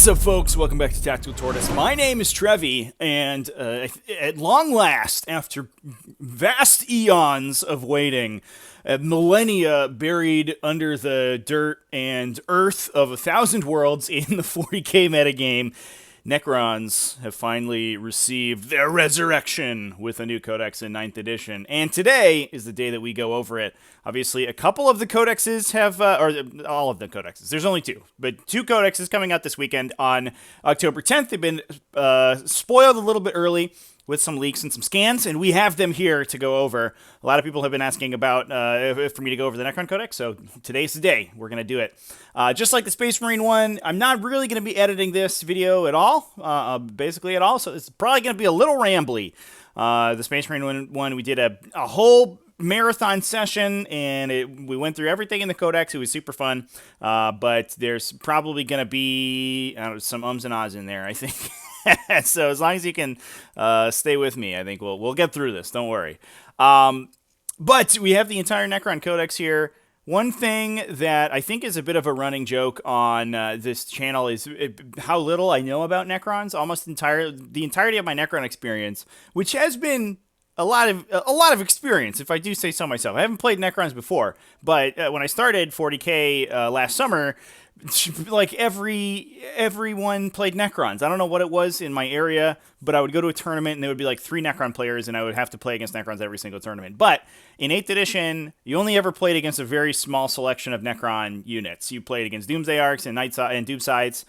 What's up, folks? Welcome back to Tactical Tortoise. My name is Trevi, and at long last, after vast eons of waiting, millennia buried under the dirt and earth of 1,000 worlds in the 40k metagame, Necrons have finally received their resurrection with a new codex in 9th edition. And today is the day that we go over it. Obviously, a couple of the codexes have, or all of the codexes. There's only two, but two codexes coming out this weekend on October 10th. They've been spoiled a little bit early with some leaks and some scans, and we have them here to go over. A lot of people have been asking about for me to go over the Necron Codex, so today's the day. We're going to do it. Just like the Space Marine one, I'm not really going to be editing this video at all, basically at all, so it's probably going to be a little rambly. The Space Marine one, we did a whole marathon session, and we went through everything in the Codex. It was super fun, but there's probably going to be some ums and ahs in there, I think. So as long as you can stay with me, I think we'll get through this. Don't worry. But we have the entire Necron Codex here. One thing that I think is a bit of a running joke on this channel is how little I know about Necrons. The entirety of my Necron experience, which has been a lot of experience, if I do say so myself. I haven't played Necrons before, but when I started 40k last summer, like everyone played Necrons. I don't know what it was in my area, but I would go to a tournament and there would be like 3 Necron players, and I would have to play against Necrons every single tournament. But in 8th edition, you only ever played against a very small selection of Necron units. You played against Doomsday Arcs and Doomsides,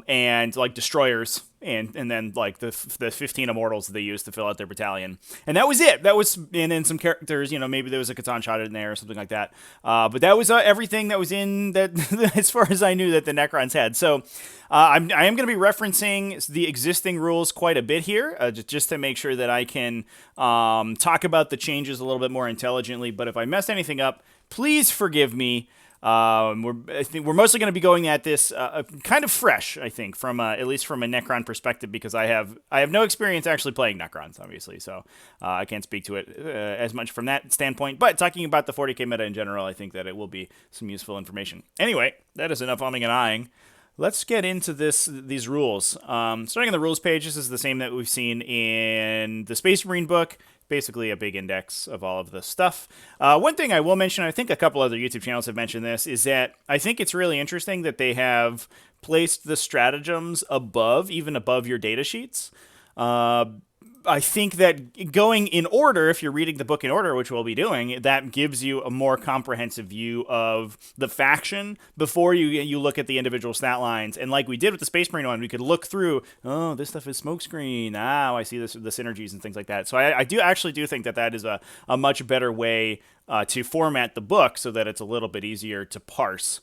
and like Destroyers, and then like the 15 Immortals that they used to fill out their battalion. And that was it. And then some characters, maybe there was a Catan shot in there or something like that. But that was everything that was in that, as far as I knew, that the Necrons had. So I am going to be referencing the existing rules quite a bit here, just to make sure that I can talk about the changes a little bit more intelligently. But if I messed anything up, please forgive me. I think we're mostly going to be going at this kind of fresh, I think, from at least from a Necron perspective, because I have no experience actually playing Necrons, obviously, so I can't speak to it as much from that standpoint. But talking about the 40k meta in general, I think that it will be some useful information. Anyway, that is enough umming and ahhing. Let's get into these rules. Starting on the rules page, this is the same that we've seen in the Space Marine book. Basically a big index of all of the stuff. One thing I will mention, I think a couple other YouTube channels have mentioned this, is that I think it's really interesting that they have placed the stratagems even above your datasheets. I think that going in order, if you're reading the book in order, which we'll be doing, that gives you a more comprehensive view of the faction before you look at the individual stat lines. And like we did with the Space Marine one, we could look through, oh, this stuff is smokescreen. I see the synergies and things like that. So I do think that is a much better way to format the book so that it's a little bit easier to parse.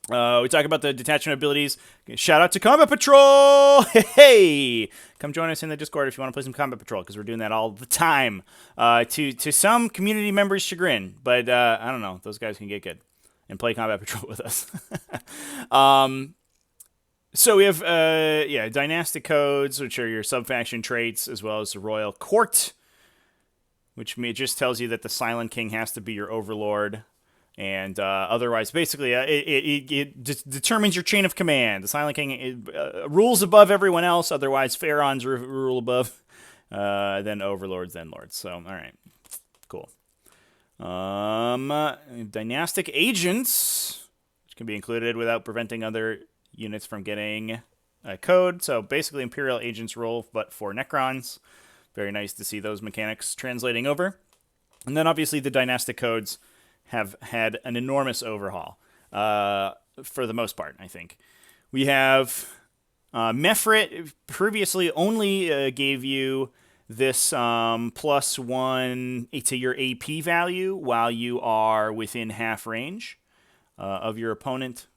We talk about the detachment abilities. Shout out to Combat Patrol! Hey! Come join us in the Discord if you want to play some Combat Patrol, because we're doing that all the time. To some community members' chagrin, but I don't know. Those guys can get good and play Combat Patrol with us. So we have Dynastic codes, which are your sub-faction traits, as well as the Royal Court, which just tells you that the Silent King has to be your overlord. And otherwise, basically, it determines your chain of command. The Silent King rules above everyone else. Otherwise, Pharaons rule above, then overlords, then lords. So, all right, cool. Dynastic agents, which can be included without preventing other units from getting a code. So basically, Imperial agents rule, but for Necrons. Very nice to see those mechanics translating over. And then, obviously, the Dynastic codes have had an enormous overhaul, for the most part, I think. We have Mefrit previously only gave you this +1 to your AP value while you are within half range of your opponent,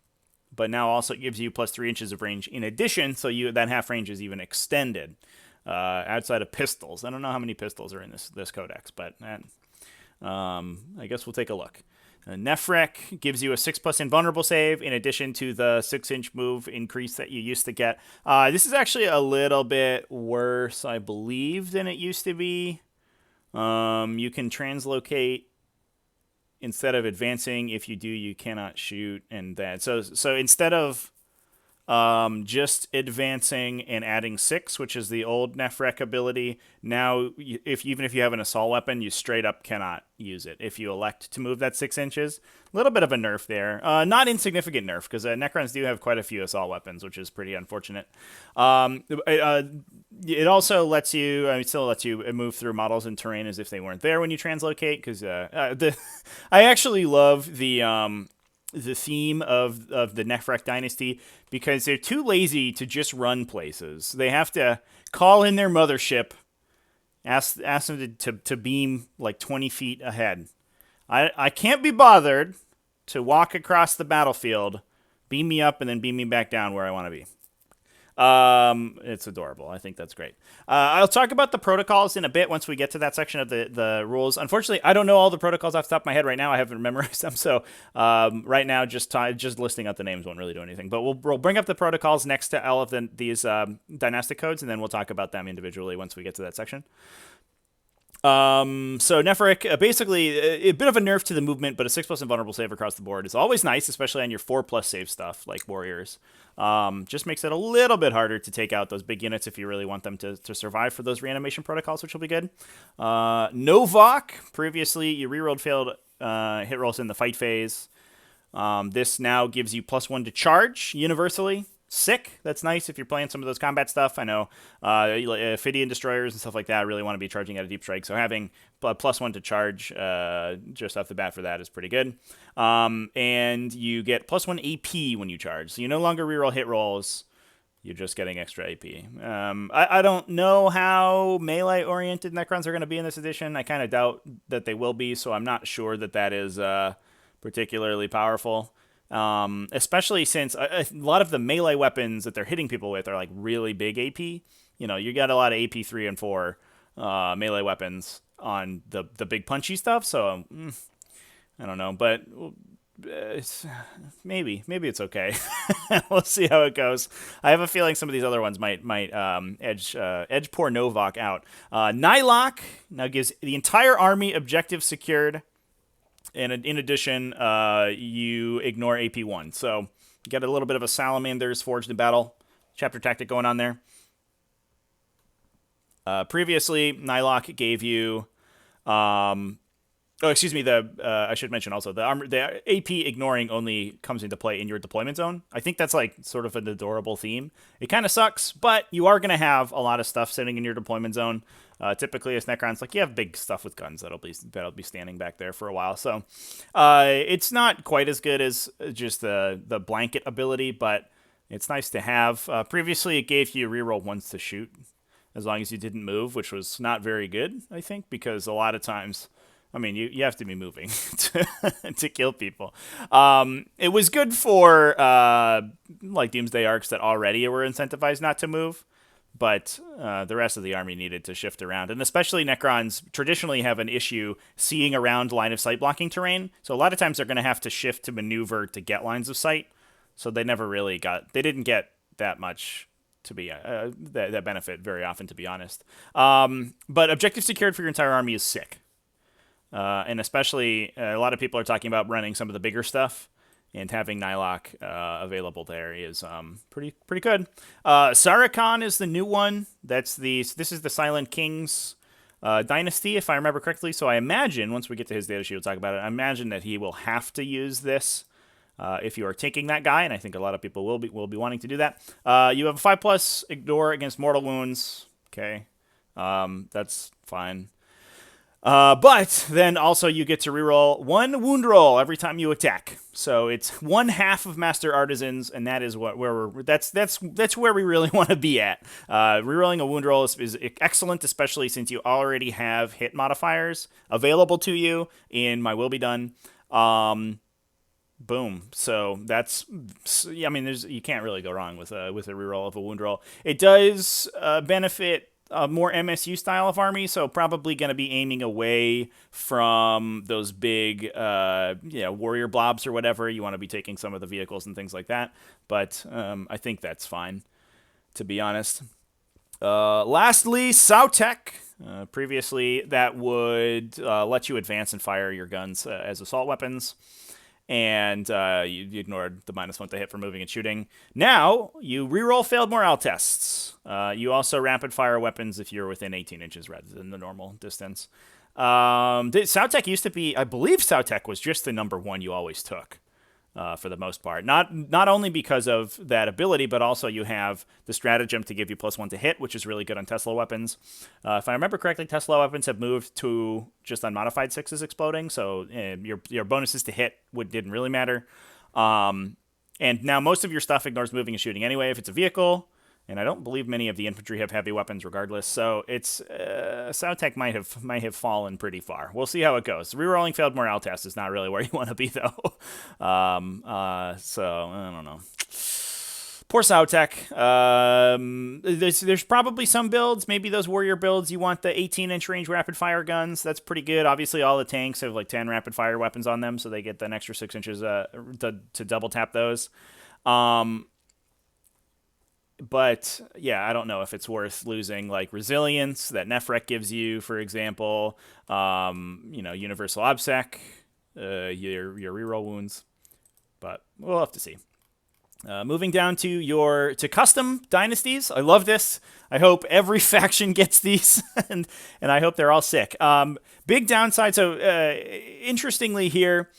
but now also gives you +3 inches of range in addition, so that half range is even extended outside of pistols. I don't know how many pistols are in this codex, but I guess we'll take a look. Nefrek gives you a 6+ invulnerable save in addition to the 6-inch move increase that you used to get. This is actually a little bit worse, I believe, than it used to be. You can translocate instead of advancing. If you do, you cannot shoot, and that. So instead of just advancing and adding 6, which is the old Nefrek ability. Now, even if you have an assault weapon, you straight up cannot use it if you elect to move that 6 inches. A little bit of a nerf there. Not insignificant nerf, because Necrons do have quite a few assault weapons, which is pretty unfortunate. It also lets you, it still lets you move through models and terrain as if they weren't there when you translocate, because I actually love the theme of the Nefrek Dynasty, because they're too lazy to just run places. They have to call in their mothership, ask them to beam like 20 feet ahead. I can't be bothered to walk across the battlefield, beam me up, and then beam me back down where I want to be. It's adorable. I think that's great. I'll talk about the protocols in a bit once we get to that section of the rules. Unfortunately, I don't know all the protocols off the top of my head right now. I haven't memorized them, so right now just listing out the names won't really do anything. But we'll bring up the protocols next to all of these dynastic codes, and then we'll talk about them individually once we get to that section. So Nefrek, basically a bit of a nerf to the movement, but a 6+ invulnerable save across the board is always nice, especially on your 4+ save stuff like warriors. Just makes it a little bit harder to take out those big units if you really want them to survive for those reanimation protocols, which will be good. Novok, previously you rerolled failed hit rolls in the fight phase. This now gives you +1 to charge universally. Sick. That's nice if you're playing some of those combat stuff. I know Phidian destroyers and stuff like that really want to be charging at a deep strike, so having +1 to charge just off the bat for that is pretty good. And you get +1 AP when you charge, so you no longer reroll hit rolls. You're just getting extra AP. I don't know how melee-oriented Necrons are going to be in this edition. I kind of doubt that they will be, so I'm not sure that is particularly powerful. Especially since a lot of the melee weapons that they're hitting people with are like really big AP. You know, you got a lot of AP 3 and 4 melee weapons on the big punchy stuff. So I don't know, but maybe it's okay. We'll see how it goes. I have a feeling some of these other ones might edge poor Novok out. Nylok now gives the entire army objective secured. And in addition, you ignore AP1. So you get a little bit of a Salamander's Forged in Battle chapter tactic going on there. Previously, Nylok gave you... I should mention also, the AP ignoring only comes into play in your deployment zone. I think that's like sort of an adorable theme. It kind of sucks, but you are going to have a lot of stuff sitting in your deployment zone. Typically, as Necrons, like you have big stuff with guns that'll be standing back there for a while. So it's not quite as good as just the blanket ability, but it's nice to have. Previously, it gave you reroll once to shoot, as long as you didn't move, which was not very good, I think, because a lot of times, I mean, you have to be moving to kill people. It was good for like Doomsday Arcs that already were incentivized not to move. But the rest of the army needed to shift around. And especially Necrons traditionally have an issue seeing around line of sight blocking terrain. So a lot of times they're going to have to shift to maneuver to get lines of sight. So they didn't get that much to be that benefit very often, to be honest. But objective secured for your entire army is sick. And especially a lot of people are talking about running some of the bigger stuff. And having Nylok available there is pretty good. Sarikhan is the new one. This is the Silent King's Dynasty, if I remember correctly. So I imagine, once we get to his data sheet, we'll talk about it. I imagine that he will have to use this if you are taking that guy, and I think a lot of people will be wanting to do that. You have a 5+ ignore against mortal wounds. Okay, that's fine. But then also you get to reroll 1 wound roll every time you attack. So it's 1/2 of Master Artisans, and that is that's where we really want to be at. Rerolling a wound roll is excellent, especially since you already have hit modifiers available to you in My Will Be Done. Boom. So you can't really go wrong with a reroll of a wound roll. It does benefit a more MSU style of army, so probably going to be aiming away from those big, warrior blobs or whatever. You want to be taking some of the vehicles and things like that, but I think that's fine, to be honest. Lastly, Sautek. Previously, that would let you advance and fire your guns as assault weapons. and you ignored the -1 to hit for moving and shooting. Now you reroll failed morale tests. You also rapid fire weapons if you're within 18 inches rather than the normal distance. Sautek used to be, I believe Sautek was just the number 1 you always took. For the most part. Not only because of that ability, but also you have the stratagem to give you +1 to hit, which is really good on Tesla weapons. If I remember correctly, Tesla weapons have moved to just unmodified 6s exploding, so your bonuses to hit didn't really matter. And now most of your stuff ignores moving and shooting anyway if it's a vehicle, and I don't believe many of the infantry have heavy weapons regardless, so it's Sautek might have fallen pretty far. We'll see how it goes. Rerolling failed morale test is not really where you want to be, though. So, I don't know. Poor Sautek. There's probably some builds, maybe those warrior builds, you want the 18-inch range rapid-fire guns. That's pretty good. Obviously, all the tanks have like 10 rapid-fire weapons on them, so they get an extra 6 inches to double-tap those. But, yeah, I don't know if it's worth losing, like, resilience that Nephrek gives you, for example. Universal Obsec, your reroll wounds. But we'll have to see. Moving down to custom dynasties. I love this. I hope every faction gets these, and I hope they're all sick. Big downside. So, interestingly here,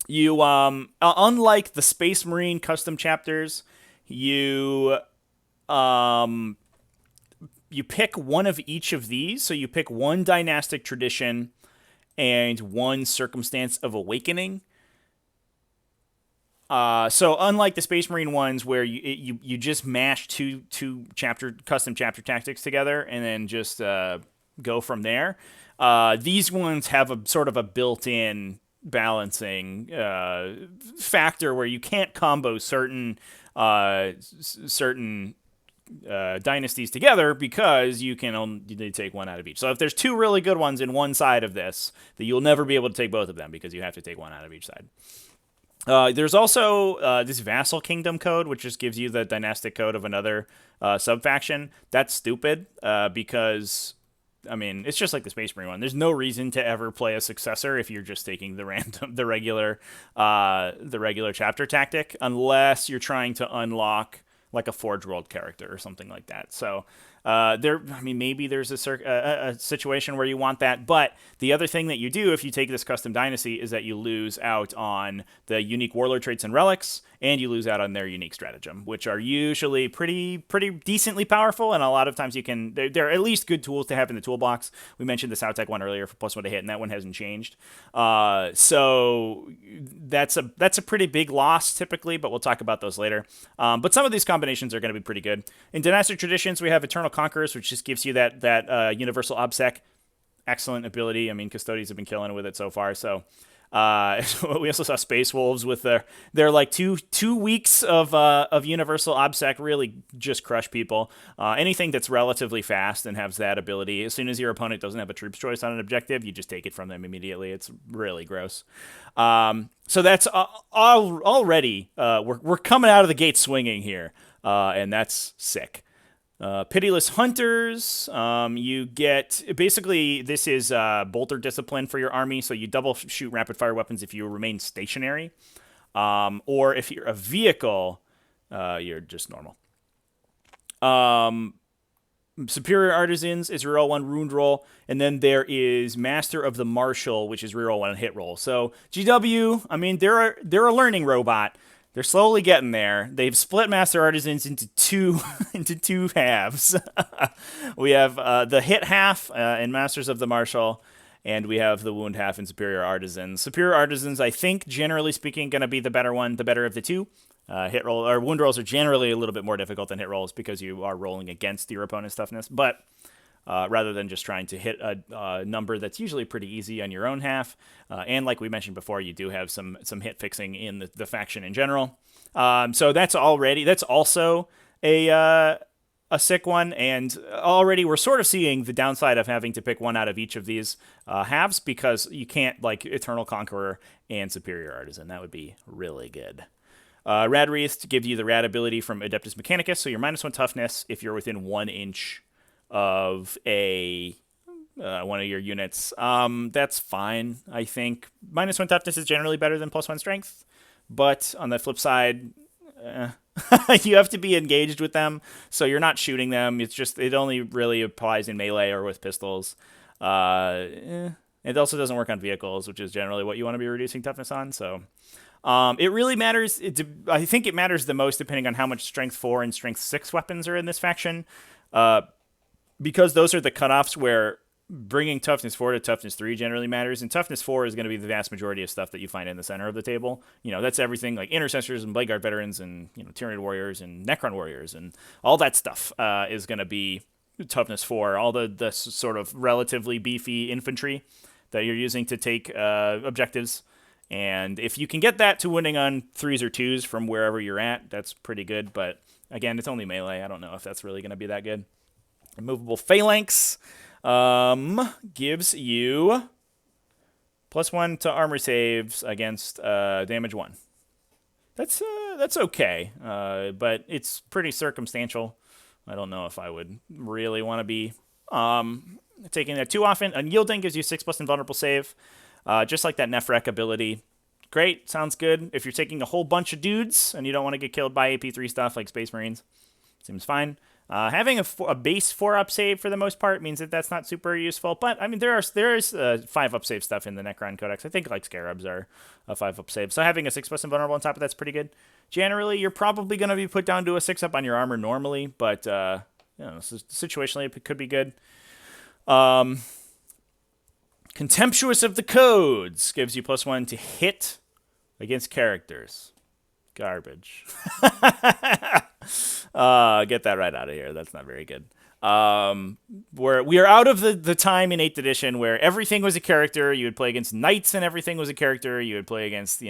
you, unlike the Space Marine custom chapters, you pick one of each of these. So you pick one dynastic tradition and one circumstance of awakening. So unlike the Space Marine ones where you just mash two custom chapter tactics together and then just go from there, these ones have a sort of a built-in balancing factor where you can't combo certain dynasties together because you can only take one out of each. So if there's 2 really good ones in one side of this, that you'll never be able to take both of them because you have to take one out of each side. There's also this Vassal Kingdom code, which just gives you the dynastic code of another sub-faction. That's stupid because, I mean, it's just like the Space Marine one. There's no reason to ever play a successor if you're just taking the regular chapter tactic, unless you're trying to unlock like a Forge World character or something like that. So maybe there's a situation where you want that, but the other thing that you do if you take this custom dynasty is that you lose out on the unique warlord traits and relics, and you lose out on their unique stratagem, which are usually pretty decently powerful, and a lot of times they're at least good tools to have in the toolbox. We mentioned the Sautek one earlier for +1 to hit, and that one hasn't changed. So that's a pretty big loss typically, but we'll talk about those later. But some of these combinations are going to be pretty good. In Dynastic Traditions, we have Eternal Conquerors, which just gives you that Universal Obsec. Excellent ability. I mean, Custodians have been killing it with it so far, so... we also saw Space Wolves with their like two weeks of Universal Obsec really just crush people. Anything that's relatively fast and has that ability, as soon as your opponent doesn't have a troops choice on an objective, you just take it from them immediately. It's really gross. So that's already we're coming out of the gate swinging here, and that's sick. Pitiless Hunters, you get, basically this is bolter discipline for your army, so you double shoot rapid fire weapons if you remain stationary, or if you're a vehicle, you're just normal. Superior Artisans is reroll 1 wound roll, and then there is Master of the Martial, which is reroll 1 hit roll. So GW, I mean, they're a learning robot. They're slowly getting there. They've split Master Artisans into two halves. We have the hit half in Masters of the Martial, and we have the wound half in Superior Artisans. Superior Artisans, I think, generally speaking, going to be the better one, the better of the two. Hit roll or wound rolls are generally a little bit more difficult than hit rolls because you are rolling against your opponent's toughness, but rather than just trying to hit a number that's usually pretty easy on your own half. And like we mentioned before, you do have some hit fixing in the faction in general. So that's also a sick one, and already we're sort of seeing the downside of having to pick one out of each of these halves, because you can't like Eternal Conqueror and Superior Artisan. That would be really good. Rad Wreath to give you the rad ability from Adeptus Mechanicus, so you're -1 toughness if you're within 1 inch of a one of your units. That's fine, I think. -1 toughness is generally better than +1 strength, but on the flip side, you have to be engaged with them, so you're not shooting them. It only really applies in melee or with pistols. It also doesn't work on vehicles, which is generally what you want to be reducing toughness on. So it really matters. I think it matters the most depending on how much strength 4 and strength 6 weapons are in this faction, because those are the cutoffs where bringing toughness 4 to toughness 3 generally matters, and toughness 4 is going to be the vast majority of stuff that you find in the center of the table. That's everything like intercessors and blade guard veterans and Tyranid warriors and Necron warriors and all that stuff is going to be toughness 4. All the sort of relatively beefy infantry that you're using to take objectives, and if you can get that to winning on 3s or 2s from wherever you're at, that's pretty good. But again, it's only melee. I don't know if that's really going to be that good. Immovable phalanx gives you +1 to armor saves against damage 1. That's okay, but it's pretty circumstantial. I don't know if I would really want to be taking that too often. Unyielding gives you 6+ invulnerable save, just like that Nefrek ability. Great, sounds good. If you're taking a whole bunch of dudes and you don't want to get killed by AP3 stuff like Space Marines, seems fine. Having a base 4-up save for the most part means that that's not super useful. But I mean, there is 5-up save stuff in the Necron Codex. I think like Scarabs are a 5-up save. So having a 6+ invulnerable on top of that's pretty good. Generally, you're probably going to be put down to a 6-up on your armor normally, but situationally it could be good. Contemptuous of the Codes gives you +1 to hit against characters. Garbage. Get that right out of here. That's not very good. We are out of the time in 8th edition where everything was a character. You would play against knights and everything was a character. You would play against,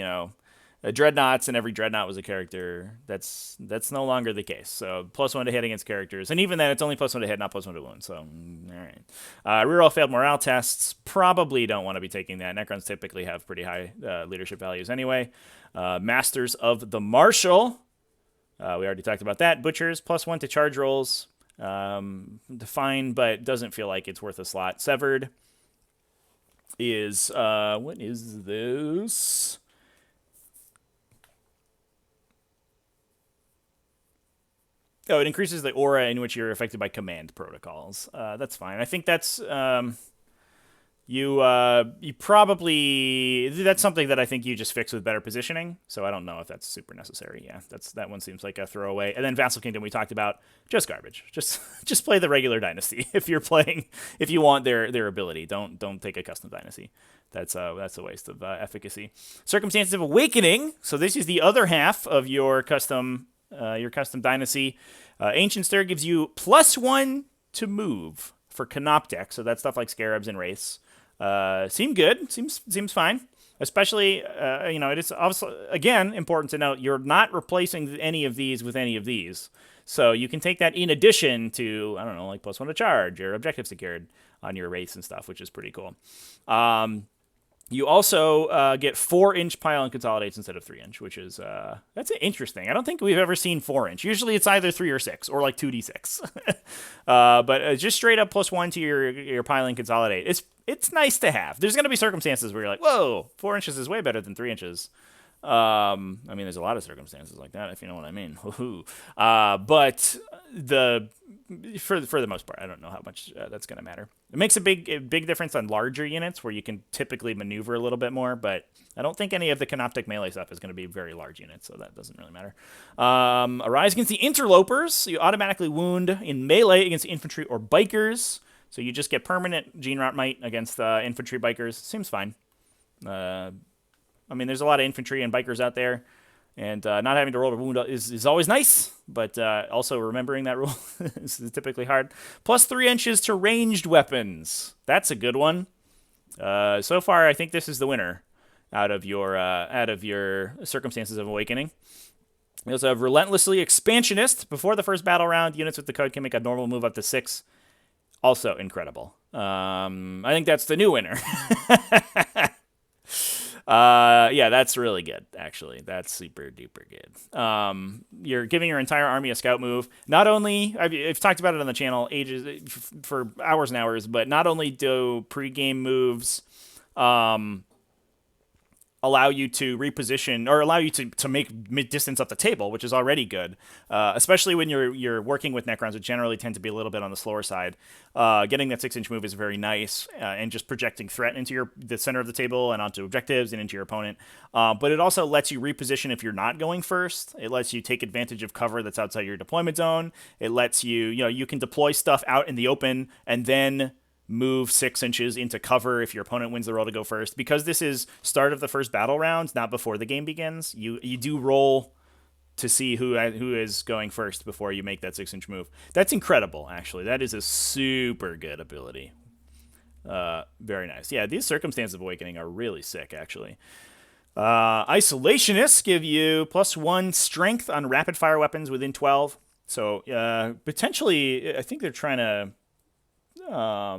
dreadnoughts and every dreadnought was a character. That's no longer the case. So +1 to hit against characters. And even then, it's only +1 to hit, not +1 to wound. So, all right. Reroll failed morale tests. Probably don't want to be taking that. Necrons typically have pretty high leadership values anyway. Masters of the Martial. We already talked about that. Butchers, +1 to charge rolls. Fine, but doesn't feel like it's worth a slot. Severed is, what is this? Oh, it increases the aura in which you're affected by command protocols. That's fine. I think that's you probably that's something that I think you just fix with better positioning. So I don't know if that's super necessary. Yeah, that one seems like a throwaway. And then Vassal Kingdom we talked about, just garbage. Just play the regular Dynasty if you want their ability. Don't take a custom Dynasty. That's a waste of efficacy. Circumstances of Awakening. So this is the other half of your custom Dynasty. Ancient Stir gives you +1 to move for Crypteks. So that's stuff like Scarabs and Wraiths. Seem good. Seems fine. Especially, it is also, again, important to note, you're not replacing any of these with any of these. So you can take that in addition to, I don't know, like +1 to charge or objective secured on your Wraiths and stuff, which is pretty cool. You also get 4-inch pile and consolidates instead of 3-inch, which is that's interesting. I don't think we've ever seen 4-inch. Usually it's either 3 or 6 or like 2d6. But just straight up +1 to your pile and consolidate. It's nice to have. There's going to be circumstances where you're like, whoa, 4 inches is way better than 3 inches. I mean, there's a lot of circumstances like that, if you know what I mean. But for the most part, I don't know how much that's going to matter. It makes a big difference on larger units where you can typically maneuver a little bit more, but I don't think any of the Canoptic melee stuff is going to be very large units, so that doesn't really matter. Arise against the Interlopers. You automatically wound in melee against infantry or bikers, so you just get permanent Gene Rot Might against infantry bikers. Seems fine. I mean, there's a lot of infantry and bikers out there, and not having to roll to wound is always nice, but also remembering that rule is typically hard. +3 inches to ranged weapons. That's a good one. So far, I think this is the winner out of your Circumstances of Awakening. We also have Relentlessly Expansionist. Before the first battle round, units with the code can make a normal move up to 6. Also incredible. I think that's the new winner. Yeah, that's really good, actually. That's super duper good. You're giving your entire army a scout move. Not only, I've talked about it on the channel ages for hours and hours, but not only do pre-game moves allow you to reposition or allow you to make mid-distance up the table, which is already good, especially when you're working with Necrons, which generally tend to be a little bit on the slower side. Getting that 6-inch move is very nice, and just projecting threat into the center of the table and onto objectives and into your opponent. But it also lets you reposition if you're not going first. It lets you take advantage of cover that's outside your deployment zone. It lets you can deploy stuff out in the open and then move 6 inches into cover if your opponent wins the roll to go first. Because this is start of the first battle round, not before the game begins, you do roll to see who is going first before you make that 6-inch move. That's incredible, actually. That is a super good ability. Very nice. Yeah, these Circumstance of Awakening are really sick, actually. Isolationists give you +1 strength on rapid-fire weapons within 12. So potentially, I think they're trying to... I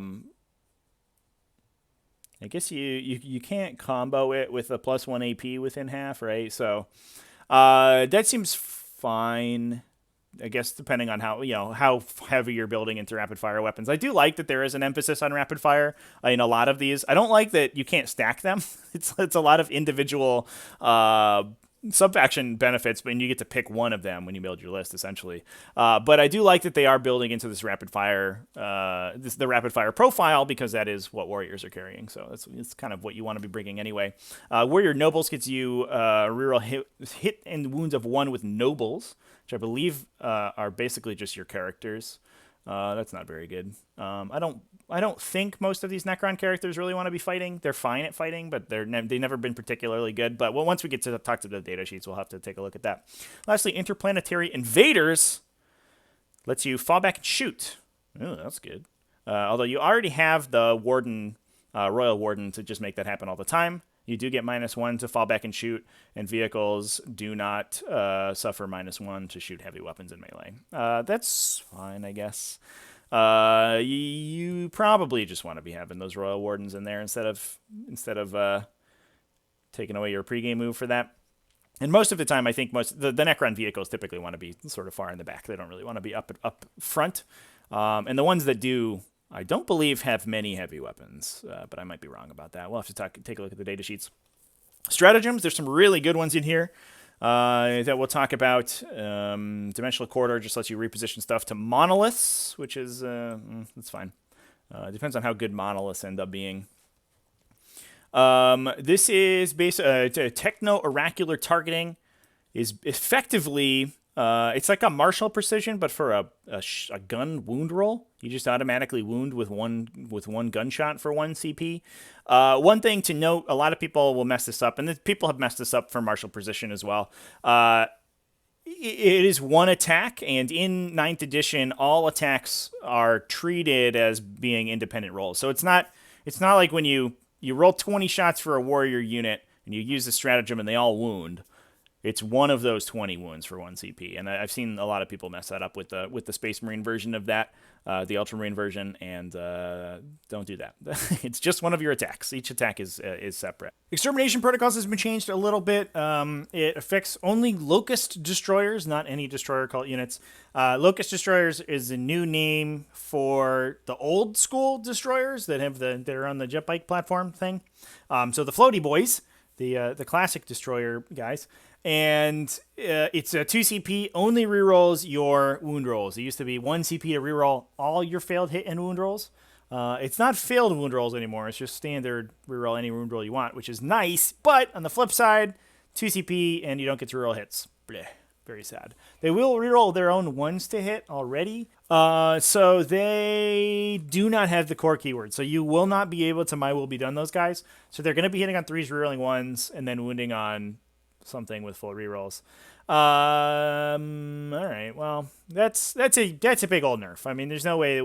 guess you can't combo it with a +1 AP within half, right? So that seems fine. I guess depending on how heavy you're building into rapid fire weapons. I do like that there is an emphasis on rapid fire in a lot of these. I don't like that you can't stack them. It's a lot of individual sub-faction benefits, but you get to pick one of them when you build your list, essentially. But I do like that they are building into this rapid fire, the rapid fire profile, because that is what warriors are carrying. So it's kind of what you want to be bringing anyway. Warrior Nobles gets you reroll hit and wounds of 1 with Nobles, which I believe are basically just your characters. That's not very good. I don't think most of these Necron characters really want to be fighting. They're fine at fighting, but they've never been particularly good. But once we get to talk to the data sheets, we'll have to take a look at that. Lastly, Interplanetary Invaders lets you fall back and shoot. Oh, that's good. Although you already have the Warden, Royal Warden, to just make that happen all the time. You do get -1 to fall back and shoot, and vehicles do not suffer -1 to shoot heavy weapons in melee. That's fine, I guess. You probably just want to be having those Royal Wardens in there instead of taking away your pregame move for that. And most of the time, I think the Necron vehicles typically want to be sort of far in the back. They don't really want to be up front. And the ones that do, I don't believe have many heavy weapons, but I might be wrong about that. We'll have to take a look at the data sheets. Stratagems, there's some really good ones in here that we'll talk about. Dimensional Corridor just lets you reposition stuff to monoliths, which is that's fine. Depends on how good monoliths end up being. This is techno-oracular targeting is effectively... it's like a martial precision, but for a gun wound roll. You just automatically wound with one gunshot for 1 CP. One thing to note, a lot of people will mess this up, and people have messed this up for martial precision as well. It is 1 attack, and in 9th edition, all attacks are treated as being independent rolls. So it's not like when you roll 20 shots for a warrior unit and you use the stratagem and they all wound. It's one of those 20 wounds for 1 CP, and I've seen a lot of people mess that up with the Space Marine version of that, the Ultramarine version, and don't do that. It's just one of your attacks. Each attack is separate. Extermination protocols has been changed a little bit. It affects only Locust Destroyers, not any Destroyer Cult units. Locust Destroyers is a new name for the old school Destroyers that are on the jet bike platform thing. So the Floaty Boys, the classic Destroyer guys. And it's a 2 CP, only rerolls your wound rolls. It used to be 1 CP to reroll all your failed hit and wound rolls. It's not failed wound rolls anymore. It's just standard reroll any wound roll you want, which is nice. But on the flip side, 2 CP and you don't get to reroll hits. Blech. Very sad. They will reroll their own 1s to hit already. So they do not have the core keyword. So you will not be able to My Will Be Done those guys. So they're going to be hitting on 3s, rerolling 1s, and then wounding on something with full rerolls. All right. Well, that's a big old nerf. I mean, there's no way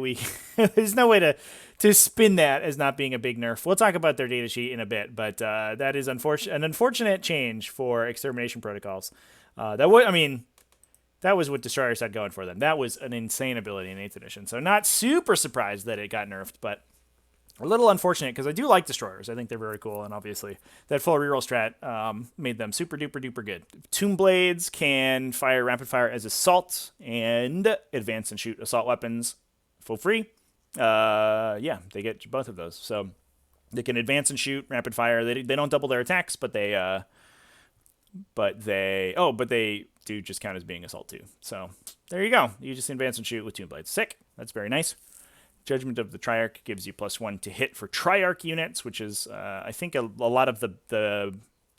that there's no way to spin that as not being a big nerf. We'll talk about their data sheet in a bit, but that is an unfortunate change for extermination protocols. That was what Destroyers had going for them. That was an insane ability in 8th edition. So not super surprised that it got nerfed, but A little unfortunate because I do like destroyers. I think they're very cool, and obviously that full reroll strat made them super duper duper good. Tomb Blades can fire rapid fire as assault and advance and shoot assault weapons for free. Yeah, they get both of those. So they can advance and shoot rapid fire. They don't double their attacks, but they do just count as being assault too. So there you go. You just advance and shoot with Tomb Blades. Sick. That's very nice. Judgment of the Triarch gives you +1 to hit for Triarch units, which is, I think, a lot of the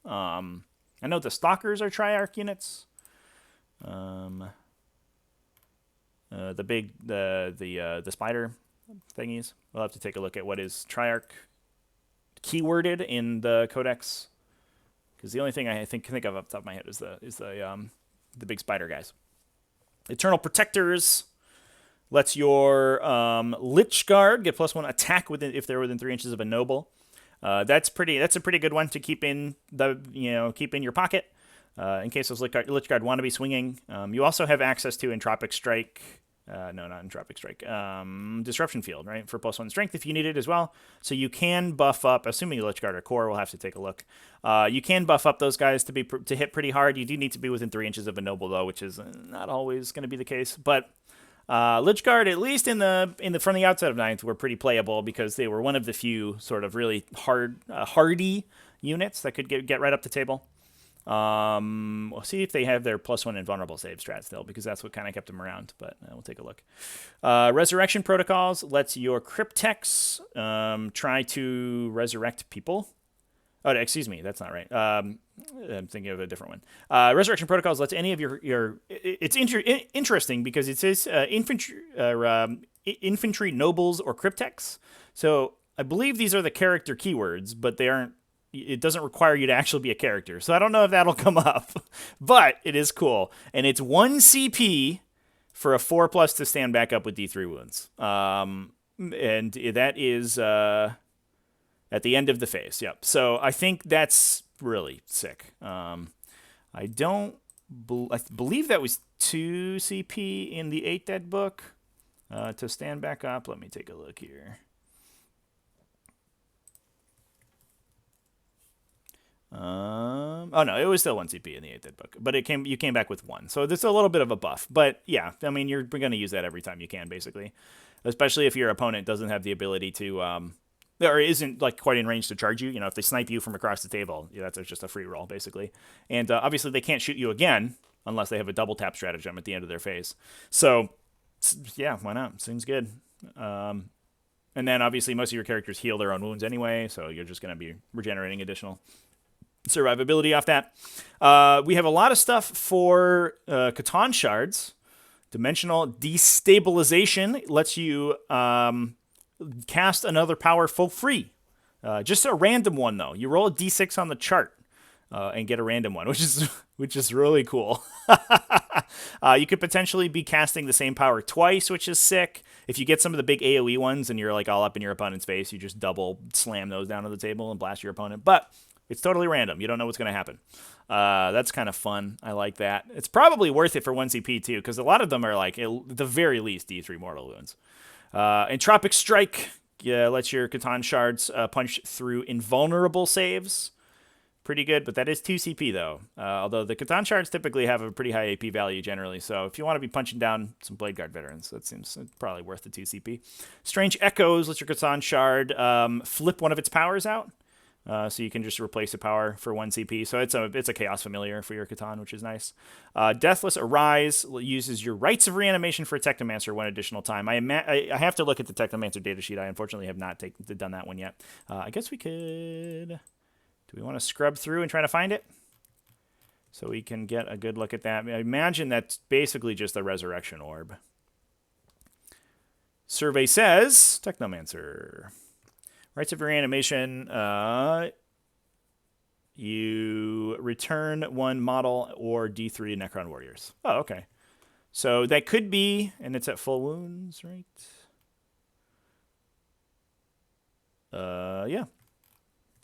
I know the Stalkers are Triarch units. The spider thingies. We'll have to take a look at what is Triarch keyworded in the Codex, because the only thing I can think of off the top of my head is the big spider guys. Eternal Protectors lets your Lich Guard get +1 attack if they're within 3 inches of a noble. That's a pretty good one to keep in your pocket in case those Lich Guard want to be swinging. You also have access to Entropic Strike. No, not Entropic Strike. Disruption Field, right, for +1 strength if you need it as well. So you can buff up, assuming Lich Guard are core. We'll have to take a look. You can buff up those guys to hit pretty hard. You do need to be within 3 inches of a noble though, which is not always going to be the case, but. Lich Guard, at least from the outset of 9th, were pretty playable because they were one of the few sort of really hardy units that could get right up the table. We'll see if they have their +1 invulnerable save strat still, because that's what kind of kept them around, but we'll take a look. Resurrection Protocols lets your Crypteks try to resurrect people. Oh, excuse me, that's not right. I'm thinking of a different one. Resurrection Protocols lets any of your it's interesting because it says infantry, nobles, or Crypteks. So I believe these are the character keywords, but they aren't. It doesn't require you to actually be a character. So I don't know if that'll come up, but it is cool, and it's 1 CP for a 4+ to stand back up with D3 wounds. And that is. At the end of the phase, yep. So I think that's really sick. I believe that was 2 CP in the 8th Ed book to stand back up. Let me take a look here. Oh no, it was still 1 CP in the 8th Ed book, but you came back with 1. So there's a little bit of a buff. But yeah, I mean, you're going to use that every time you can, basically, especially if your opponent doesn't have the ability to. Or isn't like quite in range to charge you. If they snipe you from across the table, that's just a free roll, basically. And obviously they can't shoot you again unless they have a double tap stratagem at the end of their phase. So yeah, why not? Seems good. And then obviously most of your characters heal their own wounds anyway, so you're just going to be regenerating additional survivability off that. We have a lot of stuff for Catan Shards. Dimensional Destabilization lets you cast another power for free. Just a random one though. You roll a d6 on the chart and get a random one, which is really cool. You could potentially be casting the same power twice, which is sick. If you get some of the big AoE ones and you're like all up in your opponent's face, you just double slam those down on the table and blast your opponent. But it's totally random. You don't know what's going to happen. That's kind of fun. I like that. It's probably worth it for 1 CP too, because a lot of them are like, at the very least, D3 mortal wounds. Entropic Strike lets your Catan Shards punch through invulnerable saves. Pretty good, but that is 2 CP though. Although the Catan Shards typically have a pretty high AP value generally, so if you want to be punching down some Blade Guard veterans, that seems probably worth the 2 CP. Strange Echoes lets your Catan Shard flip one of its powers out. So you can just replace a power for 1 CP. So it's a Chaos Familiar for your Catan, which is nice. Deathless Arise uses your Rites of Reanimation for a Technomancer 1 additional time. I have to look at the Technomancer datasheet. I unfortunately have not done that one yet. I guess we could. Do we want to scrub through and try to find it? So we can get a good look at that. I imagine that's basically just a Resurrection Orb. Survey says Technomancer. Rites of Reanimation, you return 1 model or D3 Necron Warriors. Oh, okay. So that could be, and it's at full wounds, right? Yeah.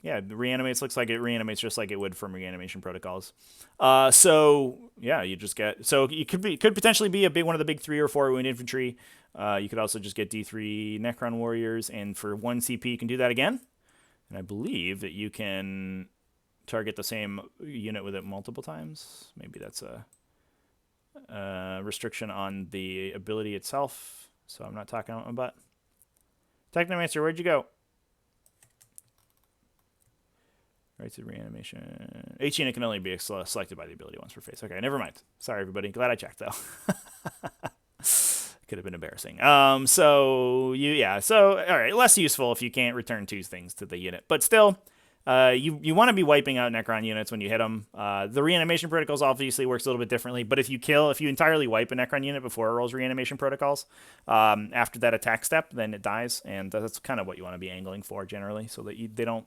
Yeah, the reanimates looks like it reanimates just like it would from reanimation protocols. So yeah, you just get you could potentially be one of the big 3 or 4 wound infantry. You could also just get D3 Necron warriors, and for 1 CP you can do that again. And I believe that you can target the same unit with it multiple times. Maybe that's a restriction on the ability itself. So I'm not talking about. Technomancer, where'd you go? Right to reanimation. Each unit can only be selected by the ability once per phase. Okay, never mind. Sorry, everybody. Glad I checked, though. Could have been embarrassing. So, all right, less useful if you can't return 2 things to the unit. But still, you want to be wiping out Necron units when you hit them. The reanimation protocols obviously works a little bit differently, but if you entirely wipe a Necron unit before it rolls reanimation protocols, after that attack step, then it dies, and that's kind of what you want to be angling for generally, so that they don't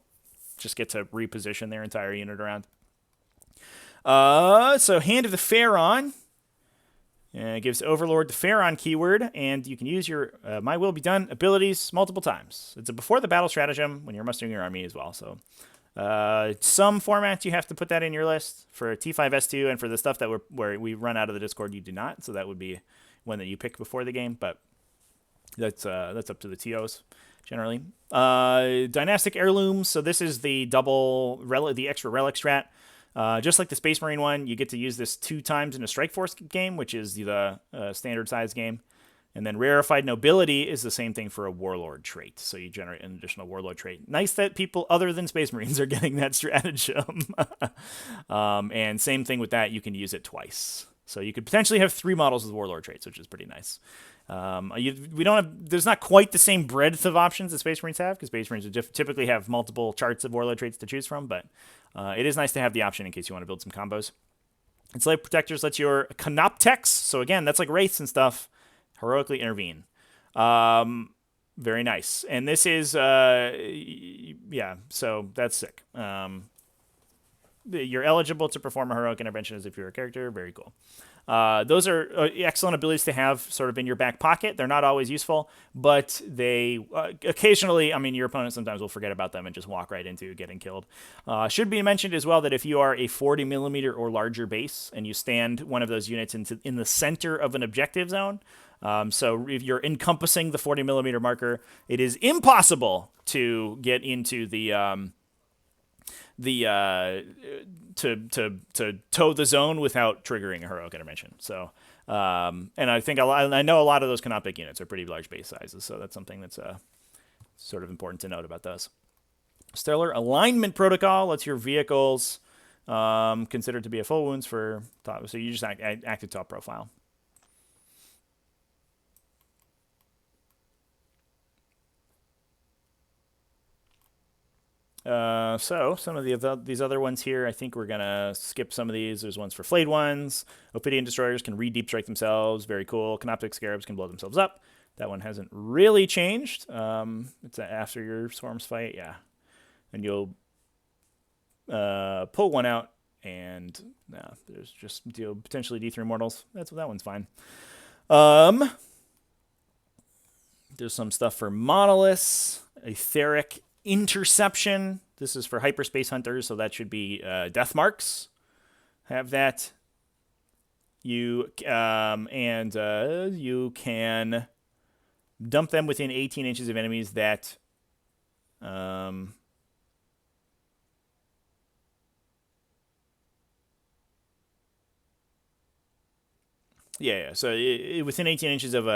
just get to reposition their entire unit around. So Hand of the Pharaon gives Overlord the Pharaon keyword, and you can use your My Will Be Done abilities multiple times. It's a before the battle stratagem when you're mustering your army as well. So some formats you have to put that in your list. For T5S2 and for the stuff that where we run out of the Discord, you do not. So that would be one that you pick before the game, but that's up to the TOs. Generally, Dynastic Heirlooms. So this is the the extra relic strat. Just like the Space Marine one, you get to use this 2 times in a Strike Force game, which is the standard size game. And then Rarefied Nobility is the same thing for a Warlord trait. So you generate an additional Warlord trait. Nice that people other than Space Marines are getting that stratagem. And same thing with that, you can use it twice. So you could potentially have 3 models with Warlord traits, which is pretty nice. There's not quite the same breadth of options that Space Marines have, because Space Marines would typically have multiple charts of Warlord traits to choose from, but it is nice to have the option in case you want to build some combos. Enslaved Protectors lets your Crypteks, so again, that's like Wraiths and stuff, heroically intervene. Very nice. And this is, so that's sick. You're eligible to perform a heroic intervention as if you're a character. Very cool. Those are excellent abilities to have sort of in your back pocket. They're not always useful, but they occasionally, your opponent sometimes will forget about them and just walk right into getting killed. Should be mentioned as well that if you are a 40 millimeter or larger base and you stand one of those units in the center of an objective zone, so if you're encompassing the 40 millimeter marker, it is impossible to get into to toe the zone without triggering a heroic intervention. So, and I know a lot of those Cryptek units are pretty large base sizes, so that's something that's sort of important to note about those. Stellar Alignment Protocol lets your vehicles considered to be a full wounds for top, so you just active top profile. So some of these other ones here, I think we're gonna skip some of these. There's ones for flayed ones. Ophidian Destroyers can re-deep strike themselves. Very cool. Cryptek Scarabs can blow themselves up. That one hasn't really changed. It's after your Swarms fight, yeah. And you'll pull one out, and there's just potentially D3 Mortals. That one's fine. There's some stuff for Monoliths. Etheric Interception. This is for hyperspace hunters, so that should be death marks. Have that. You you can dump them within 18 inches of enemies that So within 18 inches of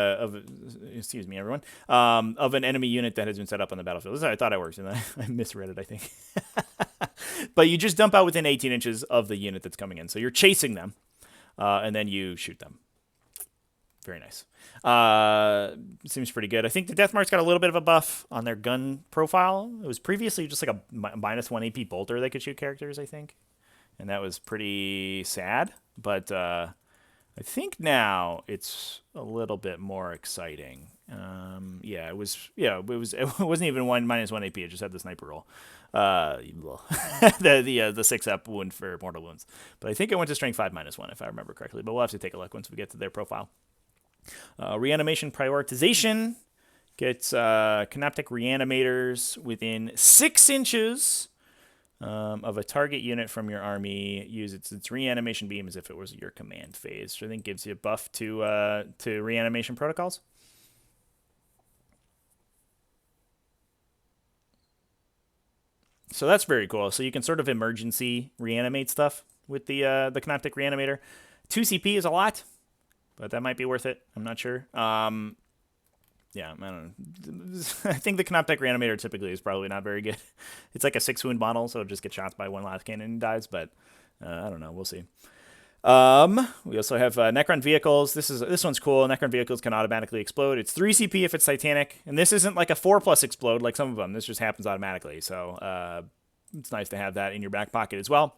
excuse me, everyone, of an enemy unit that has been set up on the battlefield. This is how I thought it worked, and I misread it, I think. But you just dump out within 18 inches of the unit that's coming in. So you're chasing them, and then you shoot them. Very nice. Seems pretty good. I think the Deathmark's got a little bit of a buff on their gun profile. It was previously just like a -1 AP bolter that could shoot characters, I think. And that was pretty sad, but I think now it's a little bit more exciting. It wasn't even -1 AP. It just had the sniper roll. The 6-up wound for mortal wounds. But I think it went to strength 5 -1 if I remember correctly. But we'll have to take a look once we get to their profile. Reanimation prioritization gets Cryptek reanimators within 6 inches of a target unit from your army. Use its reanimation beam as if it was your command phase, which I think gives you a buff to reanimation protocols. So that's very cool. So you can sort of emergency reanimate stuff with the Cryptek reanimator. 2 CP is a lot, but that might be worth it. I'm not sure. Yeah, I don't know. I think the Cryptek reanimator typically is probably not very good. It's like a 6 wound model, so it just gets shot by one last cannon and dies. But I don't know. We'll see. We also have Necron vehicles. This one's cool. Necron vehicles can automatically explode. It's 3 CP if it's Titanic, and this isn't like a 4+ explode like some of them. This just happens automatically. So it's nice to have that in your back pocket as well.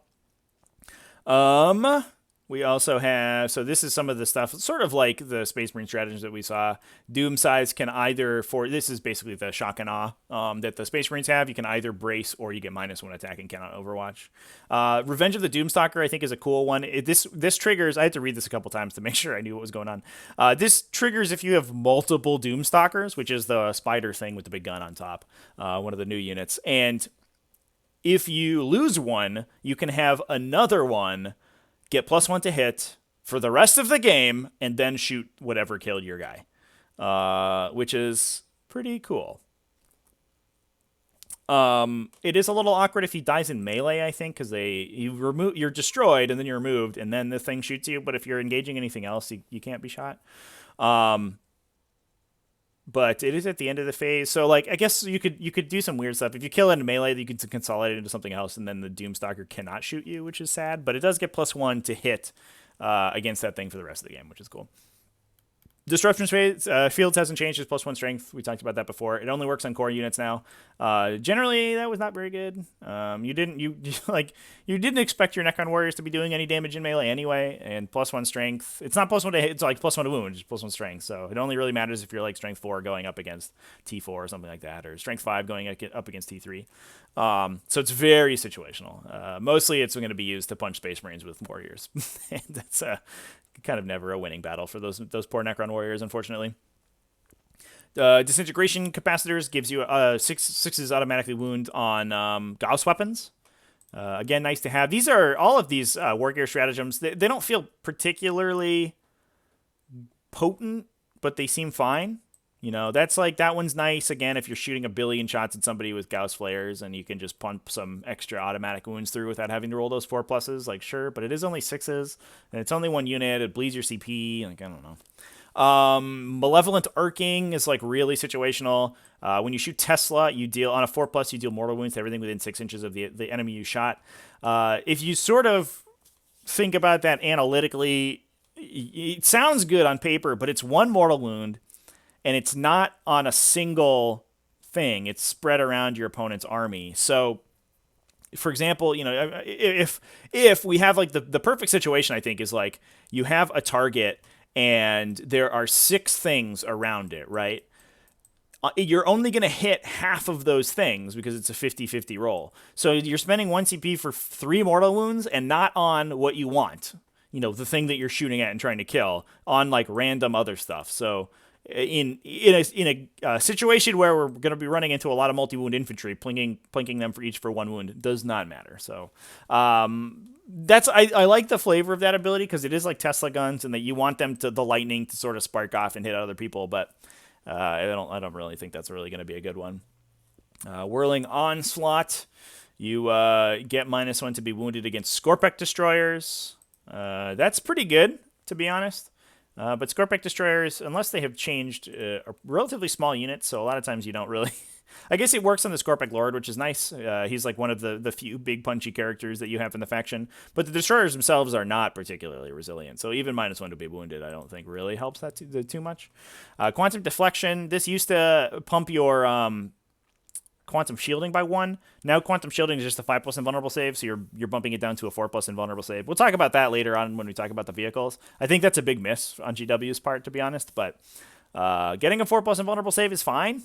We also have, so this is some of the stuff, sort of like the Space Marine stratagems that we saw. Doom size can either, this is basically the shock and awe that the Space Marines have. You can either brace or you get -1 attack and count on Overwatch. Revenge of the Doomstalker, I think, is a cool one. This triggers, I had to read this a couple times to make sure I knew what was going on. This triggers if you have multiple Doomstalkers, which is the spider thing with the big gun on top, one of the new units. And if you lose one, you can have another one get +1 to hit for the rest of the game, and then shoot whatever killed your guy, which is pretty cool. It is a little awkward if he dies in melee, I think, because you're destroyed and then you're removed, and then the thing shoots you. But if you're engaging anything else, you can't be shot. But it is at the end of the phase, so like I guess you could do some weird stuff. If you kill it in melee, you could consolidate it into something else, and then the Doomstalker cannot shoot you, which is sad. But it does get +1 to hit against that thing for the rest of the game, which is cool. Disruption fields hasn't changed. It's +1 strength. We talked about that before. It only works on core units now. Generally, that was not very good. You didn't expect your Necron warriors to be doing any damage in melee anyway. And +1 strength. It's not +1 to hit. It's like +1 to wound. It's +1 strength. So it only really matters if you're like strength 4 going up against T4 or something like that, or strength 5 going up against T3. So it's very situational. Mostly, it's going to be used to punch Space Marines with warriors. And that's kind of never a winning battle for those poor Necron warriors, unfortunately. Disintegration capacitors gives you 6s automatically wound on Gauss weapons. Again, nice to have. All of these war gear stratagems. They don't feel particularly potent, but they seem fine. You know, that one's nice. Again, if you're shooting 1 billion shots at somebody with Gauss flares and you can just pump some extra automatic wounds through without having to roll those 4+, like sure, but it is only 6s and it's only 1 unit. It bleeds your CP. Like, I don't know. Malevolent Arcing is like really situational. When you shoot Tesla, you deal on a 4+, you deal mortal wounds to everything within 6 inches of the enemy you shot. If you sort of think about that analytically, it sounds good on paper, but it's 1 mortal wound. And it's not on a single thing. It's spread around your opponent's army. So, for example, you know, if we have like the perfect situation, I think, is like you have a target and there are 6 things around it, right? You're only going to hit half of those things because it's a 50-50 roll. So you're spending 1 CP for 3 mortal wounds and not on what you want. You know, the thing that you're shooting at and trying to kill, on like random other stuff. So in a situation where we're going to be running into a lot of multi-wound infantry, plinking them for 1 wound does not matter. So I like the flavor of that ability because it is like Tesla guns, and that you want them to the lightning to sort of spark off and hit other people. But I don't really think that's really going to be a good one. Whirling Onslaught, you get -1 to be wounded against Scorpek destroyers. That's pretty good, to be honest. But Scorpek destroyers, unless they have changed, are relatively small units, so a lot of times you don't really... I guess it works on the Scorpek Lord, which is nice. He's like one of the few big punchy characters that you have in the faction. But the destroyers themselves are not particularly resilient, so even -1 to be wounded I don't think really helps that too much. Quantum Deflection, this used to pump your... Quantum Shielding by 1. Now Quantum Shielding is just a 5+ invulnerable save, so you're bumping it down to a 4+ invulnerable save. We'll talk about that later on when we talk about the vehicles. I think that's a big miss on GW's part, to be honest, but getting a 4+ invulnerable save is fine.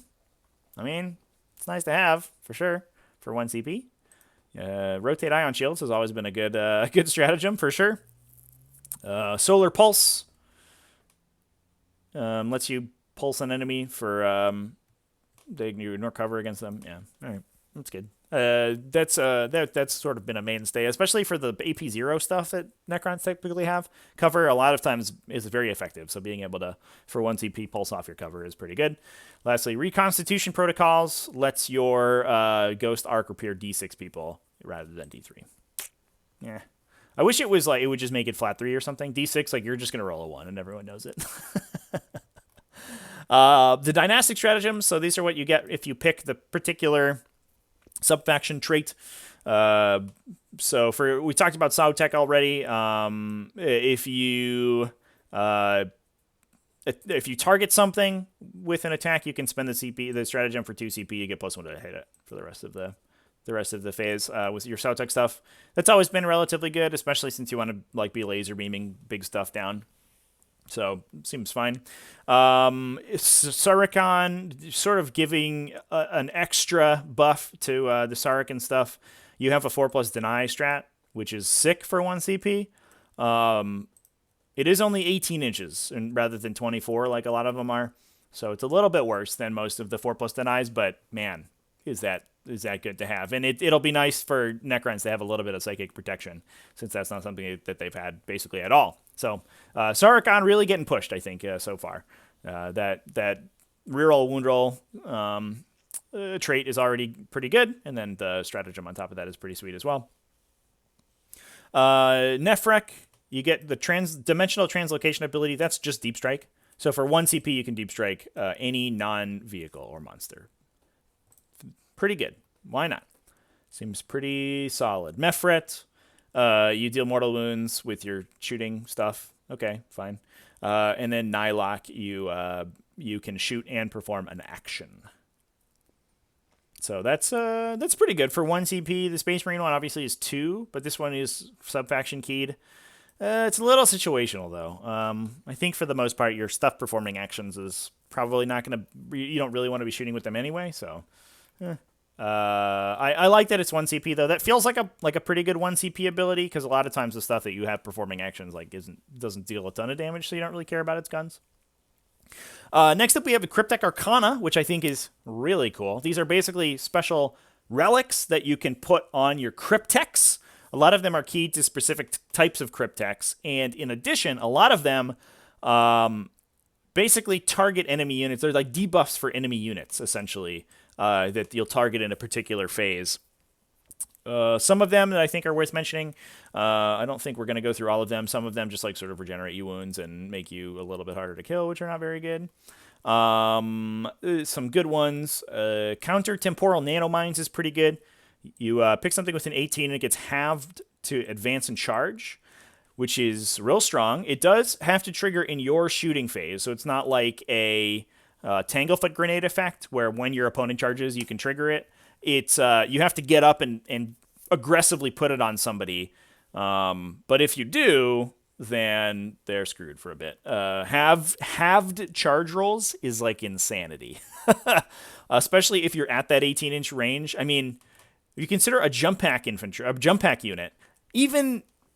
I mean, it's nice to have, for sure, for 1 CP. Rotate Ion Shields has always been a good stratagem, for sure. Solar Pulse lets you pulse an enemy for... they ignore cover against them. Yeah, all right, that's good. That's sort of been a mainstay, especially for the AP0 stuff that Necrons typically have. Cover a lot of times is very effective, so being able to, for 1 CP, pulse off your cover is pretty good. Lastly, Reconstitution Protocols lets your Ghost Arc repair D6 people rather than D3. Yeah. I wish it was like, it would just make it flat 3 or something. D6, like, you're just going to roll a 1 and everyone knows it. The Dynastic Stratagems, so these are what you get if you pick the particular subfaction trait. So we talked about Tech already. If you target something with an attack, you can spend the stratagem for 2 CP. You get +1 to hit it for the rest of the phase with your Tech stuff. That's always been relatively good, especially since you want to like be laser beaming big stuff down. So seems fine. Sarikon sort of giving an extra buff to the Sarikon stuff. You have a 4+ deny strat, which is sick for 1 CP. It is only 18 inches rather than 24 like a lot of them are. So it's a little bit worse than most of the 4+ denies, but man, is that good to have. And it'll be nice for Necrons to have a little bit of psychic protection, since that's not something that they've had basically at all. So Sarikon really getting pushed, I think, so far. That reroll wound roll trait is already pretty good, and then the stratagem on top of that is pretty sweet as well. Nefrek, you get the dimensional translocation ability. That's just deep strike. So for 1 CP, you can deep strike any non-vehicle or monster. Pretty good. Why not? Seems pretty solid. Mefret, you deal mortal wounds with your shooting stuff. Okay, fine. And then Nylok, you can shoot and perform an action. So that's pretty good for 1 CP. The Space Marine one obviously is 2, but this one is subfaction keyed. It's a little situational though. I think for the most part, your stuff performing actions is probably not going to. You don't really want to be shooting with them anyway. So, I like that it's 1 CP though. That feels like a pretty good 1 CP ability, because a lot of times the stuff that you have performing actions like doesn't deal a ton of damage, so you don't really care about its guns. Next up, we have a Cryptek Arcana, which I think is really cool. These are basically special relics that you can put on your Crypteks. A lot of them are keyed to specific types of Crypteks, and in addition, a lot of them basically target enemy units. They're like debuffs for enemy units, essentially, that you'll target in a particular phase. Some of them that I think are worth mentioning. I don't think we're going to go through all of them. Some of them just like sort of regenerate you wounds and make you a little bit harder to kill, which are not very good. Some good ones. Counter temporal nanomines is pretty good. You pick something with an 18 and it gets halved to advance and charge, which is real strong. It does have to trigger in your shooting phase, so it's not like a Tanglefoot grenade effect where when your opponent charges, you can trigger it. It's you have to get up and aggressively put it on somebody. But if you do, then they're screwed for a bit. Halved charge rolls is like insanity, especially if you're at that 18-inch range. I mean, you consider a jump pack unit,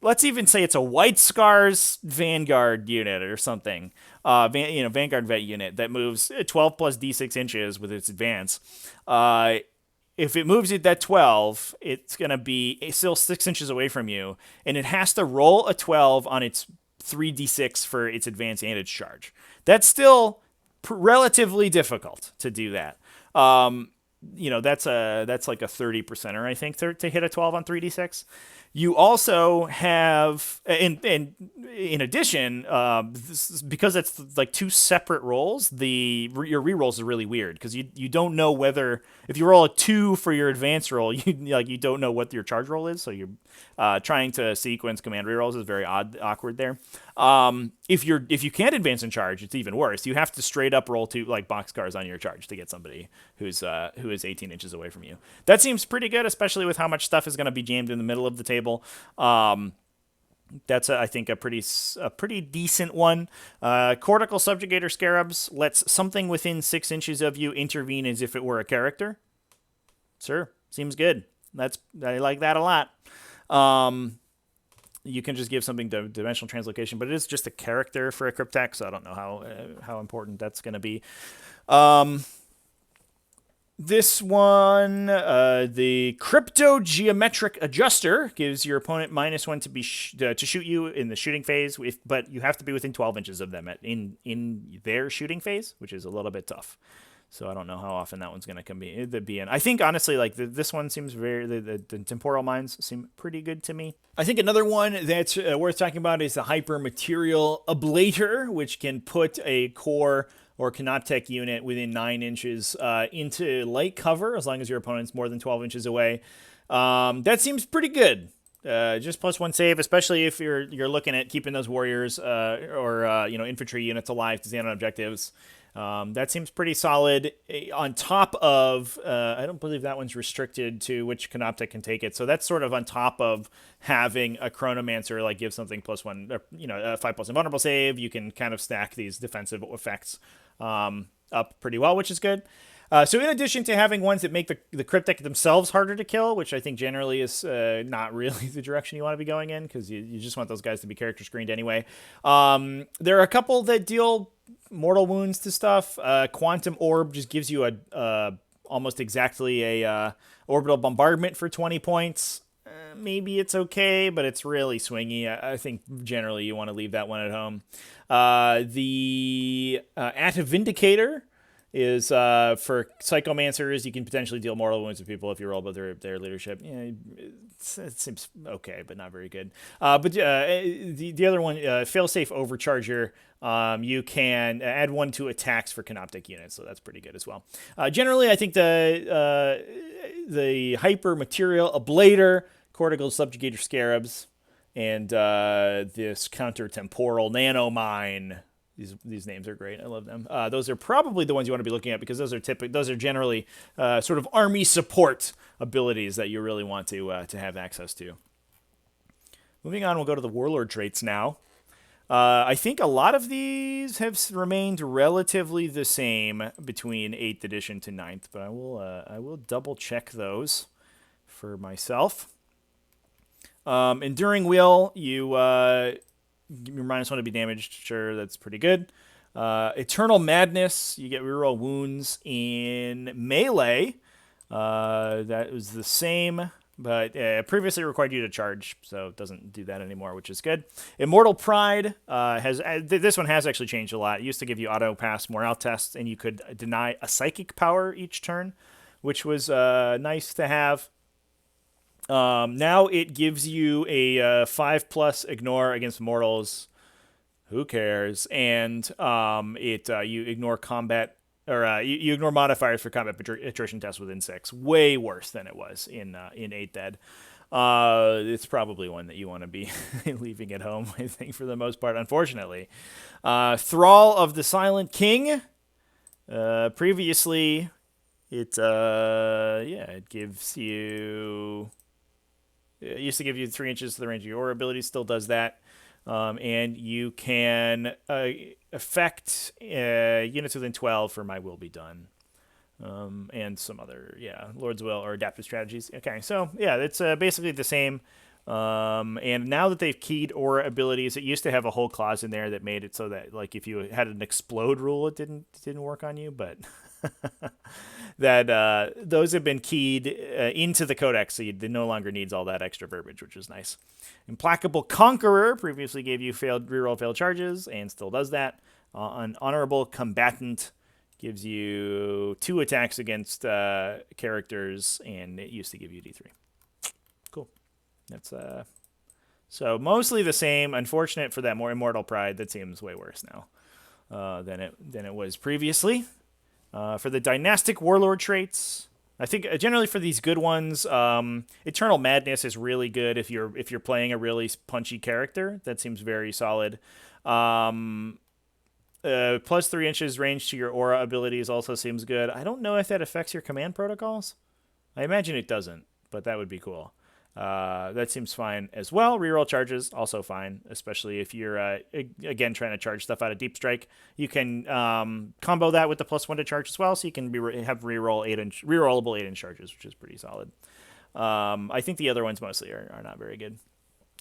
let's even say it's a White Scars Vanguard unit or something, Vanguard vet unit that moves 12 plus D6 inches with its advance. If it moves it that 12, it's going to be still 6 inches away from you, and it has to roll a 12 on its 3d6 for its advance and its charge. That's still relatively difficult to do that. That's like a 30%er, I think, to hit a 12 on 3d6. You also have, in addition, because it's like 2 separate rolls, your rerolls are really weird, because you don't know whether, if you roll a 2 for your advance roll, you don't know what your charge roll is, so you're trying to sequence command rerolls is very awkward there. If you can't advance and charge, it's even worse. You have to straight up roll 2 like boxcars on your charge to get somebody who is 18 inches away from you. That seems pretty good, especially with how much stuff is going to be jammed in the middle of the table. That's I think a pretty decent one. Cortical Subjugator Scarabs lets something within 6 inches of you intervene as if it were a character. Sure, seems good. I like that a lot. You can just give something dimensional translocation, but it is just a character for a Cryptek, so I don't know how important that's going to be. This one, the cryptogeometric adjuster gives your opponent -1 to shoot you in the shooting phase, but you have to be within 12 inches of them in their shooting phase, which is a little bit tough. So I don't know how often that one's going to be in. I think honestly, like this one seems the temporal mines seem pretty good to me. I think another one that's worth talking about is the hyper material ablator, which can put a core or cryptek unit within 9 inches into light cover as long as your opponent's more than 12 inches away. That seems pretty good. Just +1 save, especially if you're looking at keeping those warriors or infantry units alive to stand on objectives. That seems pretty solid. On top of, I don't believe that one's restricted to which cryptek can take it. So that's sort of on top of having a chronomancer like give something +1, or, a 5+ invulnerable save. You can kind of stack these defensive effects up pretty well, which is good. So in addition to having ones that make the cryptek themselves harder to kill, which I think generally is not really the direction you want to be going in, because you just want those guys to be character screened anyway. There are a couple that deal mortal wounds to stuff. Quantum Orb just gives you almost exactly a orbital bombardment for 20 points. Maybe it's okay, but it's really swingy. I think generally you want to leave that one at home. The Atta Vindicator is for Psychomancers. You can potentially deal mortal wounds to people if you roll above their leadership. Yeah, it seems okay, but not very good. But the other one, Failsafe Overcharger, you can add 1 to attacks for cryptek units, so that's pretty good as well. Generally, I think the Hyper Material Ablator, Cortical Subjugator Scarabs, and this Counter Temporal Nanomine. These names are great. I love them. Those are probably the ones you want to be looking at, because those are generally sort of army support abilities that you really want to have access to. Moving on, we'll go to the Warlord traits now. I think a lot of these have remained relatively the same between 8th edition to 9th, but I will double check those for myself. Enduring Will, you your -1 to be damaged. Sure, that's pretty good. Eternal Madness, you get reroll wounds in melee. That was the same, but previously required you to charge, so it doesn't do that anymore, which is good. Immortal Pride this one has actually changed a lot. It used to give you auto pass morale tests, and you could deny a psychic power each turn, which was nice to have. Now it gives you a 5+ ignore against mortals. Who cares? And you ignore combat, or you ignore modifiers for combat attrition tests within 6. Way worse than it was in 8th Ed. It's probably one that you want to be leaving at home, I think, for the most part, unfortunately. Thrall of the Silent King. Previously, it gives you... It used to give you 3 inches to the range of your ability. Still does that. And you can affect units within 12 for My Will Be Done. And some other, Lord's Will or adaptive strategies. Okay, so, it's basically the same. And now that they've keyed aura abilities, it used to have a whole clause in there that made it so that, like, if you had an explode rule, it didn't work on you, but... that those have been keyed into the codex, so it no longer needs all that extra verbiage, which is nice. Implacable Conqueror previously gave you reroll failed charges, and still does that. An Honorable Combatant gives you 2 attacks against characters, and it used to give you D3. Cool. That's so mostly the same. Unfortunate for that more Immortal Pride. That seems way worse now than it was previously. For the Dynastic Warlord traits, I think generally for these good ones, Eternal Madness is really good if you're playing a really punchy character. That seems very solid. +3 inches range to your aura abilities also seems good. I don't know if that affects your command protocols. I imagine it doesn't, but that would be cool. That seems fine as well. Reroll charges, also fine, especially if you're, again, trying to charge stuff out of Deep Strike. You can combo that with the +1 to charge as well, so you can have rerollable 8-inch charges, which is pretty solid. I think the other ones mostly are not very good.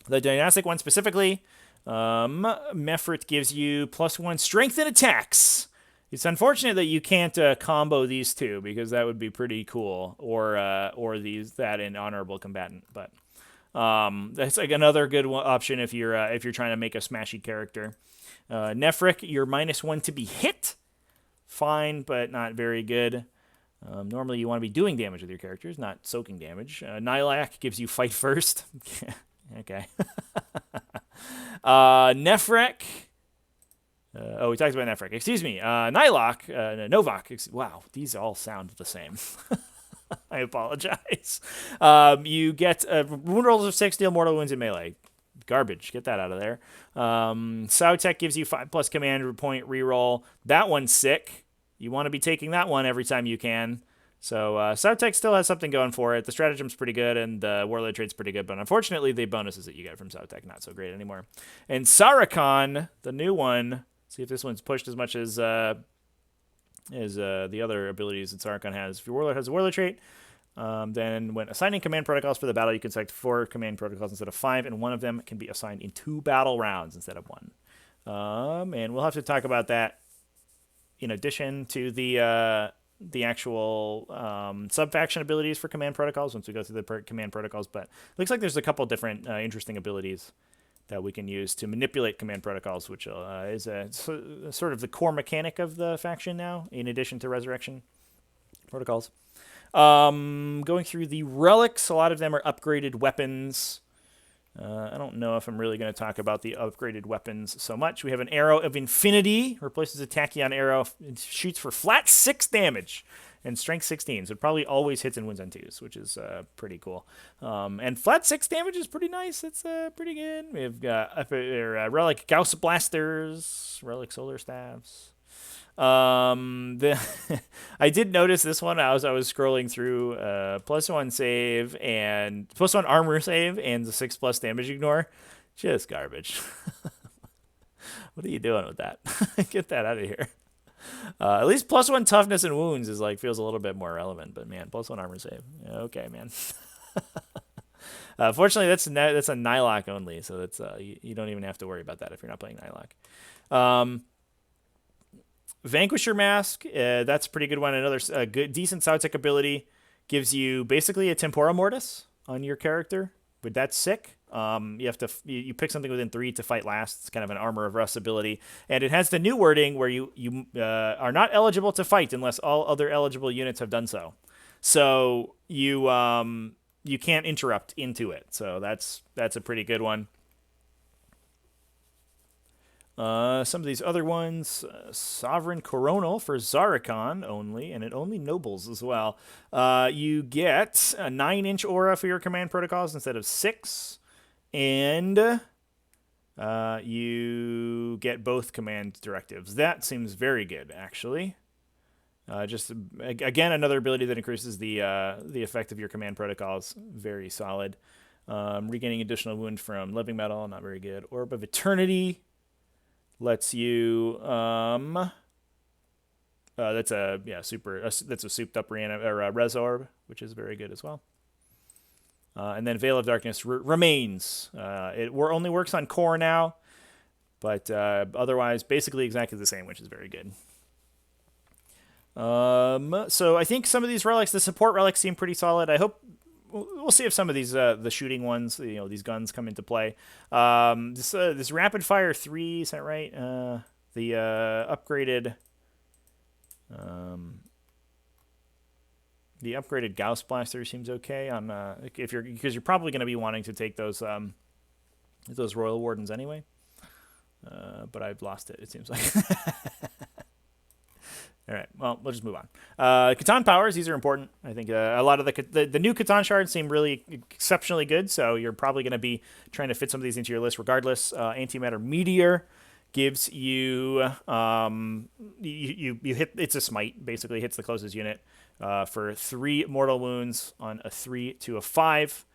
The Dynastic one specifically, Mefrit gives you +1 strength and attacks It's unfortunate that you can't combo these two because that would be pretty cool, or that in honorable combatant. But that's like another good option if you're trying to make a smashy character. Nephric, you're -1 to be hit. Fine, but not very good. Normally, you want to be doing damage with your characters, not soaking damage. Nylak gives you fight first. Okay. Nephric. We talked about Nephric. Excuse me. Nylok. Novak. Wow, these all sound the same. I apologize. You get wound rolls of 6, deal mortal wounds in melee. Garbage. Get that out of there. Sautek gives you 5+ command point reroll. That one's sick. You want to be taking that one every time you can. So Sautek still has something going for it. The Stratagem's pretty good, and the Warlord trade's pretty good, but unfortunately the bonuses that you get from Sautek not so great anymore. And Saracon, the new one, see if this one's pushed as much as the other abilities that Saracon has. If your Warlord has a Warlord trait, then when assigning command protocols for the battle, you can select 4 command protocols instead of 5, and one of them can be assigned in 2 battle rounds instead of 1. And we'll have to talk about that in addition to the actual sub-faction abilities for command protocols once we go through the command protocols. But it looks like there's a couple different interesting abilities that we can use to manipulate command protocols, which is sort of the core mechanic of the faction now, in addition to resurrection protocols. Going through the relics, a lot of them are upgraded weapons. I don't know if I'm really going to talk about the upgraded weapons so much. We have an Arrow of Infinity, replaces a Tachyon arrow, and shoots for flat 6 damage and strength 16. So it probably always hits and wins on 2s, which is pretty cool. And flat 6 damage is pretty nice. It's pretty good. We've got Relic Gauss Blasters, Relic Solar Staffs. I did notice this one. I was scrolling through +1 save and +1 armor save and the 6+ damage ignore. Just garbage. What are you doing with that? Get that out of here. At least +1 toughness and wounds is feels a little bit more relevant. But man, +1 armor save. Okay, man. Fortunately, that's a Nylok only, so that's you don't even have to worry about that if you're not playing Nylok. Vanquisher Mask, that's a pretty good one. Another good, decent Sautek ability. Gives you basically a Tempora Mortis on your character, but that's sick. You have to you pick something within 3 to fight last. It's kind of an Armor of Rust ability, and it has the new wording where you are not eligible to fight unless all other eligible units have done so. So you can't interrupt into it. So that's a pretty good one. Some of these other ones, Sovereign Coronal for Zarikon only, and it only nobles as well. You get a 9-inch aura for your command protocols instead of 6, and you get both command directives. That seems very good, actually. Just again, another ability that increases the effect of your command protocols. Very solid. Regaining additional wound from living metal, not very good. Orb of Eternity. Lets you that's a souped up res orb, which is very good as well. And then Veil of Darkness remains. It only works on core now, but otherwise basically exactly the same, which is very good. So I think some of these relics, the support relics, seem pretty solid. I hope we'll see if some of these the shooting ones, these guns come into play. This rapid fire 3, is that right? The upgraded Gauss blaster seems okay on because you're probably going to be wanting to take those Royal Wardens anyway. But I've lost it seems like. All right, well, we'll just move on. Catan powers, these are important. I think a lot of the new Catan shards seem really exceptionally good, so you're probably going to be trying to fit some of these into your list regardless. Antimatter Meteor gives you, you hit, it's a smite, basically hits the closest unit for 3 mortal wounds on a 3 to a 5.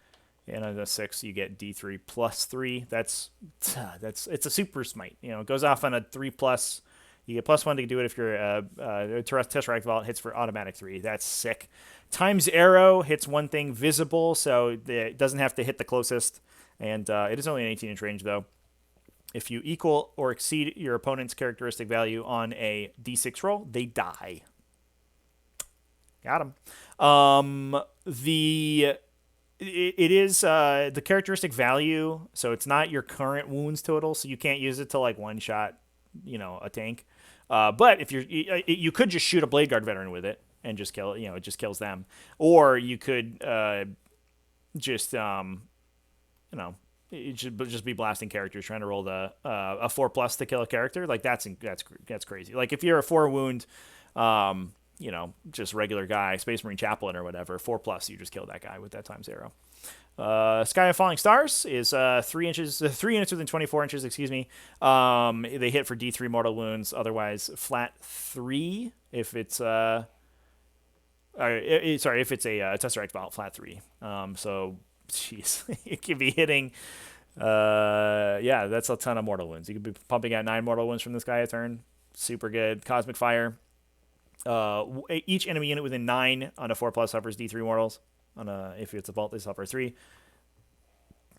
And on a 6, you get D3 plus 3. It's a super smite. It goes off on a 3+. You get +1 to do it if you're Tesseract Vault, hits for automatic 3. That's sick. Times Arrow hits one thing visible, so it doesn't have to hit the closest. And it is only an 18-inch range, though. If you equal or exceed your opponent's characteristic value on a d6 roll, they die. Got him. It is the characteristic value, so it's not your current wounds total, so you can't use it to like one shot, a tank. But if you could just shoot a Blade Guard veteran with it and just kill, it just kills them, or you could just it should just be blasting characters trying to roll a 4+ to kill a character. Like that's crazy. Like if you're a 4 wound, just regular guy, Space Marine Chaplain or whatever, 4+, you just kill that guy with that times arrow. Sky of Falling Stars is 3 units within 24 inches. Excuse me. They hit for D3 mortal wounds. Otherwise, flat 3 if it's if it's a Tesseract Vault, flat 3. So, jeez, it could be hitting. That's a ton of mortal wounds. You could be pumping out 9 mortal wounds from this guy a turn. Super good. Cosmic Fire. Each enemy unit within 9 on a 4+ suffers D3 mortals. If it's a vault, they suffer 3.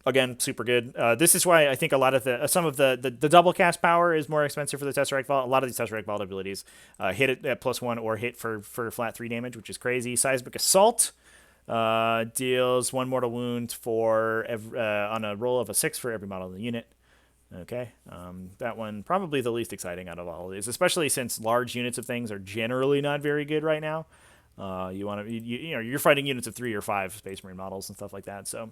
Again, super good. This is why I think a lot of some of the double cast power is more expensive for the Tesseract Vault. A lot of these Tesseract Vault abilities hit it at +1 or hit for flat 3 damage, which is crazy. Seismic Assault deals 1 mortal wound on a roll of a 6 for every model in the unit. Okay, that one probably the least exciting out of all of these, especially since large units of things are generally not very good right now. You're fighting units of 3 or 5 Space Marine models and stuff like that, so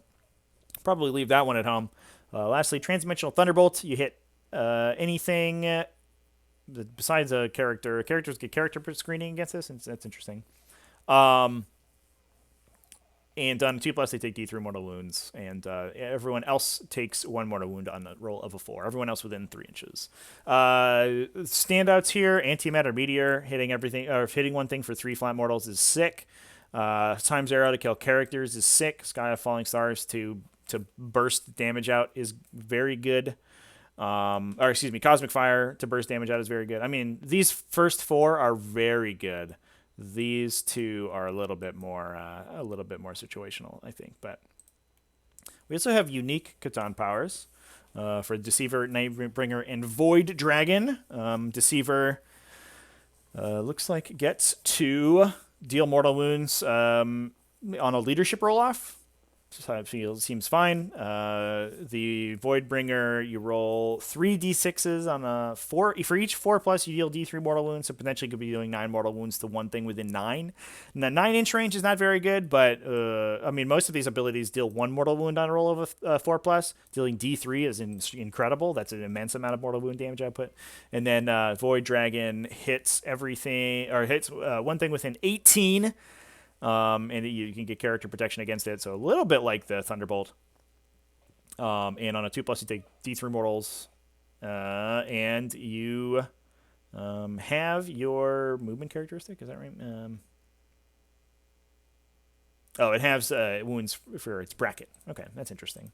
probably leave that one at home. Lastly, Transdimensional Thunderbolt. You hit anything besides a character. Characters get character screening against this, and that's interesting. And on a 2+, they take D3 mortal wounds, and everyone else takes 1 mortal wound on the roll of a 4. Everyone else within 3 inches. Standouts here: Antimatter Meteor, hitting everything, or hitting one thing for 3 flat mortals is sick. Times Arrow to kill characters is sick. Sky of Falling Stars to burst damage out is very good. Cosmic Fire to burst damage out is very good. I mean, these first 4 are very good. These 2 are a little bit more situational, I think. But we also have unique Catan powers for Deceiver, Nightbringer, and Void Dragon. Deceiver looks like gets to deal mortal wounds on a leadership roll-off. Seems fine. The Voidbringer, you roll 3 d6s on a 4. For each 4+, you deal d3 mortal wounds, so potentially could be dealing 9 mortal wounds to one thing within 9. And the 9-inch range is not very good, but most of these abilities deal 1 mortal wound on a roll of a 4+. Dealing d3 is incredible. That's an immense amount of mortal wound damage output. And then Void Dragon hits everything, or hits one thing within 18. And you can get character protection against it, so a little bit like the Thunderbolt. And on a 2+, you take D3 mortals, and you have your movement characteristic. Is that right? It has wounds for its bracket. Okay, that's interesting.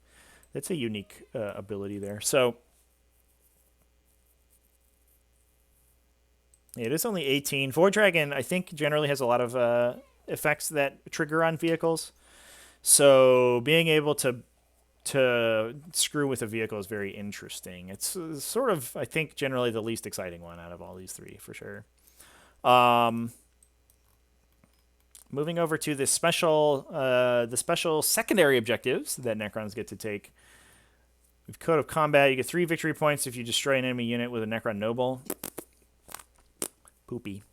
That's a unique ability there. So it is only 18. Void Dragon, I think, generally has a lot of effects that trigger on vehicles, so being able to screw with a vehicle is very interesting. It's sort of, I think, generally the least exciting one out of all these 3 for sure. Moving over to the special secondary objectives that Necrons get to take. With Code of Combat, you get 3 victory points if you destroy an enemy unit with a Necron Noble. Poopy.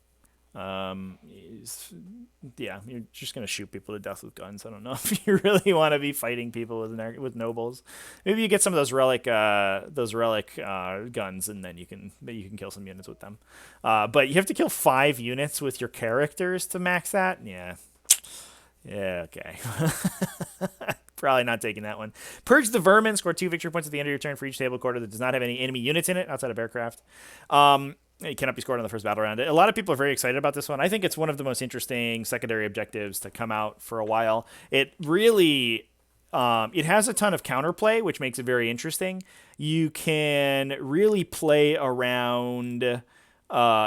You're just gonna shoot people to death with guns. I don't know if you really want to be fighting people with nobles. Maybe you get some of those relic guns, and then you can kill some units with them. But you have to kill 5 units with your characters to max that. Yeah, okay. Probably not taking that one. Purge the Vermin. Score 2 victory points at the end of your turn for each table quarter that does not have any enemy units in it outside of aircraft. It cannot be scored on the first battle round. A lot of people are very excited about this one. I think it's one of the most interesting secondary objectives to come out for a while. It really, it has a ton of counterplay, which makes it very interesting. You can really play around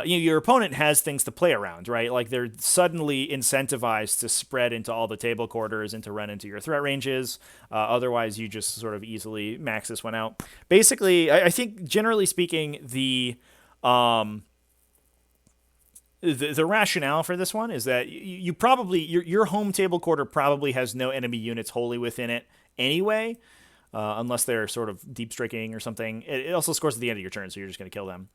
your opponent has things to play around, right? Like they're suddenly incentivized to spread into all the table quarters and to run into your threat ranges. Otherwise, you just sort of easily max this one out. Basically, I think generally speaking, the rationale for this one is that you probably your home table quarter probably has no enemy units wholly within it anyway, unless they're sort of deep striking or something. It also scores at the end of your turn, so you're just going to kill them.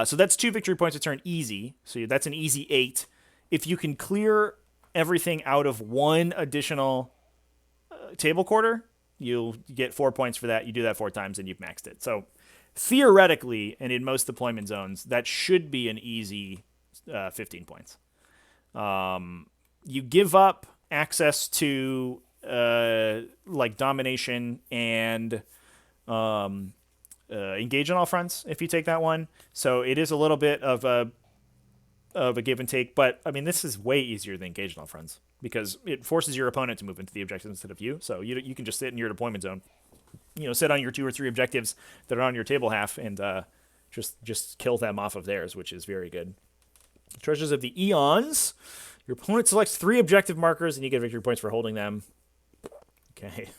So that's 2 victory points a turn easy. So that's an easy 8. If you can clear everything out of 1 additional table quarter, you'll get 4 points for that. You do that 4 times and you've maxed it. So theoretically, and in most deployment zones, that should be an easy 15 points. You give up access to like domination and engage on all fronts if you take that one. So it is a little bit of a give and take, but I mean this is way easier than engage on all fronts because it forces your opponent to move into the objectives instead of you. So you can just sit in your deployment zone, sit on your 2 or 3 objectives that are on your table half and just kill them off of theirs, which is very good. Treasures of the Eons. Your opponent selects 3 objective markers and you get victory points for holding them. Okay.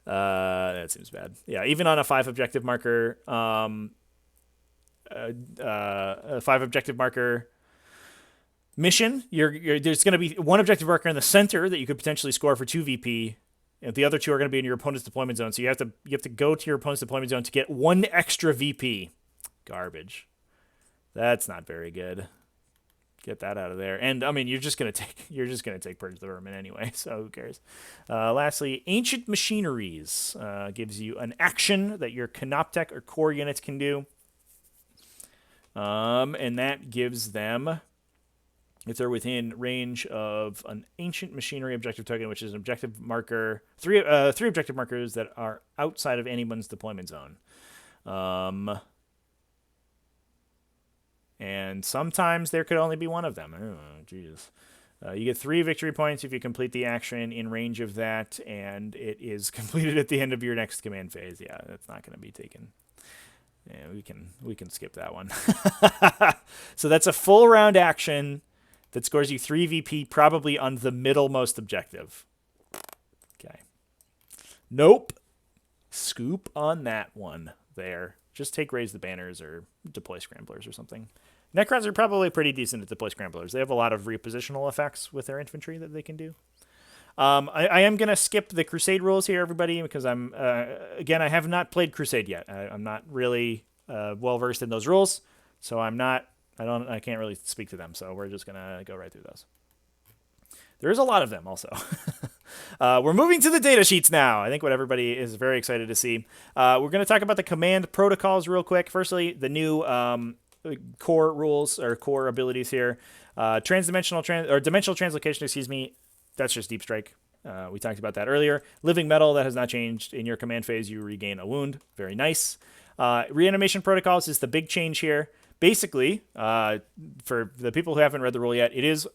That seems bad. Yeah, even on a 5 objective marker, a 5 objective marker mission, there's going to be 1 objective marker in the center that you could potentially score for 2 VP, and the other 2 are going to be in your opponent's deployment zone. So you have to go to your opponent's deployment zone to get 1 extra VP. Garbage. That's not very good. Get that out of there. And I mean, you're just gonna take Purge the Vermin anyway, so who cares? Lastly, Ancient Machineries gives you an action that your Cryptek or core units can do. And that gives them, if they're within range of an Ancient Machinery objective token, which is an objective marker, 3 objective markers that are outside of anyone's deployment zone. And sometimes there could only be 1 of them. Oh, Jesus. You get 3 victory points if you complete the action in range of that, and it is completed at the end of your next command phase. Yeah, that's not going to be taken. Yeah, we can skip that one. So that's a full round action that scores you 3 VP, probably on the middlemost objective. Okay. Nope. Scoop on that one there. Just take Raise the Banners or deploy Scramblers or something. Necrons are probably pretty decent at deploy Scramblers. They have a lot of repositional effects with their infantry that they can do. I am going to skip the Crusade rules here, everybody, because again, I have not played Crusade yet. I'm not really well-versed in those rules, so I can't really speak to them, so we're just going to go right through those. There is a lot of them also. We're moving to the data sheets now. I think what everybody is very excited to see. We're going to talk about the command protocols real quick. Firstly, the new core rules or core abilities here. Dimensional translocation, excuse me. That's just deep strike. We talked about that earlier. Living metal, that has not changed. In your command phase, you regain a wound. Very nice. Reanimation protocols is the big change here. Basically, for the people who haven't read the rule yet, it's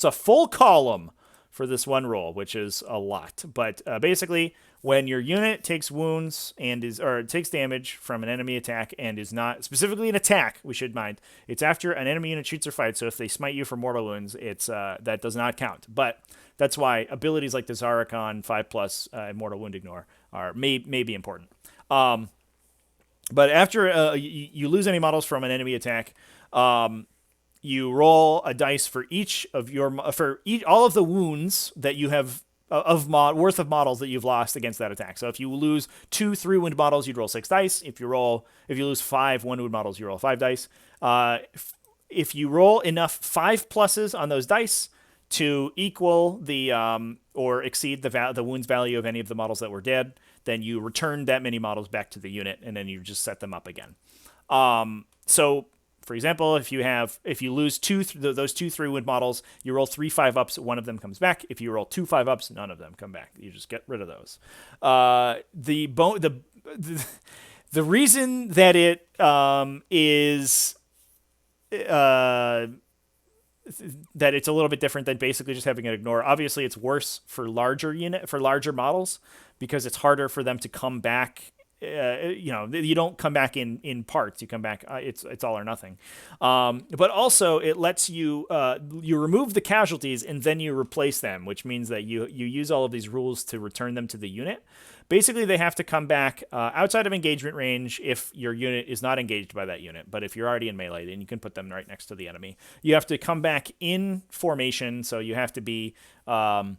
a full column for this one rule, which is a lot. But basically, when your unit takes wounds or takes damage from an enemy attack and is not specifically an attack, we should mind, it's after an enemy unit shoots or fights. So if they smite you for mortal wounds, that does not count. But that's why abilities like the Zarikon 5+ and Mortal Wound Ignore may be important. But after you lose any models from an enemy attack, you roll a dice for all of the wounds that you have worth of models that you've lost against that attack. So if you lose 2 3-wound models, you'd roll 6 dice. If you lose 5 1-wound models, you roll 5 dice. If you roll enough 5+ on those dice to equal the or exceed the wounds value of any of the models that were dead, then you return that many models back to the unit, and then you just set them up again. So, for example, if you lose those 2 3-wound models, you roll 3 5-ups, one of them comes back. If you roll 2 5-ups, none of them come back. You just get rid of those. The reason that it is that it's a little bit different than basically just having an ignore. Obviously, it's worse for larger models because it's harder for them to come back you don't come back in parts. You come back. It's all or nothing. But also it lets you you remove the casualties and then you replace them, which means that you use all of these rules to return them to the unit. Basically, they have to come back outside of engagement range if your unit is not engaged by that unit. But if you're already in melee, then you can put them right next to the enemy. You have to come back in formation, so you have to be come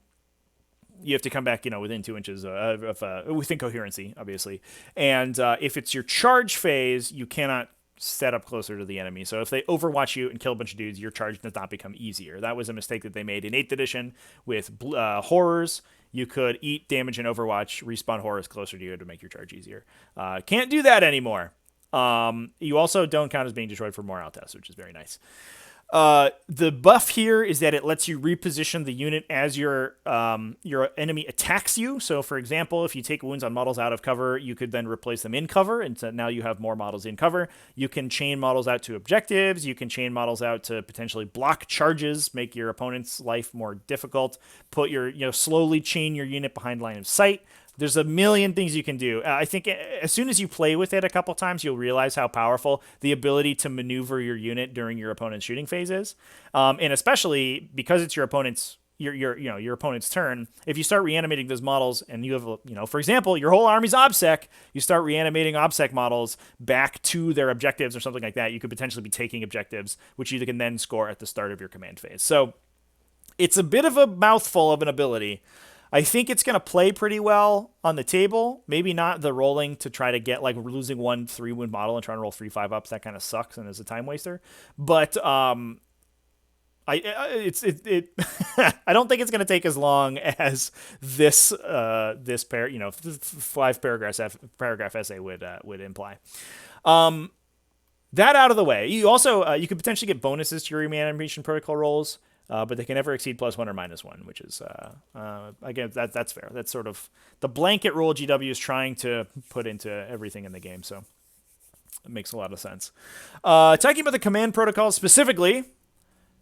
back, within 2 inches within coherency, obviously. And if it's your charge phase, you cannot set up closer to the enemy. So if they overwatch you and kill a bunch of dudes, your charge does not become easier. That was a mistake that they made in 8th edition with horrors. You could eat damage in Overwatch, respawn horrors closer to you to make your charge easier. Can't do that anymore. You also don't count as being destroyed for morale tests, which is very nice. The buff here is that it lets you reposition the unit as your enemy attacks you. So, for example, if you take wounds on models out of cover, you could then replace them in cover, and so now you have more models in cover. You can chain models out to objectives. You can chain models out to potentially block charges, make your opponent's life more difficult. Slowly chain your unit behind line of sight. There's a million things you can do. I think as soon as you play with it a couple times, you'll realize how powerful the ability to maneuver your unit during your opponent's shooting phase is. And especially because it's your opponent's opponent's turn. If you start reanimating those models and you have, for example, your whole army's OBSEC, you start reanimating OBSEC models back to their objectives or something like that, you could potentially be taking objectives, which you can then score at the start of your command phase. So it's a bit of a mouthful of an ability. I think it's going to play pretty well on the table. Maybe not the rolling to try to get, like, losing 1 3-wound model and trying to roll 3 5-ups. That kind of sucks and is a time waster. But I don't think it's going to take as long as this 5 paragraph essay would imply. That out of the way, you also you could potentially get bonuses to your reanimation protocol rolls. But they can never exceed +1 or -1, which is, again, that's fair. That's sort of the blanket rule GW is trying to put into everything in the game, so it makes a lot of sense. Talking about the command protocols specifically,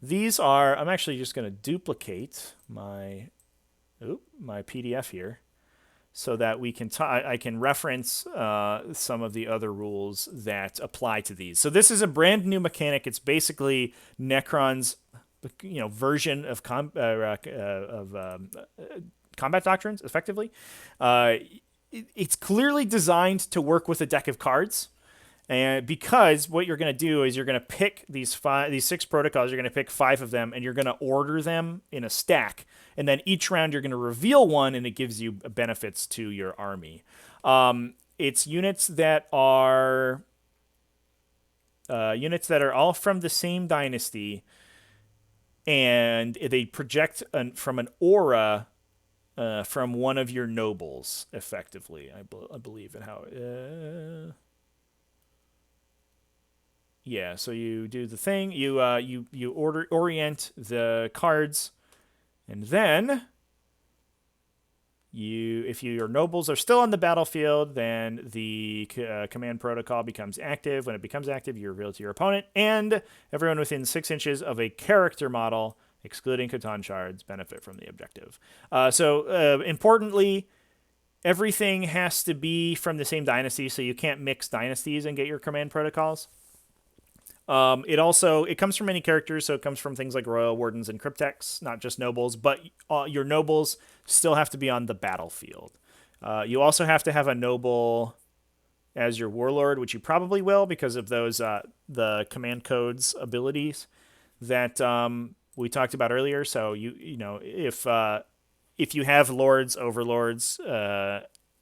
these are, I'm actually just going to duplicate my PDF here so that we can I can reference some of the other rules that apply to these. So this is a brand new mechanic. It's basically Necrons version of combat doctrines, effectively. It's clearly designed to work with a deck of cards, and because what you're going to do is you're going to pick these 6 protocols, you're going to pick 5 of them, and you're going to order them in a stack, and then each round you're going to reveal one, and it gives you benefits to your army. It's units that are all from the same dynasty, and they project from an aura from one of your nobles, effectively. I believe in how. So you do the thing. You orient the cards, and then if your nobles are still on the battlefield, then the command protocol becomes active. When it becomes active, you reveal to your opponent and everyone within 6 inches of a character model, excluding Catan shards, benefit from the objective. Importantly, everything has to be from the same dynasty, so you can't mix dynasties and get your command protocols. It comes from many characters, so it comes from things like royal wardens and crypteks, not just nobles, but your nobles still have to be on the battlefield. You also have to have a noble as your warlord, which you probably will because of those the command codes abilities that we talked about earlier. So if you have lords, overlords,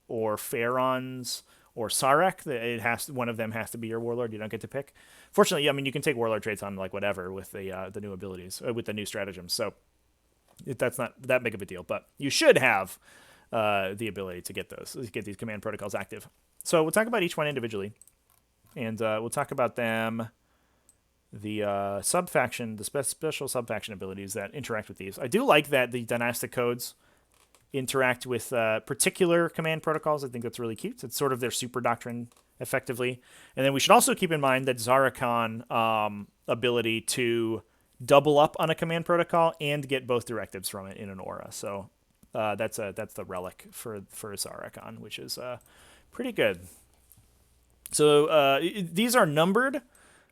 or pharaons or Sarek, one of them has to be your warlord. You don't get to pick. Fortunately, I mean, you can take warlord traits on like whatever with the new abilities, with the new stratagems. So that's not that big of a deal, but you should have the ability to get these command protocols active. So we'll talk about each one individually, and we'll talk about them, the sub-faction, the special sub-faction abilities that interact with these. I do like that the dynastic codes interact with particular command protocols. I think that's really cute. It's sort of their super doctrine, effectively. And then we should also keep in mind that Zarakon ability to double up on a command protocol and get both directives from it in an aura. So that's the relic for Zarakon, which is pretty good. So these are numbered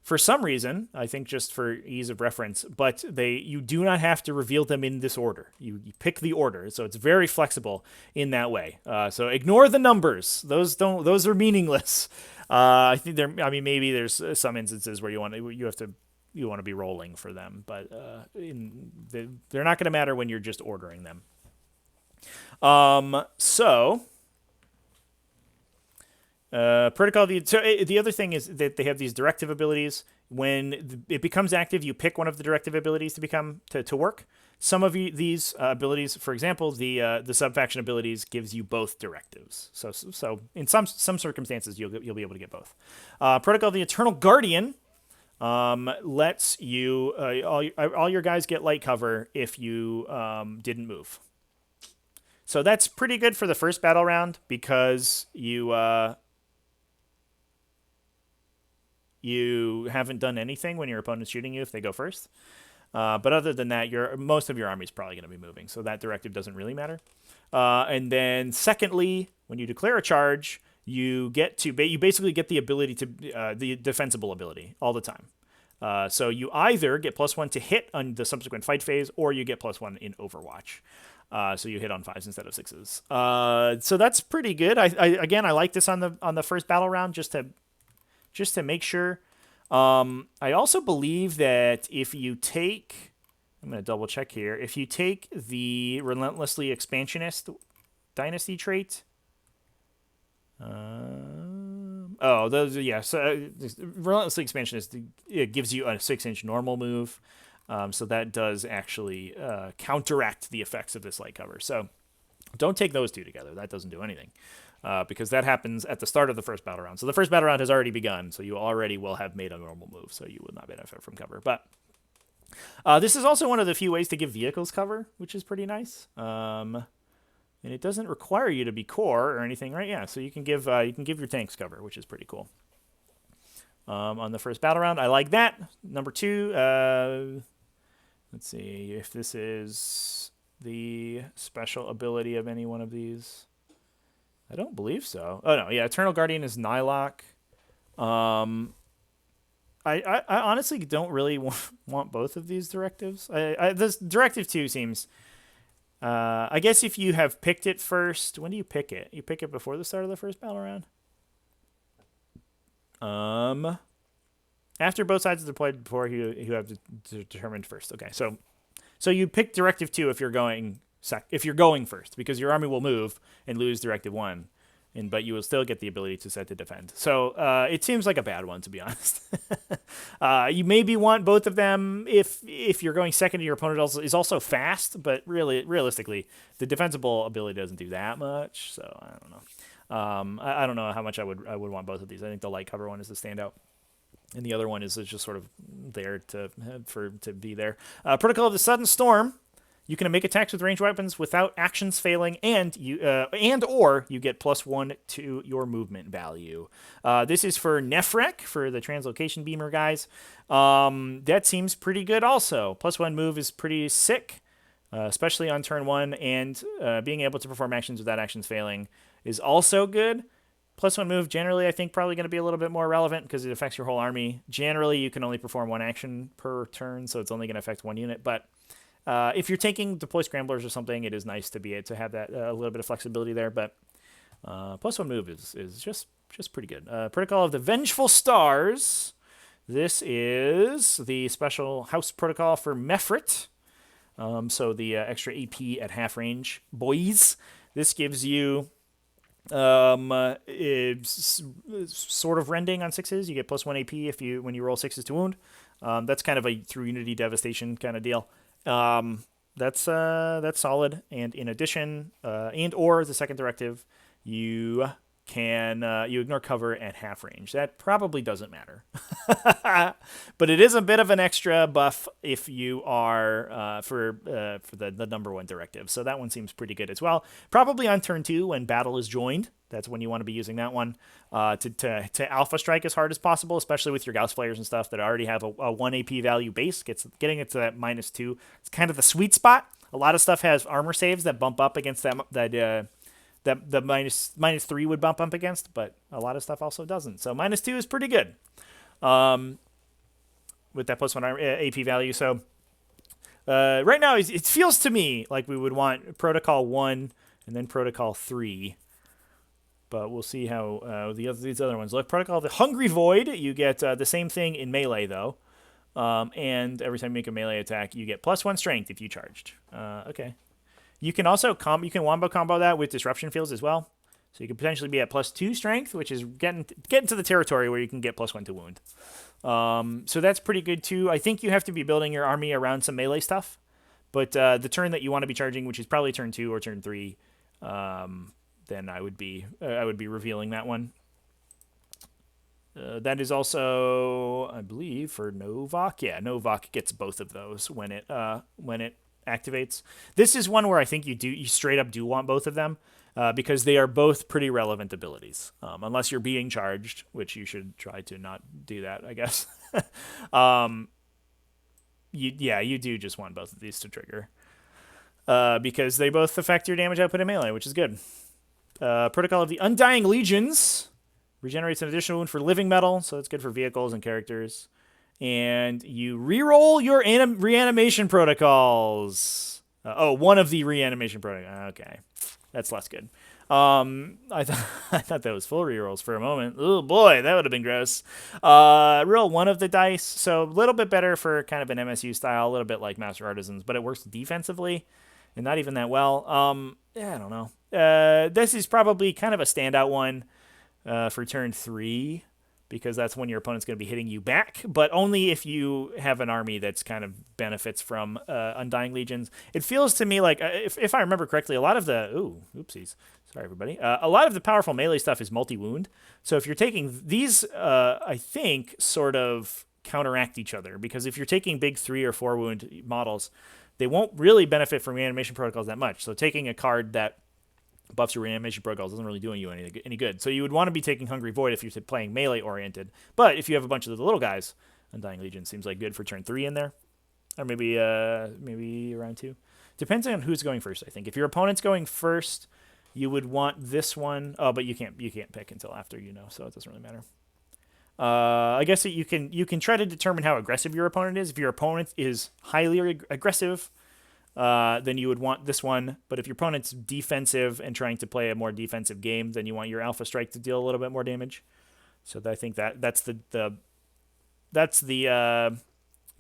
for some reason, I think just for ease of reference, but you do not have to reveal them in this order. You pick the order, so it's very flexible in that way. So ignore the numbers; those are meaningless. I think maybe there's some instances where you want to be rolling for them, but they're not going to matter when you're just ordering them. Protocol. The other thing is that they have these directive abilities. When it becomes active, you pick one of the directive abilities to work. Some of these abilities, for example, the subfaction abilities gives you both directives. So in some circumstances, you'll be able to get both. Protocol of the Eternal Guardian lets you all your guys get light cover if you didn't move. So that's pretty good for the first battle round because you haven't done anything when your opponent's shooting you if they go first. But other than that, most of your army is probably going to be moving, so that directive doesn't really matter. And then secondly, when you declare a charge, you basically get the ability to the defensible ability all the time. So you either get +1 to hit on the subsequent fight phase, or you get +1 in Overwatch. So you hit on 5s instead of 6s. So that's pretty good. I like this on the first battle round just to make sure. I also believe that if you take, I'm going to double check here. If you take the Relentlessly Expansionist Dynasty trait, Relentlessly Expansionist, it gives you a 6-inch normal move. So that does actually counteract the effects of this light cover. So don't take those two together. That doesn't do anything. Because that happens at the start of the first battle round. So the first battle round has already begun, so you already will have made a normal move, so you would not benefit from cover. But this is also one of the few ways to give vehicles cover, which is pretty nice. And it doesn't require you to be core or anything, right? Yeah, so you can give your tanks cover, which is pretty cool. On the first battle round, I like that. Number 2, let's see if this is the special ability of any one of these. I don't believe so. Oh, no. Yeah, Eternal Guardian is Nylock. I honestly don't really want both of these directives. This Directive 2 seems... I guess if you have picked it first... When do you pick it? You pick it before the start of the first battle round? After both sides are deployed before you have determined first. Okay, so you pick Directive 2 if you're going... if you're going first, because your army will move and lose Directive 1, but you will still get the ability to set to defend. So it seems like a bad one, to be honest. You maybe want both of them if you're going second and your opponent is also fast, but realistically, the defensible ability doesn't do that much, so I don't know. I don't know how much I would want both of these. I think the light cover one is the standout. And the other one is just sort of there to be there. Protocol of the Sudden Storm. You can make attacks with ranged weapons without actions failing, and you get +1 to your movement value. This is for Nefrek, for the translocation beamer guys. That seems pretty good also. +1 move is pretty sick, especially on turn 1, and being able to perform actions without actions failing is also good. +1 move, generally, I think probably going to be a little bit more relevant because it affects your whole army. Generally, you can only perform 1 action per turn, so it's only going to affect 1 unit, but... if you're taking deploy scramblers or something, it is nice to be able to have that a little bit of flexibility there. But +1 move is just pretty good. Protocol of the Vengeful Stars. This is the special house protocol for Mefrit. So the extra AP at half range, boys. This gives you sort of rending on 6s. You get +1 AP when you roll 6s to wound. That's kind of a through Unity devastation kind of deal. That's solid. And in addition, or the second directive, you can you ignore cover at half range. That probably doesn't matter, but it is a bit of an extra buff if you are for the number 1 directive. So that one seems pretty good as well. Probably on turn 2 when battle is joined. That's when you want to be using that one to alpha strike as hard as possible, especially with your Gauss Flayers and stuff that already have a 1 AP value base. Getting it to that -2. It's kind of the sweet spot. A lot of stuff has armor saves that bump up against that that the -3 would bump up against, but a lot of stuff also doesn't. So -2 is pretty good with that +1 AP value. So right now, it feels to me like we would want Protocol 1 and then Protocol 3. But we'll see how these other ones look. Protocol of the Hungry Void, you get the same thing in melee, though. And every time you make a melee attack, you get +1 strength if you charged. Okay. You can also wombo combo that with disruption fields as well. So you could potentially be at +2 strength, which is getting to the territory where you can get +1 to wound. So that's pretty good too. I think you have to be building your army around some melee stuff. But the turn that you want to be charging, which is probably turn 2 or turn 3, then I would be revealing that one. That is also, I believe, for Novak. Yeah, Novak gets both of those when it activates. This is one where I think you straight up do want both of them because they are both pretty relevant abilities. Unless you're being charged, which you should try to not do that, I guess. You do just want both of these to trigger because they both affect your damage output in melee, which is good. Protocol of the Undying Legions regenerates an additional wound for living metal, so it's good for vehicles and characters. And you reroll your reanimation protocols. One of the reanimation protocols. Okay, that's less good. I thought that was full rerolls for a moment. Oh boy, that would have been gross. Roll one of the dice, so a little bit better for kind of an MSU style, a little bit like Master Artisans, but it works defensively and not even that well. I don't know. This is probably kind of a standout one for turn 3 because that's when your opponent's going to be hitting you back, but only if you have an army that's kind of benefits from Undying Legions. It feels to me like, if I remember correctly, a lot of the... Ooh, oopsies. Sorry, everybody. A lot of the powerful melee stuff is multi-wound. So if you're taking these, I think, sort of counteract each other, because if you're taking big 3 or 4 wound models, they won't really benefit from reanimation protocols that much. So taking a card that buffs your reanimation protocols doesn't really do you any good. So you would want to be taking Hungry Void if you're playing melee oriented. But if you have a bunch of the little guys, Undying Legion seems like good for turn 3 in there, or maybe around 2. Depends on who's going first. I think if your opponent's going first, you would want this one. Oh, but you can't pick until after so it doesn't really matter. I guess that you can try to determine how aggressive your opponent is. If your opponent is highly aggressive, then you would want this one. But if your opponent's defensive and trying to play a more defensive game, then you want your Alpha Strike to deal a little bit more damage. So I think that's the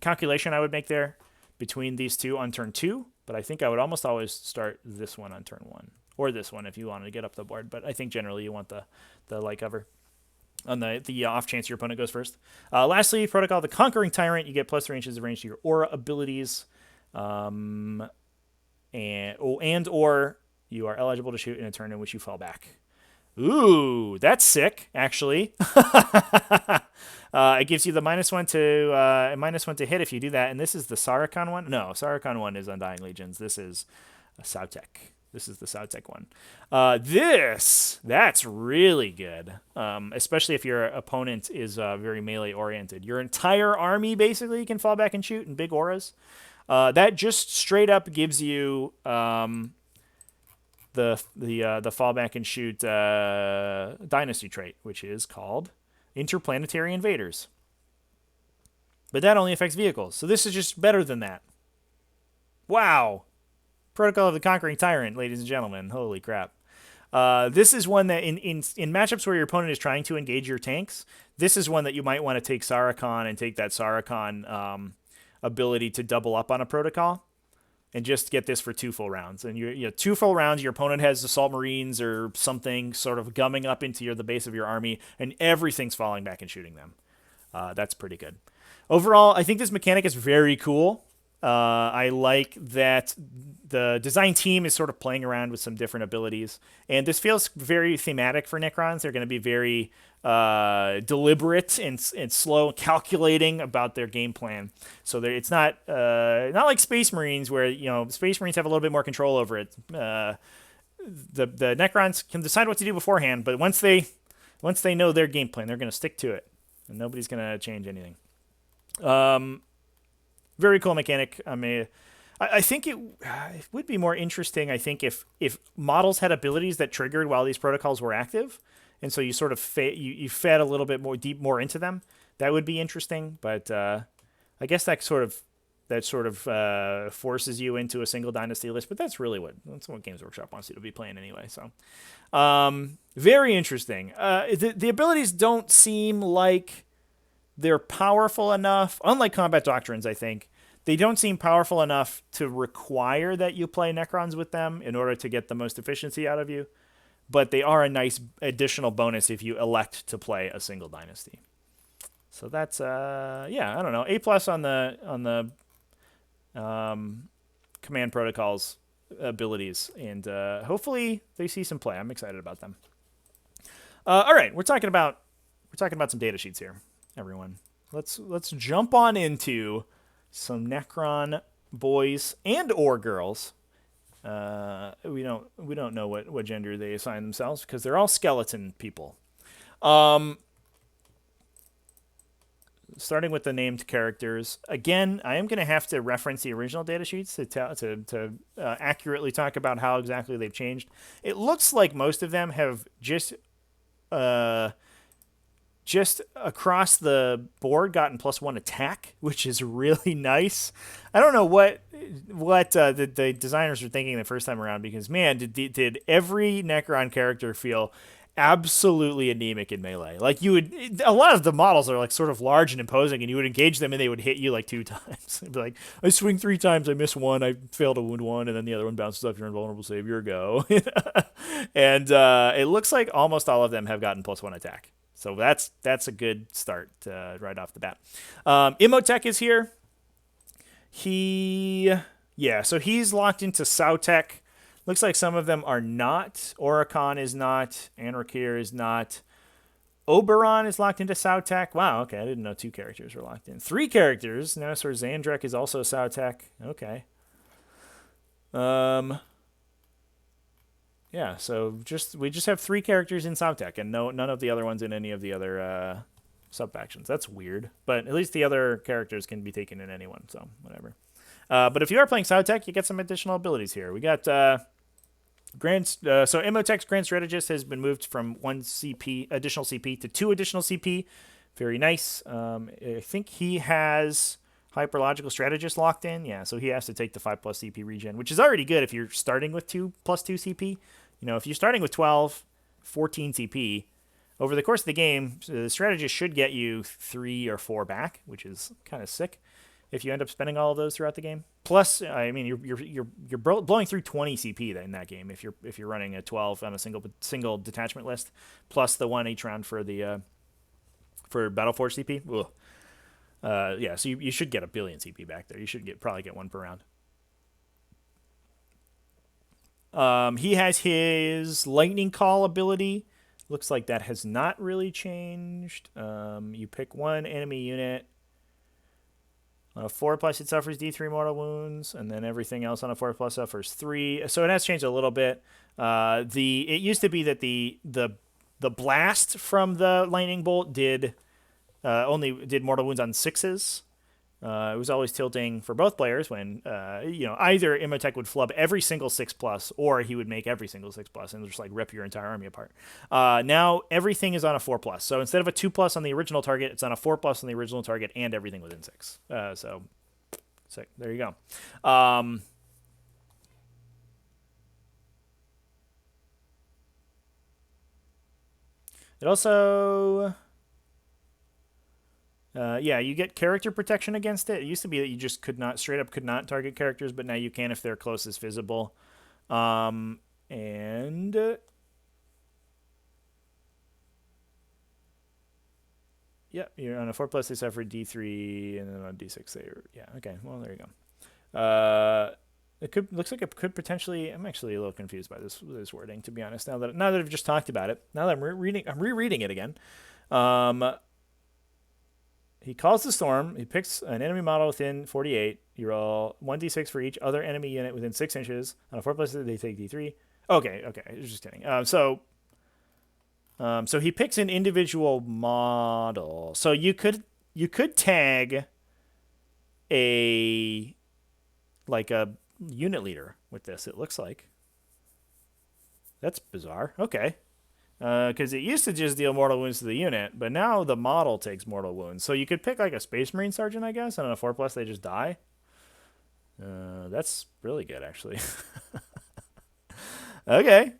calculation I would make there between these two on turn 2. But I think I would almost always start this one on turn 1, or this one if you wanted to get up the board. But I think generally you want the light cover on the off chance your opponent goes first. Lastly, Protocol of the Conquering Tyrant. You get +3 inches of range to your aura abilities. Or you are eligible to shoot in a turn in which you fall back. Ooh, that's sick, actually. It gives you the -1 to hit if you do that. And this is the Sarikon one. No, Sarikon one is Undying Legions. This is a Sautek. This is the Sautek one. That's really good, especially if your opponent is very melee oriented. Your entire army basically can fall back and shoot in big auras. That just straight up gives you the fallback and shoot dynasty trait, which is called Interplanetary Invaders. But that only affects vehicles, so this is just better than that. Wow. Protocol of the Conquering Tyrant, ladies and gentlemen. Holy crap. This is one that in matchups where your opponent is trying to engage your tanks, this is one that you might want to take Sarikon and take that Sarikon ability to double up on a protocol and just get this for 2 full rounds. And you 2 full rounds, your opponent has assault marines or something sort of gumming up into the base of your army, and everything's falling back and shooting them. That's pretty good. Overall, I think this mechanic is very cool. I like that the design team is sort of playing around with some different abilities, and this feels very thematic for Necrons. They're going to be very deliberate and slow, calculating about their game plan. So it's not like Space Marines, where Space Marines have a little bit more control over it. The Necrons can decide what to do beforehand, but once they know their game plan, they're going to stick to it, and nobody's going to change anything. Very cool mechanic. I think it would be more interesting. I think if models had abilities that triggered while these protocols were active, and so you sort of you fed a little bit more into them. That would be interesting. But I guess that forces you into a single dynasty list. But that's what Games Workshop wants you to be playing anyway. So very interesting. The abilities don't seem like they're powerful enough. Unlike combat doctrines, I think they don't seem powerful enough to require that you play Necrons with them in order to get the most efficiency out of you. But they are a nice additional bonus if you elect to play a single dynasty. So that's I don't know, A+ on the command protocols abilities, and hopefully they see some play. I'm excited about them. All right, we're talking about some data sheets here, everyone. Let's jump on into some Necron boys and or girls. We don't know what gender they assign themselves because they're all skeleton people. Starting with the named characters. Again, I am going to have to reference the original data sheets to accurately talk about how exactly they've changed. It looks like most of them have just across the board gotten +1 attack, which is really nice. I don't know what the designers were thinking the first time around, because man, did every Necron character feel absolutely anemic in melee. Like a lot of the models are like sort of large and imposing, and you would engage them and they would hit you like 2 times. It'd be like, I swing 3 times, I miss 1, I fail to wound 1, and then the other one bounces off your invulnerable save, your go. And it looks like almost all of them have gotten +1 attack. So that's a good start right off the bat. Imhotep is here. So he's locked into Sautek. Looks like some of them are not. Oricon is not. Anrakir is not. Oberon is locked into Sautek. Wow, okay, I didn't know 2 characters were locked in. 3 characters. Nenosor Zandrek is also Sautek. Okay. Yeah, so we just have 3 characters in Sautek, and none of the other ones in any of the other sub-factions. That's weird, but at least the other characters can be taken in any one, so whatever. But if you are playing Sautek, you get some additional abilities here. We got so Imhotep's Grand Strategist has been moved from 1 additional CP to 2 additional CP. Very nice. I think he has Hyperlogical Strategist locked in. Yeah, so he has to take the 5+ CP regen, which is already good if you're starting with 2 + 2 CP. You know, if you're starting with 12, 14 CP, over the course of the game, the strategist should get you 3 or 4 back, which is kind of sick if you end up spending all of those throughout the game. Plus, I mean, you're blowing through 20 CP in that game if you're running a 12 on a single detachment list, plus the 1 each round for the for Battleforge CP. Ugh. So you should get 1 billion CP back there. You should probably get 1 per round. He has his Lightning Call ability. Looks like that has not really changed. You pick 1 enemy unit. On a 4+, it suffers D3 mortal wounds, and then everything else on a 4+ suffers 3. So it has changed a little bit. It used to be that the blast from the lightning bolt only did mortal wounds on 6s. It was always tilting for both players when either Imhotep would flub every single 6+, or he would make every single 6+ and just like rip your entire army apart. Now everything is on a 4+. So instead of a 2+ on the original target, it's on a 4+ on the original target and everything within 6. So there you go. It also... you get character protection against it. It used to be that you just could not target characters, but now you can if they're closest visible. And you're on a 4+, they suffer D3, and then on D6 okay. Well, there you go. Looks like it could potentially. I'm actually a little confused by this wording, to be honest. Now that I've just talked about it, now that I'm rereading it again. He calls the storm. He picks an enemy model within 48. You roll 1d6 for each other enemy unit within 6 inches. On a 4+, they take d3. Okay. I was just kidding. So he picks an individual model. So you could tag a like a unit leader with this, it looks like. That's bizarre. Okay. Because it used to just deal mortal wounds to the unit, but now the model takes mortal wounds. So you could pick like a Space Marine Sergeant, I guess, and on a 4+ they just die. That's really good, actually. Okay,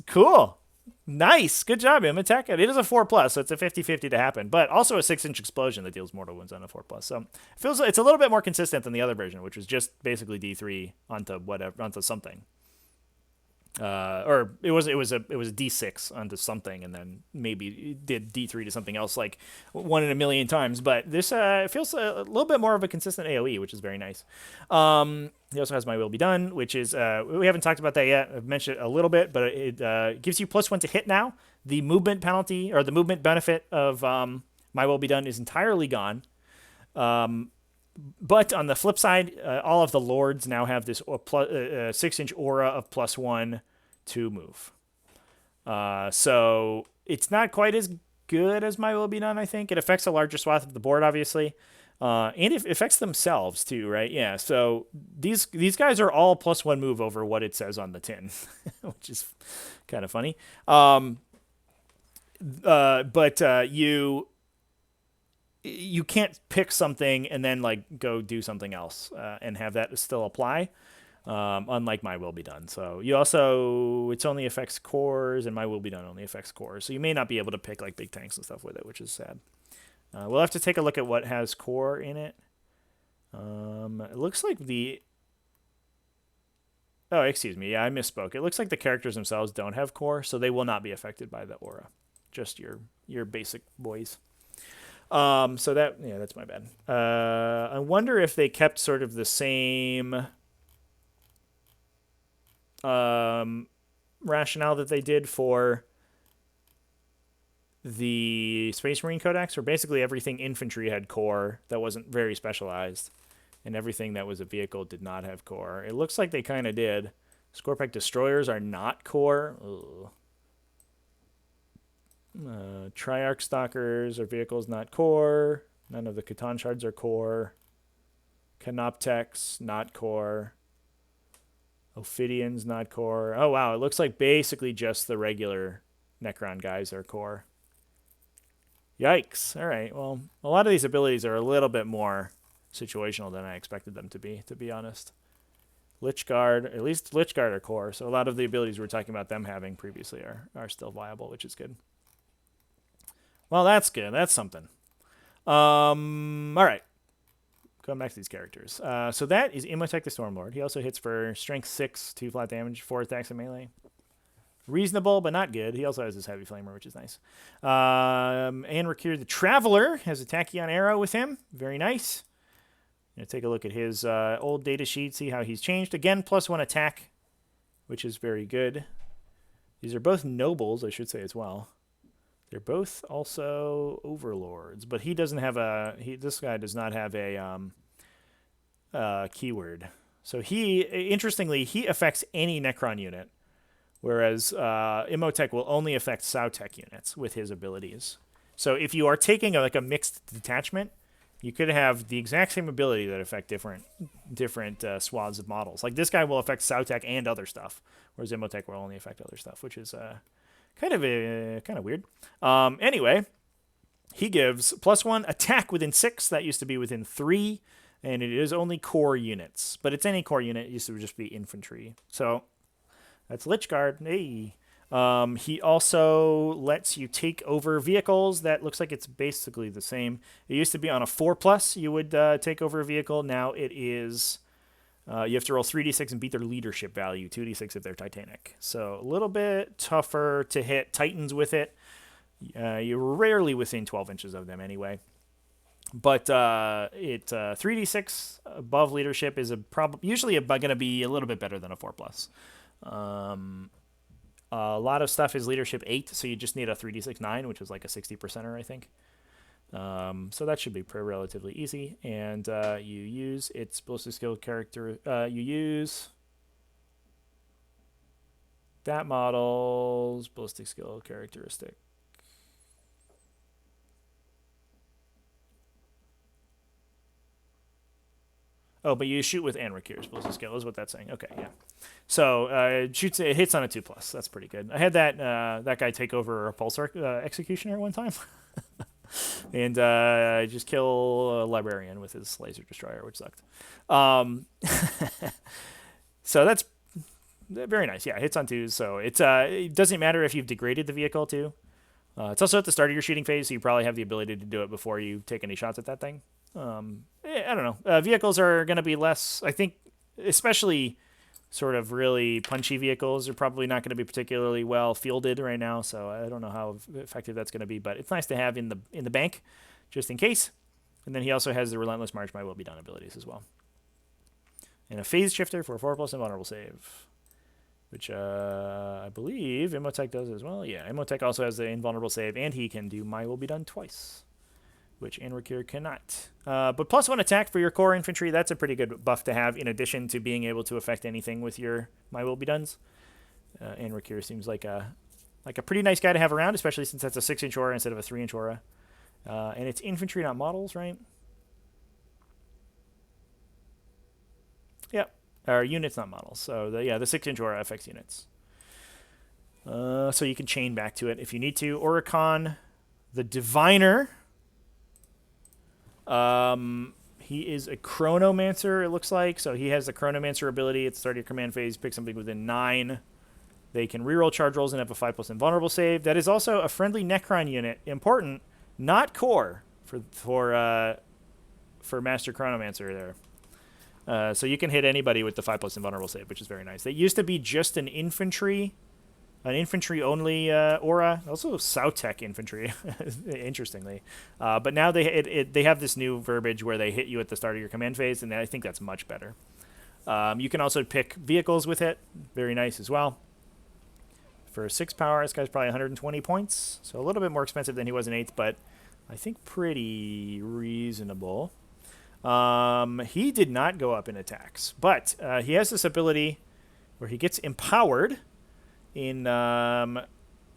cool. Nice. Good job, Imatech. It is a 4+, so it's a 50-50 to happen, but also a 6-inch explosion that deals mortal wounds on a 4+. So it feels like it's a little bit more consistent than the other version, which was just basically D3 onto something. Or it was a D6 onto something, and then maybe it did D3 to something else like 1 in a million times. But this feels a little bit more of a consistent AOE, which is very nice. He also has My Will Be Done, which is we haven't talked about that yet. I've mentioned it a little bit, but it gives you +1 to hit now. The movement penalty or the movement benefit of My Will Be Done is entirely gone. But on the flip side, all of the lords now have this 6-inch aura of +1 to move. So it's not quite as good as My Will Be Done, I think. It affects a larger swath of the board, obviously. And it affects themselves, too, right? Yeah, so these guys are all +1 move over what it says on the tin, which is kind of funny. But you can't pick something and then like go do something else and have that still apply, unlike My Will Be Done. So you also, it only affects cores, and My Will Be Done only affects cores. So you may not be able to pick like big tanks and stuff with it, which is sad. We'll have to take a look at what has core in it. It looks like oh, excuse me. Yeah, I misspoke. It looks like the characters themselves don't have core, so they will not be affected by the aura. Just your basic boys. So that's my bad. I wonder if they kept sort of the same rationale that they did for the Space Marine Codex, where basically everything infantry had core that wasn't very specialized, and everything that was a vehicle did not have core. It looks like they kind of did. Scorpec destroyers are not core. Ugh. Triarch stalkers are vehicles not core. None of the Catan shards are core. Canoptex, not core. Ophidians, not core. Oh, wow. It looks like basically just the regular Necron guys are core. Yikes. All right. Well, a lot of these abilities are a little bit more situational than I expected them to be honest. Lichguard, at least Lichguard are core, so a lot of the abilities we were talking about them having previously are still viable, which is good. Well, that's good. That's something. All right. Going back to these characters. So that is Imotech the Stormlord. He also hits for strength 6, 2 flat damage, 4 attacks in melee. Reasonable, but not good. He also has his heavy flamer, which is nice. And Rakir the Traveler has a Tachyon arrow with him. Very nice. Gonna take a look at his old data sheet, see how he's changed. Again, +1 attack, which is very good. These are both nobles, I should say as well. They're both also overlords, but he doesn't have this guy does not have a keyword. So interestingly, he affects any Necron unit, whereas Imotech will only affect Sautech units with his abilities. So if you are taking a mixed detachment, you could have the exact same ability that affect different swaths of models. Like this guy will affect Sautech and other stuff, whereas Imotech will only affect other stuff, which is kind of weird. Anyway, he gives +1 attack within 6. That used to be within 3, and it is only core units. But it's any core unit. It used to just be infantry. So that's Lichguard. Hey. He also lets you take over vehicles. That looks like it's basically the same. It used to be on a 4+, you would take over a vehicle. Now it is, you have to roll 3d6 and beat their leadership value, 2d6 if they're Titanic. So a little bit tougher to hit Titans with it. You're rarely within 12 inches of them anyway. But 3d6 above leadership is usually going to be a little bit better than a 4+. A lot of stuff is leadership 8, so you just need a 3d6 9, which is like a 60%er, I think. So that should be relatively easy. And you use its ballistic skill character. You use that model's ballistic skill characteristic. Oh, but you shoot with Anrakir's ballistic skill is what that's saying. Okay, yeah. So it hits on a 2+. That's pretty good. I had that guy take over a Pulsar Executioner one time. And just kill a Librarian with his Laser Destroyer, which sucked. So that's very nice. Yeah, hits on 2s. So it doesn't matter if you've degraded the vehicle, too. It's also at the start of your shooting phase, so you probably have the ability to do it before you take any shots at that thing. I don't know. Vehicles are going to be less, I think, especially sort of really punchy vehicles are probably not going to be particularly well fielded right now, so I don't know how effective that's going to be, but it's nice to have in the bank just in case. And then he also has the Relentless March, My Will Be Done abilities as well. And a Phase Shifter for a 4+ invulnerable save, which I believe Imhotep does as well. Yeah, Imhotep also has the invulnerable save, and he can do My Will Be Done twice, which Anrakir cannot. But +1 attack for your core infantry, that's a pretty good buff to have, in addition to being able to affect anything with your My Will Be Dones. Anrakir seems like a pretty nice guy to have around, especially since that's a 6-inch aura instead of a 3-inch aura. And it's infantry, not models, right? Yep. Or units, not models. So, the 6-inch aura affects units. So you can chain back to it if you need to. Oricon, the Diviner. He is a Chronomancer, it looks like. So he has the Chronomancer ability at the start of your command phase. Pick something within 9. They can reroll charge rolls and have a 5+ invulnerable save. That is also a friendly Necron unit. Important, not core for Master Chronomancer there. So you can hit anybody with the 5+ invulnerable save, which is very nice. They used to be just an infantry only aura, also Sautech infantry, interestingly. But now they have this new verbiage where they hit you at the start of your command phase, and I think that's much better. You can also pick vehicles with it, very nice as well. For 6 power, this guy's probably 120 points, so a little bit more expensive than he was in 8th, but I think pretty reasonable. He did not go up in attacks, but he has this ability where he gets empowered in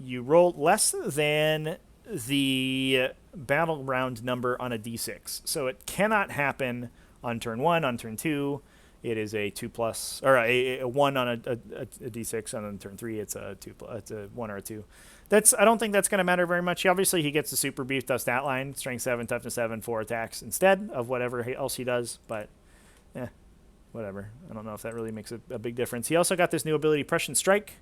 you roll less than the battle round number on a d6. So it cannot happen on turn 1, on turn 2. It is a 2+, or a 1 on a d6, and on turn 3 it's a 2+, it's a 1 or a 2. I don't think that's going to matter very much. Obviously, he gets the super beefed up stat line, strength 7, toughness 7, 4 attacks instead of whatever else he does, but whatever. I don't know if that really makes a big difference. He also got this new ability, Prussian Strike.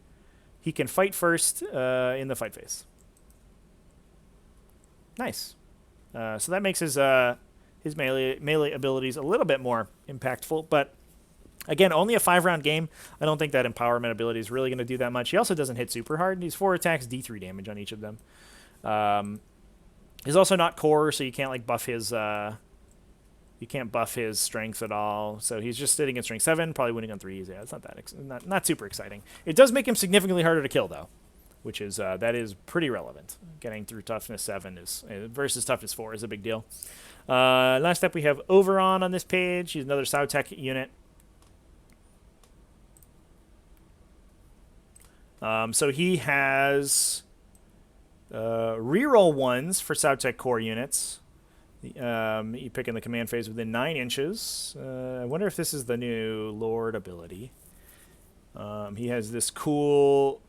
He can fight first in the fight phase. Nice. So that makes his melee abilities a little bit more impactful, but again, only a 5-round game. I don't think that empowerment ability is really going to do that much. He also doesn't hit super hard. He's 4 attacks, D3 damage on each of them. He's also not core, so you can't like buff his strength at all. So he's just sitting at strength 7, probably winning on 3s. Yeah, it's not super exciting. It does make him significantly harder to kill though, which is that is pretty relevant. Getting through toughness 7 versus toughness 4 is a big deal. Last up, we have Overon on this page. He's another Sautech unit. So he has reroll 1s for Sautech core units. You pick in the command phase within 9 inches. I wonder if this is the new Lord ability. He has this cool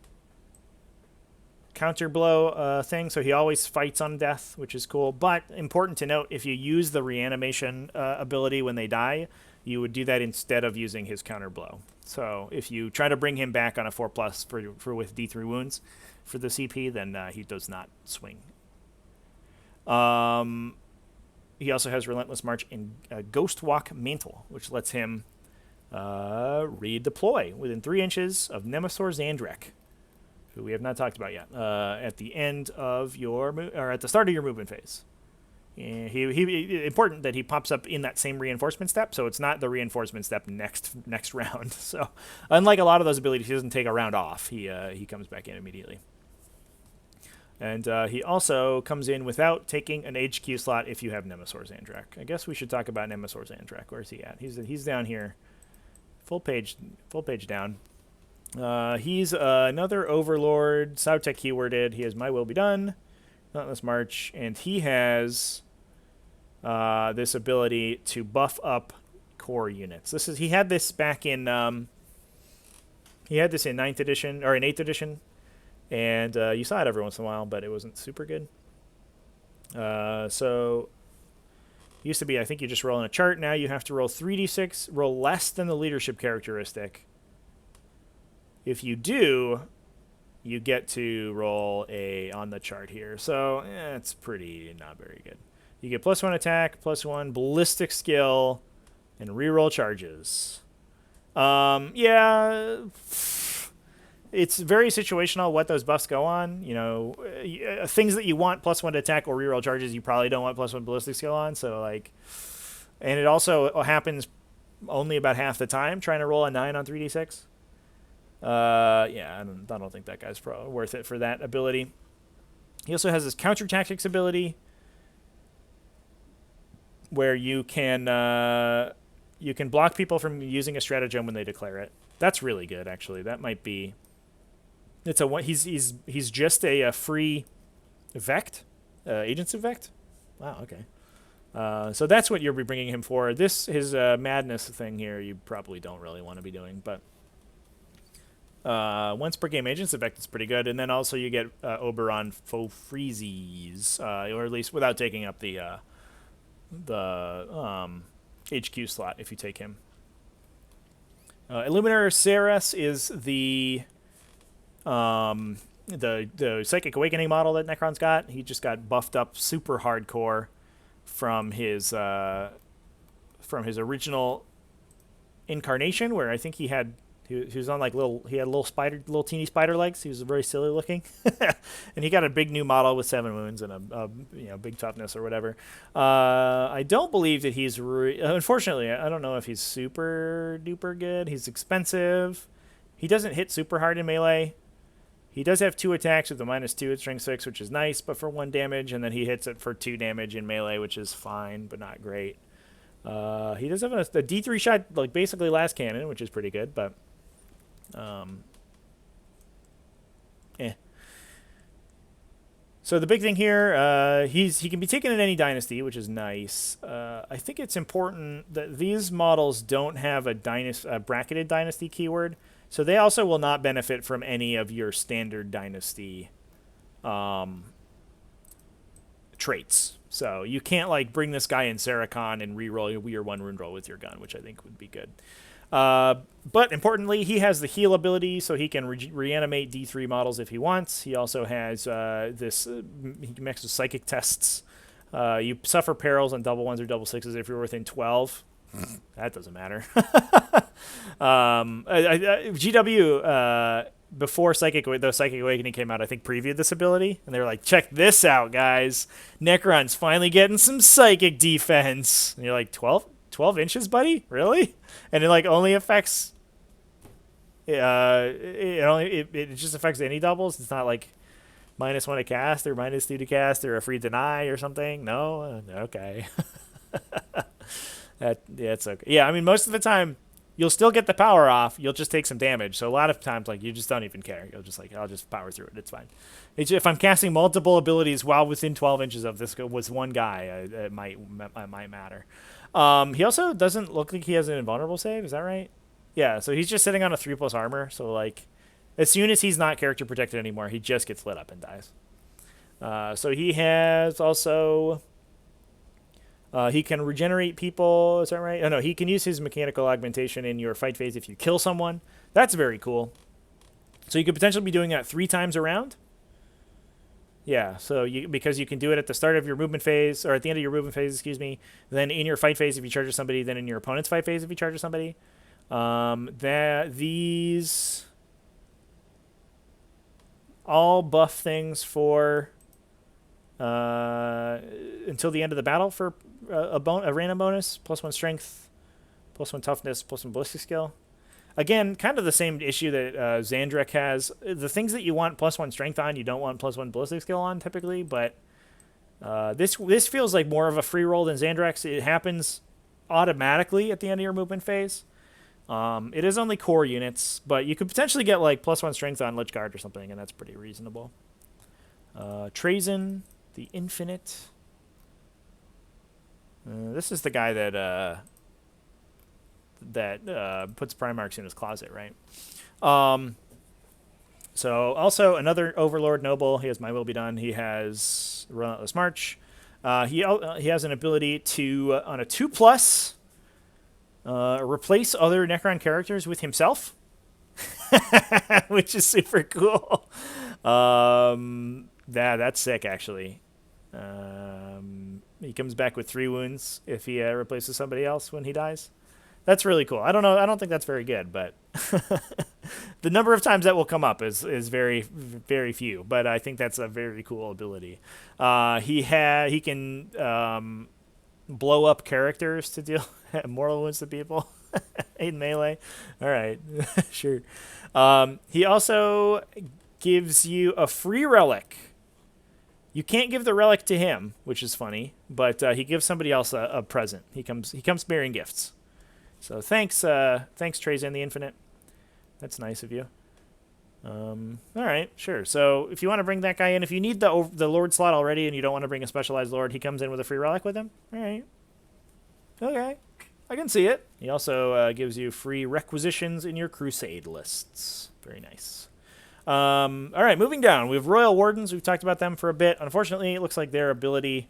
counter blow thing, so he always fights on death, which is cool. But important to note, if you use the reanimation ability when they die, you would do that instead of using his counter blow. So if you try to bring him back on a 4+ for with D3 wounds for the CP, then he does not swing. He also has Relentless March and Ghost Walk Mantle, which lets him redeploy within 3 inches of Nemesaur Zandrek, who we have not talked about yet, at the end of your or at the start of your movement phase. He important that he pops up in that same reinforcement step, so it's not the reinforcement step next round. So unlike a lot of those abilities, he doesn't take a round off. He comes back in immediately. And he also comes in without taking an HQ slot if you have Nemesaur Zandrek. I guess we should talk about Nemesaur Zandrek. Where's he at? He's down here. Full page down. He's another Overlord, Sautech keyworded. He has My Will Be Done, Relentless March, and he has this ability to buff up core units. He had this back in ninth edition or in 8th edition, and you saw it every once in a while, but it wasn't super good. So it used to be, I think you just roll on a chart. Now you have to roll 3d6, roll less than the leadership characteristic. If you do, you get to roll a on the chart here. So it's pretty not very good. You get +1 attack, +1 ballistic skill, and reroll charges. Yeah, it's very situational what those buffs go on. You know, things that you want +1 attack or reroll charges, you probably don't want +1 ballistic skill on. So like, and it also happens only about half the time. Trying to roll a 9 on 3d6. Yeah, I don't think that guy's worth it for that ability. He also has his counter tactics ability, where you can block people from using a stratagem when they declare it. That's really good, actually. That might be. It's a one. He's just a free Vect, Agents of Vect. Wow. Okay. So that's what you'll be bringing him for. His madness thing here, you probably don't really want to be doing, but once per game Agents of Vect is pretty good, and then also you get Oberon Faux Freezes, or at least without taking up the HQ slot if you take him. Illuminator Ceres is the Psychic Awakening model that Necron's got. He just got buffed up super hardcore from his original incarnation, where I think he was on like he had little teeny spider legs. He was very silly looking, and he got a big new model with 7 wounds and a big toughness or whatever. I don't believe that he's unfortunately, I don't know if he's super duper good. He's expensive. He doesn't hit super hard in melee. He does have 2 attacks with a -2 at strength 6, which is nice, but for 1 damage, and then he hits it for 2 damage in melee, which is fine but not great. He does have a D3 shot, like basically last cannon, which is pretty good, but So the big thing here, he can be taken in any dynasty, which is nice. I think it's important that these models don't have a bracketed dynasty keyword, so they also will not benefit from any of your standard dynasty traits. So you can't like bring this guy in Saracon and reroll your 1 wound roll with your gun, which I think would be good. But importantly, he has the heal ability, so he can reanimate D3 models if he wants. He also has he mixes psychic tests. You suffer perils on double 1s or double 6s if you're within 12. That doesn't matter. GW, before the Psychic Awakening came out, I think previewed this ability, and they were like, check this out, guys. Necron's finally getting some psychic defense. And you're like, 12 inches, buddy? Really? And it like only affects it just affects any doubles. It's not like -1 to cast or -2 to cast or a free deny or something. No? Okay. It's okay. Yeah, I mean, most of the time you'll still get the power off. You'll just take some damage. So a lot of times, like, you just don't even care. You'll just like, I'll just power through it. It's fine. If I'm casting multiple abilities while within 12 inches of this was one guy, it might matter. He also doesn't look like he has an invulnerable save. Is that right? Yeah, so he's just sitting on a 3+ armor. So, like, as soon as he's not character protected anymore, he just gets lit up and dies. So he has also... he can regenerate people. Is that right? Oh, no, he can use his mechanical augmentation in your fight phase if you kill someone. That's very cool. So you could potentially be doing that 3 times around. Yeah, so because you can do it at the start of your movement phase, or at the end of your movement phase, excuse me, then in your fight phase if you charge somebody, then in your opponent's fight phase if you charge somebody. These all buff things for until the end of the battle for a random bonus, +1 strength, +1 toughness, +1 ballistic skill. Again, kind of the same issue that Xandrek has. The things that you want +1 strength on, you don't want +1 ballistic skill on typically, but this feels like more of a free roll than Xandrek's. It happens automatically at the end of your movement phase. It is only core units, but you could potentially get like +1 strength on Lich Guard or something, and that's pretty reasonable. Trazen, the Infinite. This is the guy that puts Primarchs in his closet, right? So also another Overlord Noble. He has My Will Be Done. He has Relentless March. He has an ability to, on a 2+, replace other Necron characters with himself, which is super cool. That's sick, actually. He comes back with 3 wounds if he replaces somebody else when he dies. That's really cool. I don't know. I don't think that's very good, but the number of times that will come up is very, very few. But I think that's a very cool ability. He can blow up characters to deal mortal wounds to people in melee. All right, sure. He also gives you a free relic. You can't give the relic to him, which is funny, but he gives somebody else a present. He comes bearing gifts. So thanks Trazyn the Infinite. That's nice of you. All right, sure. So if you want to bring that guy in, if you need the Lord slot already and you don't want to bring a specialized Lord, he comes in with a free relic with him. All right. Okay, I can see it. He also gives you free requisitions in your Crusade lists. Very nice. All right, moving down. We have Royal Wardens. We've talked about them for a bit. Unfortunately, it looks like their ability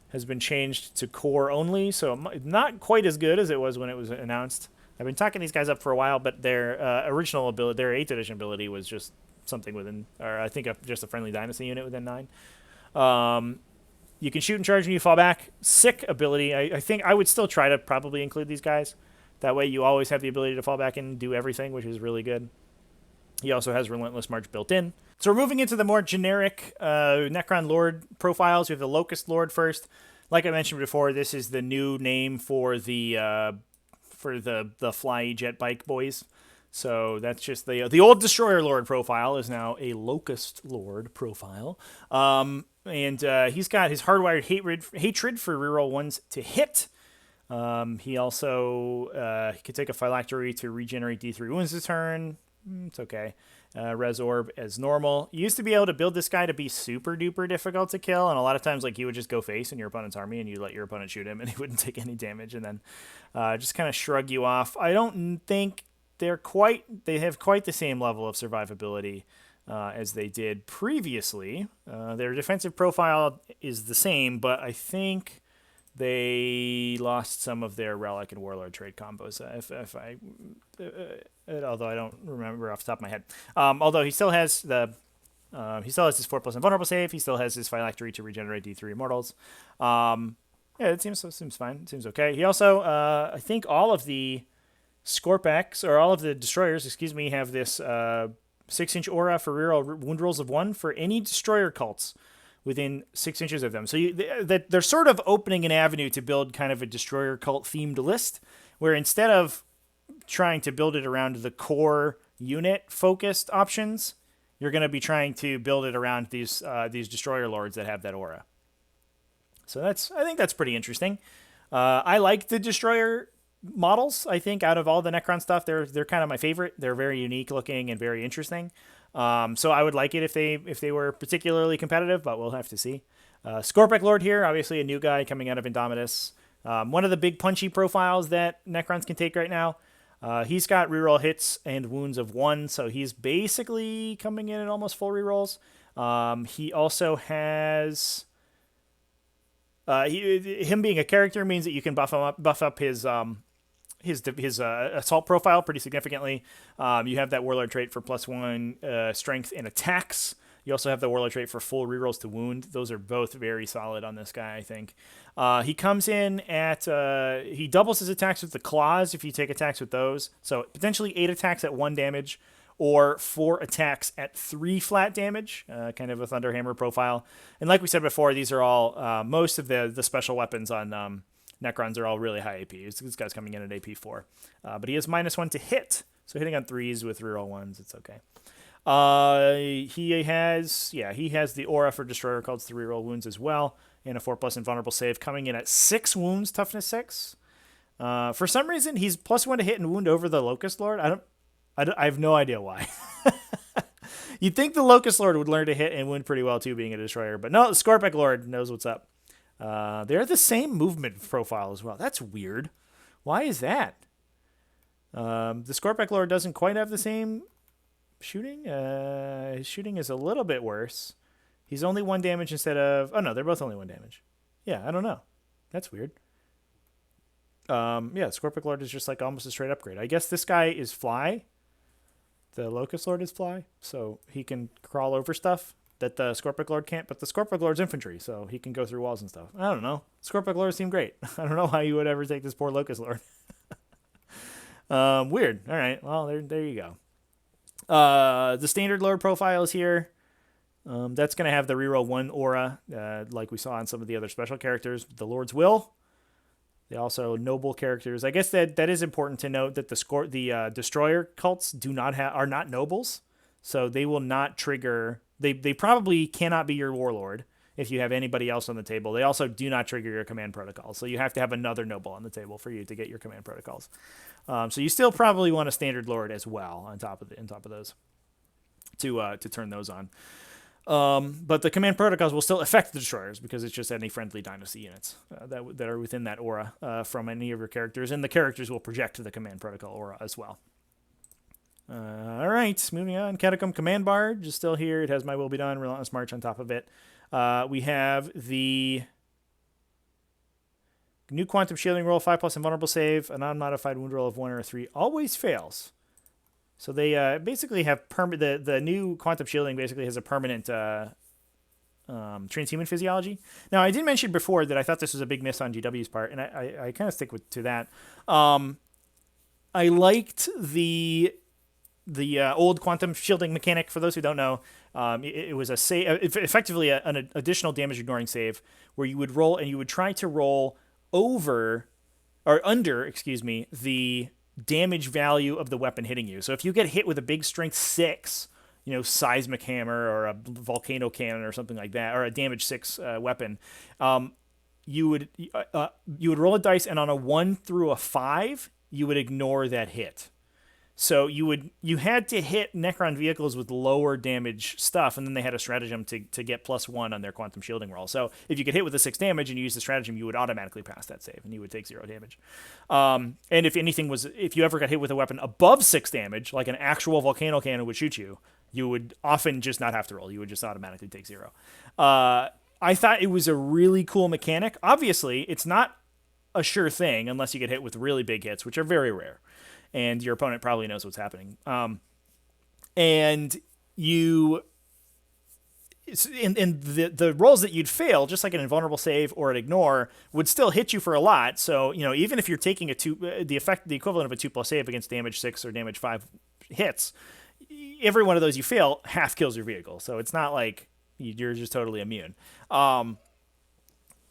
has been changed to core only, so not quite as good as it was when it was announced. I've been talking these guys up for a while, but their original ability, their 8th edition ability, was just something within, or I think just a friendly Dynasty unit within 9. You can shoot and charge when you fall back. Sick ability. I think I would still try to probably include these guys. That way you always have the ability to fall back and do everything, which is really good. He also has Relentless March built in. So we're moving into the more generic Necron Lord profiles. We have the Locust Lord first. Like I mentioned before, this is the new name for the fly jet bike boys. So that's just the old Destroyer Lord profile is now a Locust Lord profile. And he's got his hardwired hatred for reroll ones to hit. He also he could take a phylactery to regenerate D3 wounds this turn. It's okay. Res Orb as normal. You used to be able to build this guy to be super duper difficult to kill, and a lot of times like you would just go face in your opponent's army and you let your opponent shoot him and he wouldn't take any damage and then just kind of shrug you off. I don't think they have quite the same level of survivability as they did previously. Their defensive profile is the same, but I think they lost some of their Relic and Warlord trade combos. Although I don't remember off the top of my head. Although he still has his 4+ invulnerable save. He still has his phylactery to regenerate D3 immortals. Yeah, it seems fine. It seems okay. He also, I think all of the Scorpeks, or all of the destroyers, have this 6-inch aura for reroll wound rolls of 1 for any destroyer cults within 6 inches of them. So they're sort of opening an avenue to build kind of a destroyer cult themed list, where instead of trying to build it around the core unit focused options, you're going to be trying to build it around these destroyer lords that have that aura. So I think that's pretty interesting. I like the destroyer models. I think out of all the Necron stuff, they're kind of my favorite. They're very unique looking and very interesting. So I would like it if they were particularly competitive, but we'll have to see. Scorpek Lord here, obviously a new guy coming out of Indomitus. One of the big punchy profiles that Necrons can take right now. He's got reroll hits and wounds of 1, so he's basically coming in at almost full rerolls. He also has him being a character means that you can buff up his assault profile pretty significantly. You have that Warlord trait for +1 strength and attacks. You also have the Warlord trait for full rerolls to wound. Those are both very solid on this guy, I think. He comes in at he doubles his attacks with the claws if you take attacks with those. So potentially 8 attacks at 1 damage, or 4 attacks at 3 flat damage, kind of a Thunderhammer profile. And like we said before, these are all most of the special weapons on Necrons are all really high AP. This guy's coming in at AP 4. But he has -1 to hit, so hitting on 3s with reroll 1s, it's okay. He has the aura for Destroyer cults to reroll wounds as well, and a 4+ invulnerable save, coming in at 6 wounds, toughness 6. For some reason, he's +1 to hit and wound over the Locust Lord. I have no idea why. You'd think the Locust Lord would learn to hit and wound pretty well too, being a destroyer, but no, the Scorpek Lord knows what's up. They're the same movement profile as well. That's weird. Why is that? The Scorpek Lord doesn't quite have the same shooting. His shooting is a little bit worse. He's only 1 damage instead of... Oh, no, they're both only 1 damage. Yeah, I don't know. That's weird. Yeah, Scorpek Lord is just like almost a straight upgrade. I guess this guy is fly. The Locust Lord is fly, so he can crawl over stuff that the Scorpek Lord can't, but the Scorpek Lord's infantry, so he can go through walls and stuff. I don't know. Scorpek Lords seem great. I don't know how you would ever take this poor Locust Lord. Weird. All right, well, there you go. The standard Lord profile is here. That's going to have the reroll 1 aura, like we saw on some of the other special characters. The Lord's Will. They also noble characters. I guess that is important to note that the destroyer cults are not nobles, so they will not trigger. They probably cannot be your warlord if you have anybody else on the table. They also do not trigger your command protocols, so you have to have another noble on the table for you to get your command protocols. So you still probably want a standard lord as well on top of those to turn those on. But the command protocols will still affect the destroyers because it's just any friendly dynasty units that are within that aura from any of your characters, and the characters will project to the command protocol aura as well. All right, moving on. Catacomb Command Barge is still here. It has My Will Be Done, Relentless March on top of it. We have the new Quantum Shielding roll, 5+ invulnerable save, a non-modified wound roll of 1 or 3 always fails. So they basically have the new Quantum Shielding basically has a permanent transhuman physiology. Now, I did mention before that I thought this was a big miss on GW's part, and I kind of stick to that. I liked the old Quantum Shielding mechanic. For those who don't know, it was a save, effectively an additional damage ignoring save where you would roll and you would try to roll under, the damage value of the weapon hitting you. So if you get hit with a big strength 6, seismic hammer or a volcano cannon or something like that, or a damage 6 weapon, you would roll a dice, and on a 1 through a 5, you would ignore that hit. So you had to hit Necron vehicles with lower damage stuff, and then they had a stratagem to get +1 on their Quantum Shielding roll. So if you could hit with a 6 damage and you use the stratagem, you would automatically pass that save, and you would take 0 damage. And if you ever got hit with a weapon above 6 damage, like an actual volcano cannon would shoot you, you would often just not have to roll. You would just automatically take 0. I thought it was a really cool mechanic. Obviously, it's not a sure thing unless you get hit with really big hits, which are very rare. And your opponent probably knows what's happening. And the rolls that you'd fail, just like an invulnerable save or an ignore, would still hit you for a lot. So, even if you're taking the equivalent of a 2+ save against damage 6 or damage 5 hits, every one of those you fail half kills your vehicle. So it's not like you're just totally immune.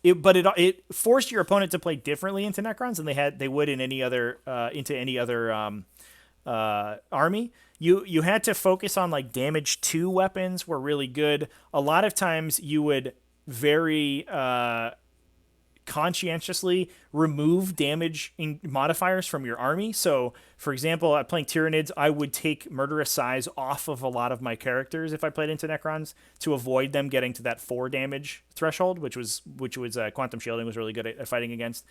It forced your opponent to play differently into Necrons than they would in any other army. You had to focus on like damage 2 weapons were really good. A lot of times you would very conscientiously remove damage modifiers from your army. So, for example, playing Tyranids, I would take Murderous Size off of a lot of my characters if I played into Necrons to avoid them getting to that 4 damage threshold, which was Quantum Shielding was really good at fighting against.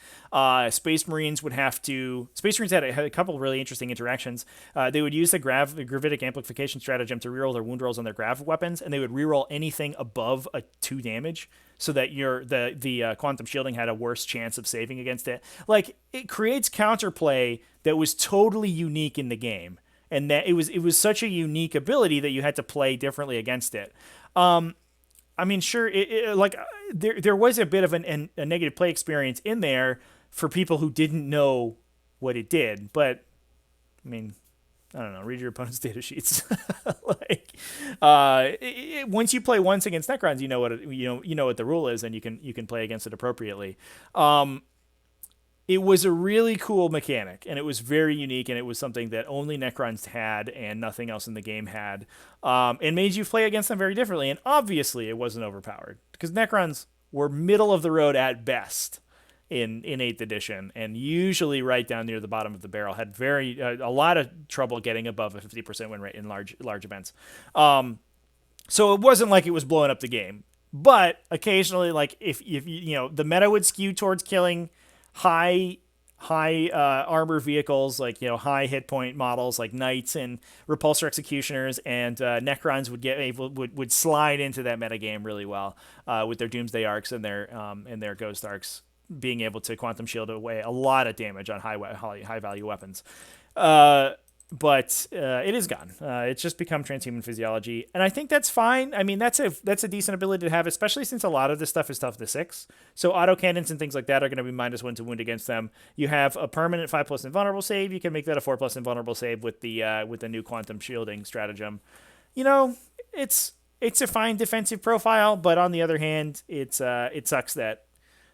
Space Marines had a couple of really interesting interactions. They would use the gravitic amplification stratagem to reroll their wound rolls on their grav weapons, and they would reroll anything above a 2 damage, so that the Quantum Shielding had a worse chance of saving against it. Like, it creates counterplay that was totally unique in the game, and that it was such a unique ability that you had to play differently against it. I mean, sure, there was a bit of a negative play experience in there for people who didn't know what it did, but I mean, I don't know. Read your opponent's data sheets. Once you play once against Necrons, you know what the rule is, and you can play against it appropriately. It was a really cool mechanic, and it was very unique, and it was something that only Necrons had and nothing else in the game had, and made you play against them very differently. And obviously, it wasn't overpowered because Necrons were middle of the road at best in 8th edition, and usually right down near the bottom of the barrel. Had a lot of trouble getting above a 50% win rate in large events. So it wasn't like it was blowing up the game, but occasionally, like if the meta would skew towards killing high high armor vehicles, like high hit point models like knights and repulsor executioners, and Necrons would slide into that metagame really well with their Doomsday arcs and their Ghost arcs, being able to quantum shield away a lot of damage on high value weapons. But it is gone. It's just become transhuman physiology, and I think that's fine. I mean, that's a decent ability to have, especially since a lot of this stuff is tough to 6. So autocannons and things like that are going to be -1 to wound against them. You have a permanent 5+ invulnerable save. You can make that a 4+ invulnerable save with the new quantum shielding stratagem. It's a fine defensive profile, but on the other hand, it sucks that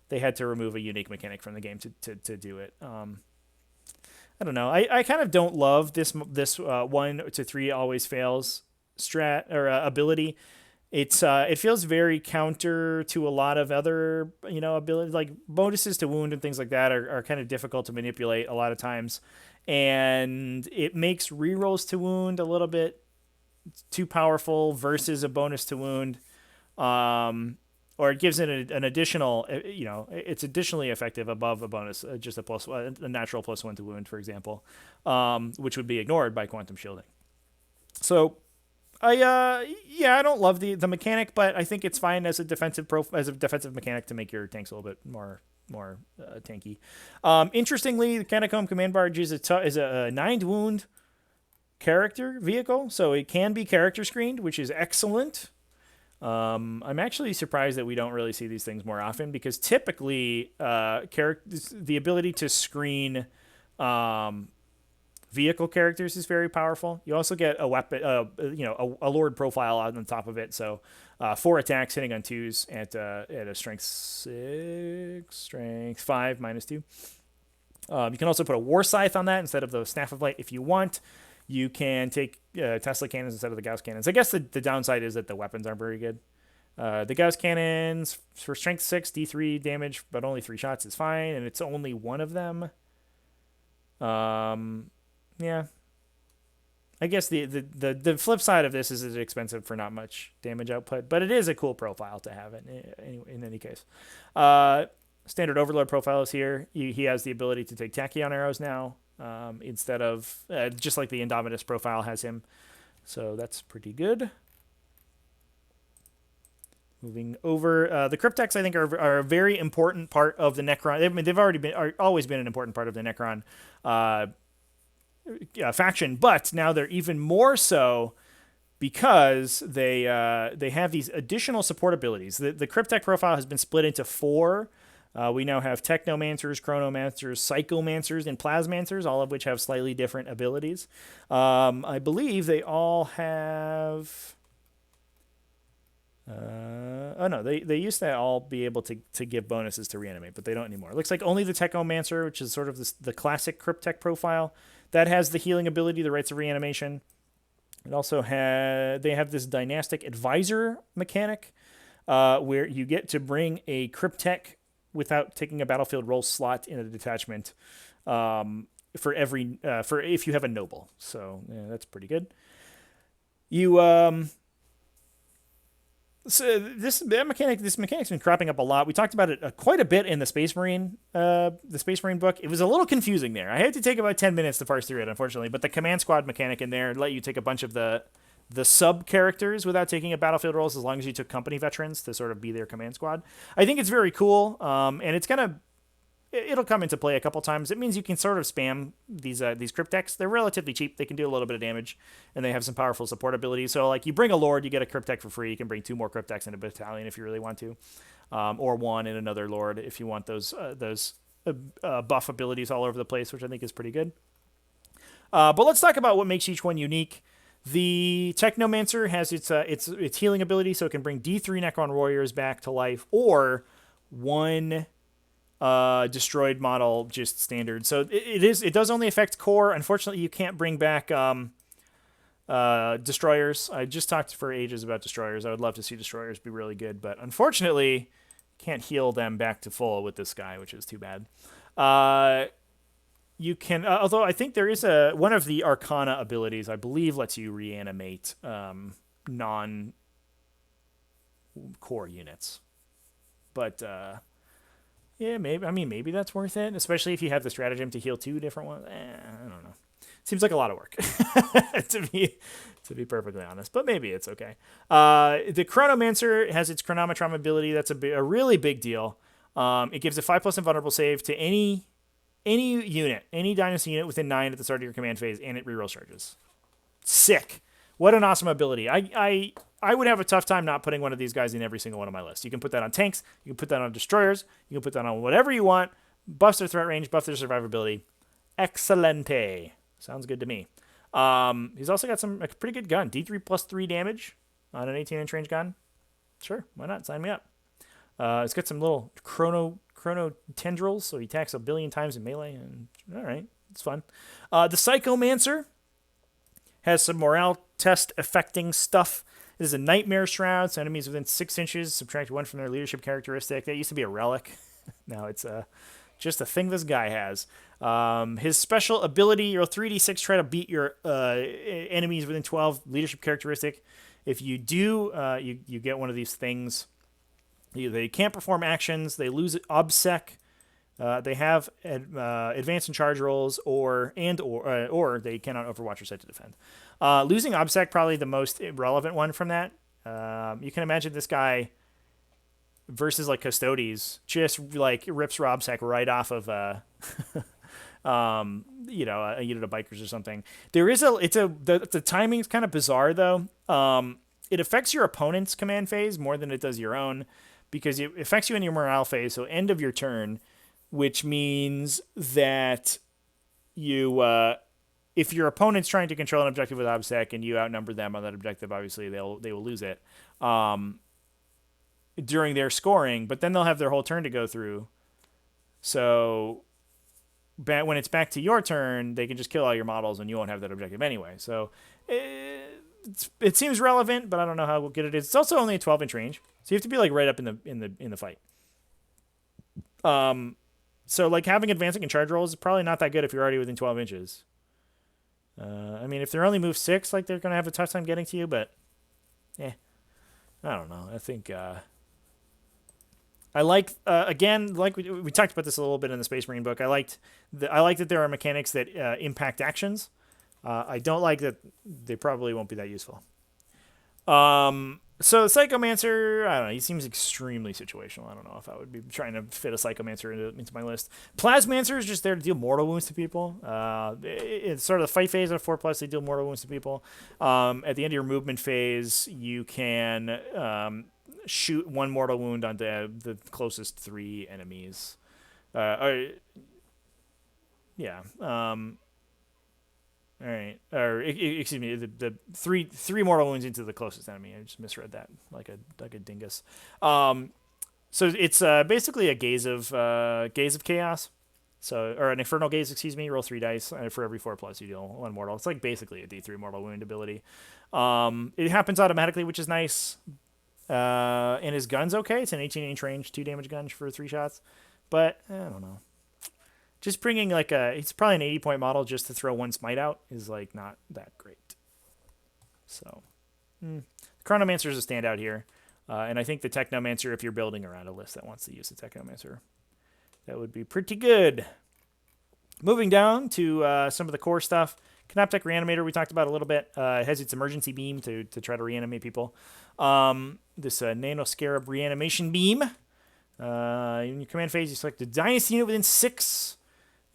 they had to remove a unique mechanic from the game to do it. I don't know. I kind of don't love this 1 to 3 always fails strat or ability. It feels very counter to a lot of other abilities, like bonuses to wound and things like that are kind of difficult to manipulate a lot of times, and it makes rerolls to wound a little bit too powerful versus a bonus to wound. Or it gives it an additional, it's additionally effective above a bonus, just a natural +1 to wound, for example, which would be ignored by quantum shielding. So, I don't love the mechanic, but I think it's fine as a defensive mechanic to make your tanks a little bit more tanky. Interestingly, the Catacomb Command Barge is a 9 wound character vehicle, so it can be character screened, which is excellent. I'm actually surprised that we don't really see these things more often, because typically the ability to screen vehicle characters is very powerful. You also get a weapon, a lord profile on the top of it. So 4 attacks hitting on 2s at a strength 6, strength 5 -2. You can also put a war scythe on that instead of the staff of light if you want. You can take Tesla cannons instead of the Gauss cannons. I guess the downside is that the weapons aren't very good. The Gauss cannons for strength 6, D3 damage, but only 3 shots is fine, and it's only one of them. Yeah. I guess the flip side of this is it's expensive for not much damage output, but it is a cool profile to have in any case. Standard Overlord profile is here. He has the ability to take tachyon arrows now. Instead of just like the Indomitus profile has him, so that's pretty good. Moving over, the Crypteks I think are a very important part of the Necron. They've always been an important part of the Necron faction, but now they're even more so because they have these additional support abilities. The Cryptek profile has been split into 4. We now have Technomancers, Chronomancers, Psychomancers, and Plasmancers, all of which have slightly different abilities. I believe they all have... they used to all be able to give bonuses to reanimate, but they don't anymore. It looks like only the Technomancer, which is sort of the classic Cryptek profile, that has the healing ability, the Rites of Reanimation. It also they have this Dynastic Advisor mechanic, where you get to bring a Cryptek without taking a battlefield roll slot in a detachment for if you have a noble. So yeah, that's pretty good. So this mechanic's been cropping up a lot. We talked about it quite a bit in the Space Marine book. It was a little confusing there. I had to take about 10 minutes to parse through it, unfortunately. But the command squad mechanic in there let you take a bunch of the sub characters without taking a battlefield rolls, as long as you took company veterans to sort of be their command squad. I think it's very cool, and it'll come into play a couple times. It means you can sort of spam these Crypteks. They're relatively cheap. They can do a little bit of damage, and they have some powerful support abilities. So like you bring a lord, you get a Cryptek for free. You can bring 2 more Crypteks in a battalion if you really want to, or 1 in another lord if you want those buff abilities all over the place, which I think is pretty good. But let's talk about what makes each one unique. The Technomancer has its healing ability, so it can bring D3 Necron warriors back to life, or 1 destroyed model, just standard. So it does only affect core. Unfortunately, you can't bring back destroyers. I just talked for ages about destroyers. I would love to see destroyers be really good, but unfortunately, can't heal them back to full with this guy, which is too bad. You can, although I think there is one of the Arcana abilities, I believe, lets you reanimate non-core units. But Yeah, maybe. I mean, maybe that's worth it, especially if you have the stratagem to heal 2 different ones. I don't know. Seems like a lot of work to be perfectly honest, but maybe it's okay. The Chronomancer has its Chronometron ability. That's a really big deal. It gives a 5+ invulnerable save to any unit, any dynasty unit within 9 at the start of your command phase, and it reroll charges. Sick. What an awesome ability. I would have a tough time not putting one of these guys in every single one of my lists. You can put that on tanks. You can put that on destroyers. You can put that on whatever you want. Buffs their threat range, buff their survivability. Excelente. Sounds good to me. He's also got a pretty good gun. D3 plus 3 damage on an 18-inch range gun. Sure, why not? Sign me up. It's got some little chrono tendrils, so he attacks 1 billion times in melee. And all right, it's fun. The Psychomancer has some morale test affecting stuff. It is a Nightmare Shroud, so enemies within 6 inches subtract 1 from their leadership characteristic. That used to be a relic. Now it's just a thing this guy has. His special ability, roll 3d6, try to beat your enemies within 12 leadership characteristic. If you do, you get one of these things. They can't perform actions. They lose obsec. They have advance and charge rolls, or they cannot overwatch or set to defend. Losing obsec, probably the most relevant one from that. You can imagine this guy versus like Custodes just like rips Robsec right off of a unit of bikers or something. The timing's kind of bizarre though. It affects your opponent's command phase more than it does your own, because it affects you in your morale phase, so end of your turn, which means that you if your opponent's trying to control an objective with obsec and you outnumber them on that objective, obviously they will lose it during their scoring, but then they'll have their whole turn to go through. So when it's back to your turn, they can just kill all your models and you won't have that objective anyway. So it seems relevant, but I don't know how good it is. It's also only a 12-inch range, so you have to be like right up in the fight. So like having advancing and charge rolls is probably not that good if you're already within 12 inches. I mean, if they're only move 6, like they're gonna have a tough time getting to you, but I don't know. I think I like again, like we talked about this a little bit in the Space Marine book. I like that there are mechanics that impact actions. I don't like that they probably won't be that useful. So Psychomancer, I don't know, he seems extremely situational. I don't know if I would be trying to fit a Psychomancer into my list. Plasmancer is just there to deal mortal wounds to people. It's sort of the fight phase of 4+, they deal mortal wounds to people. At the end of your movement phase, you can shoot 1 mortal wound onto the closest 3 enemies. All right. Or excuse me, the three mortal wounds into the closest enemy. I just misread that like a dingus. So it's basically a gaze of chaos. So, or an infernal gaze, excuse me. Roll 3 dice for every 4+, you deal 1 mortal. It's like basically a D3 mortal wound ability. It happens automatically, which is nice. And his gun's okay. It's an 18-inch range, 2 damage gun for 3 shots. But I don't know. Just bringing it's probably an 80-point model just to throw 1 smite out is like not that great. So, Chronomancer is a standout here. And I think the Technomancer, if you're building around a list that wants to use the Technomancer, that would be pretty good. Moving down to some of the core stuff. Cryptek Reanimator, we talked about a little bit. It has its emergency beam to try to reanimate people. This Nanoscarab Reanimation Beam. In your command phase, you select the Dynasty unit within 6,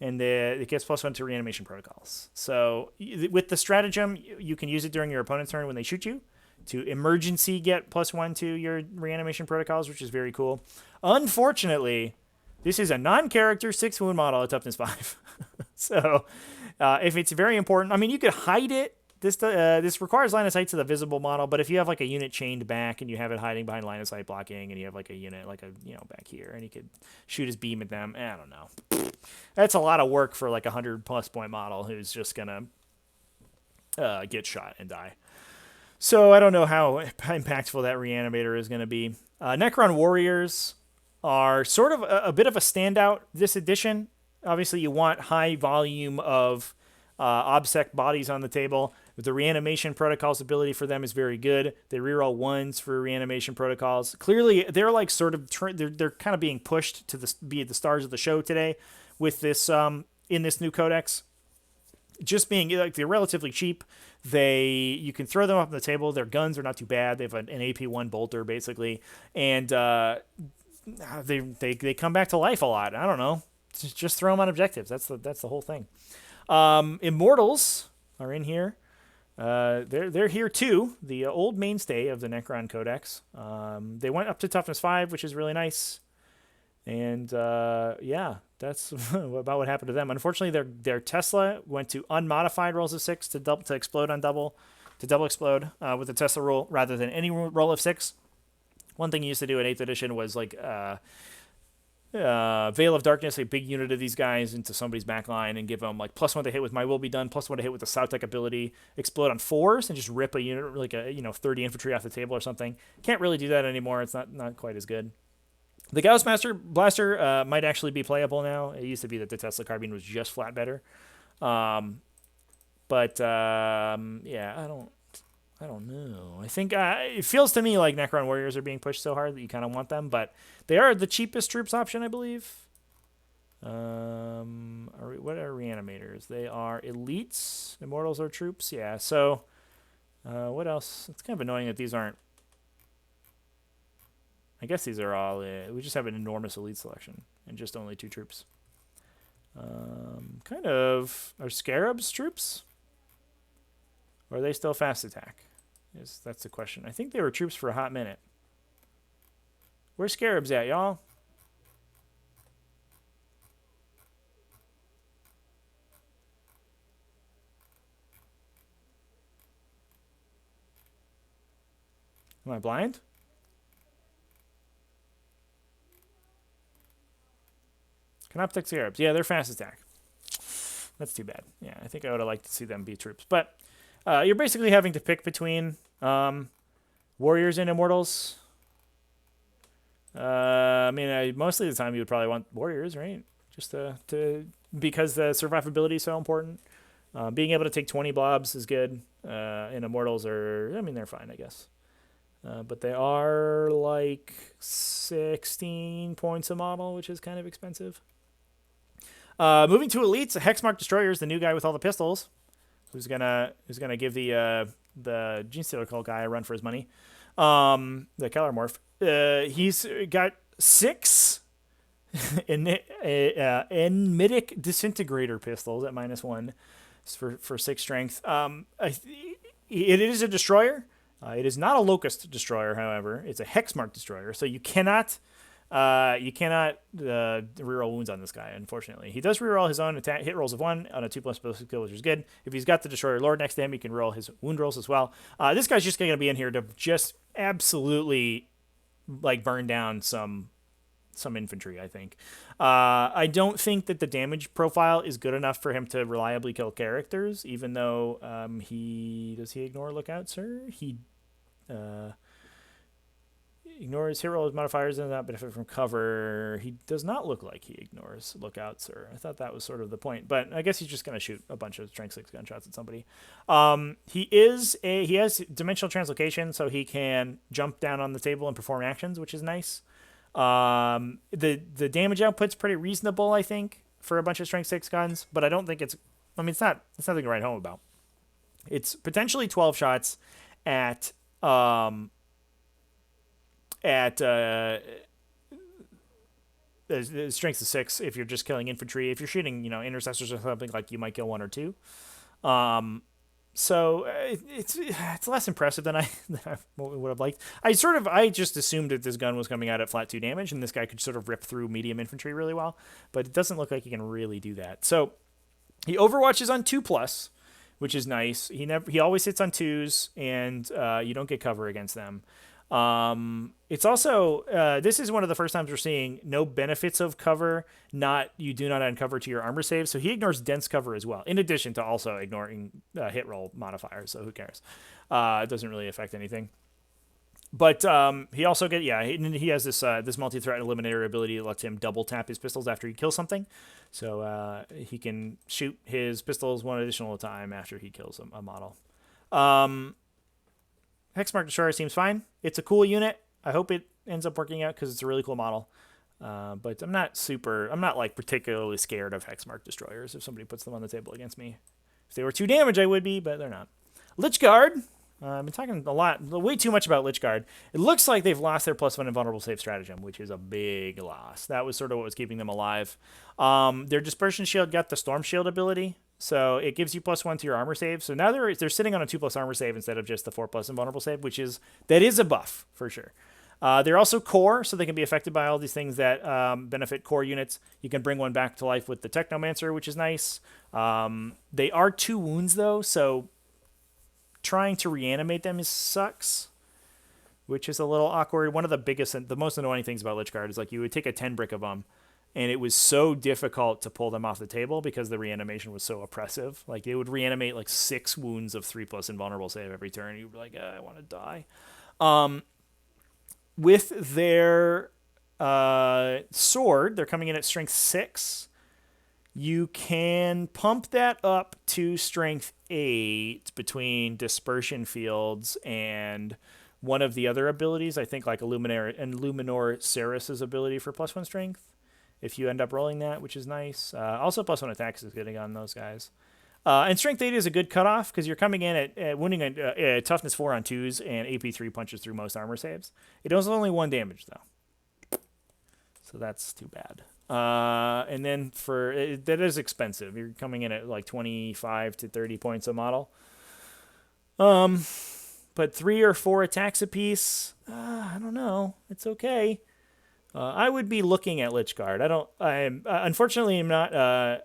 and it gets +1 to reanimation protocols. So with the stratagem, you can use it during your opponent's turn when they shoot you to emergency get +1 to your reanimation protocols, which is very cool. Unfortunately, this is a non-character 6 wound model at toughness 5. So if it's very important, I mean, you could hide it. This requires line of sight to the visible model, but if you have like a unit chained back and you have it hiding behind line of sight blocking, and you have like a unit back here, and you could shoot his beam at them, I don't know. That's a lot of work for like a 100+ point model who's just gonna get shot and die. So I don't know how impactful that reanimator is gonna be. Necron Warriors are sort of a bit of a standout this edition. Obviously, you want high volume of obsec bodies on the table. The Reanimation protocols ability for them is very good. They reroll 1s for Reanimation protocols. Clearly, they're like sort of they're kind of being pushed to be the stars of the show today with this in this new codex. Just being like they're relatively cheap. You can throw them up on the table. Their guns are not too bad. They have an AP1 bolter basically, and they come back to life a lot. I don't know. Just throw them on objectives. That's the whole thing. Immortals are in here. They're here too. The old mainstay of the Necron Codex. They went up to toughness 5, which is really nice. And yeah, that's about what happened to them. Unfortunately, their Tesla went to unmodified rolls of 6 to explode on double explode with the Tesla rule rather than any roll of 6. One thing you used to do in 8th edition was like Veil of Darkness, a big unit of these guys into somebody's backline and give them like +1 to hit with My Will Be Done, +1 to hit with the South Tech ability, explode on 4s, and just rip a unit like 30 infantry off the table or something. Can't really do that anymore. It's not quite as good. The Gauss Blaster might actually be playable now. It used to be that the Tesla Carbine was just flat better. Yeah, I don't know. I think it feels to me like Necron Warriors are being pushed so hard that you kind of want them, but they are the cheapest troops option, I believe. What are Reanimators? They are elites. Immortals are troops. Yeah. So, what else? It's kind of annoying that these aren't. I guess these are all. We just have an enormous elite selection and just only 2 troops. Kind of are Scarabs troops, or are they still fast attack? That's the question. I think they were troops for a hot minute. Where's Scarabs at, y'all? Am I blind? Cryptek Scarabs. Yeah, they're fast attack. That's too bad. Yeah, I think I would have liked to see them be troops. But you're basically having to pick between Warriors and Immortals. I mean, mostly the time you would probably want Warriors, right? Just because the survivability is so important. Being able to take 20 blobs is good. And Immortals they're fine, I guess. But they are like 16 points a model, which is kind of expensive. Moving to Elites, Hexmark Destroyer is the new guy with all the pistols, who's gonna give the Genestealer Cult guy a run for his money. The Calormorph. He's got 6 Enmitic Disintegrator pistols at -1 for 6 strength. It is a destroyer. It is not a Locust Destroyer, however. It's a Hexmark Destroyer, so you cannot reroll wounds on this guy, unfortunately. He does reroll his own attack hit rolls of 1 on a 2+ skill, which is good. If he's got the Destroyer Lord next to him, he can roll his wound rolls as well. This guy's just going to be in here to just absolutely like burn down some infantry, I think. I don't think that the damage profile is good enough for him to reliably kill characters, even though does he ignore Lookout, sir? He ignores hit rolls, modifiers, and not benefit from cover. He does not look like he ignores Lookout, sir. I thought that was sort of the point, but I guess he's just going to shoot a bunch of strength 6 gunshots at somebody. He has dimensional translocation, so he can jump down on the table and perform actions, which is nice. The damage output's pretty reasonable, I think, for a bunch of strength 6 guns, but I don't think it's nothing to write home about. It's potentially 12 shots at strength of 6 if you're just killing infantry. If you're shooting, intercessors or something, like you might kill 1 or 2. So it's less impressive than I would have liked. I just assumed that this gun was coming out at flat 2 damage, and this guy could sort of rip through medium infantry really well, but it doesn't look like he can really do that. So he overwatches on 2+, which is nice. He always hits on 2s, and you don't get cover against them. It's also this is one of the first times we're seeing no benefits of cover. You do not uncover to your armor save, so he ignores dense cover as well, in addition to also ignoring hit roll modifiers. So who cares? It doesn't really affect anything. But he also he has this multi-threat eliminator ability that lets him double tap his pistols after he kills something, so he can shoot his pistols 1 additional time after he kills a model. Hexmark Destroyer seems fine. It's a cool unit. I hope it ends up working out because it's a really cool model. But I'm not like particularly scared of Hexmark Destroyers if somebody puts them on the table against me. If they were 2 damage, I would be, but they're not. Lich Guard. I've been talking way too much about Lich Guard. It looks like they've lost their +1 invulnerable save stratagem, which is a big loss. That was sort of what was keeping them alive. Their Dispersion Shield got the Storm Shield ability, so it gives you +1 to your armor save. So now they're sitting on a 2+ armor save instead of just the 4+ invulnerable save, that is a buff for sure. They're also core, so they can be affected by all these things that benefit core units. You can bring one back to life with the Technomancer, which is nice. They are 2 wounds, though, so trying to reanimate them sucks, which is a little awkward. One of the biggest and the most annoying things about Lich Guard is like you would take a 10 brick of them, and it was so difficult to pull them off the table because the reanimation was so oppressive. Like they would reanimate like 6 wounds of 3+ invulnerable save every turn. You'd be like, I want to die. With their sword, they're coming in at strength 6. You can pump that up to strength 8 between dispersion fields and one of the other abilities. I think like Illuminor Ceres's ability for +1 strength. If you end up rolling that, which is nice. Also +1 attacks is getting on those guys. And strength 8 is a good cutoff because you're coming in at wounding a toughness 4 on 2s and AP 3 punches through most armor saves. It does only 1 damage though, so that's too bad. And then that is expensive. You're coming in at like 25 to 30 points a model. But 3 or 4 attacks apiece. I don't know. It's okay. I would be looking at Lich Guard. Unfortunately, I'm not.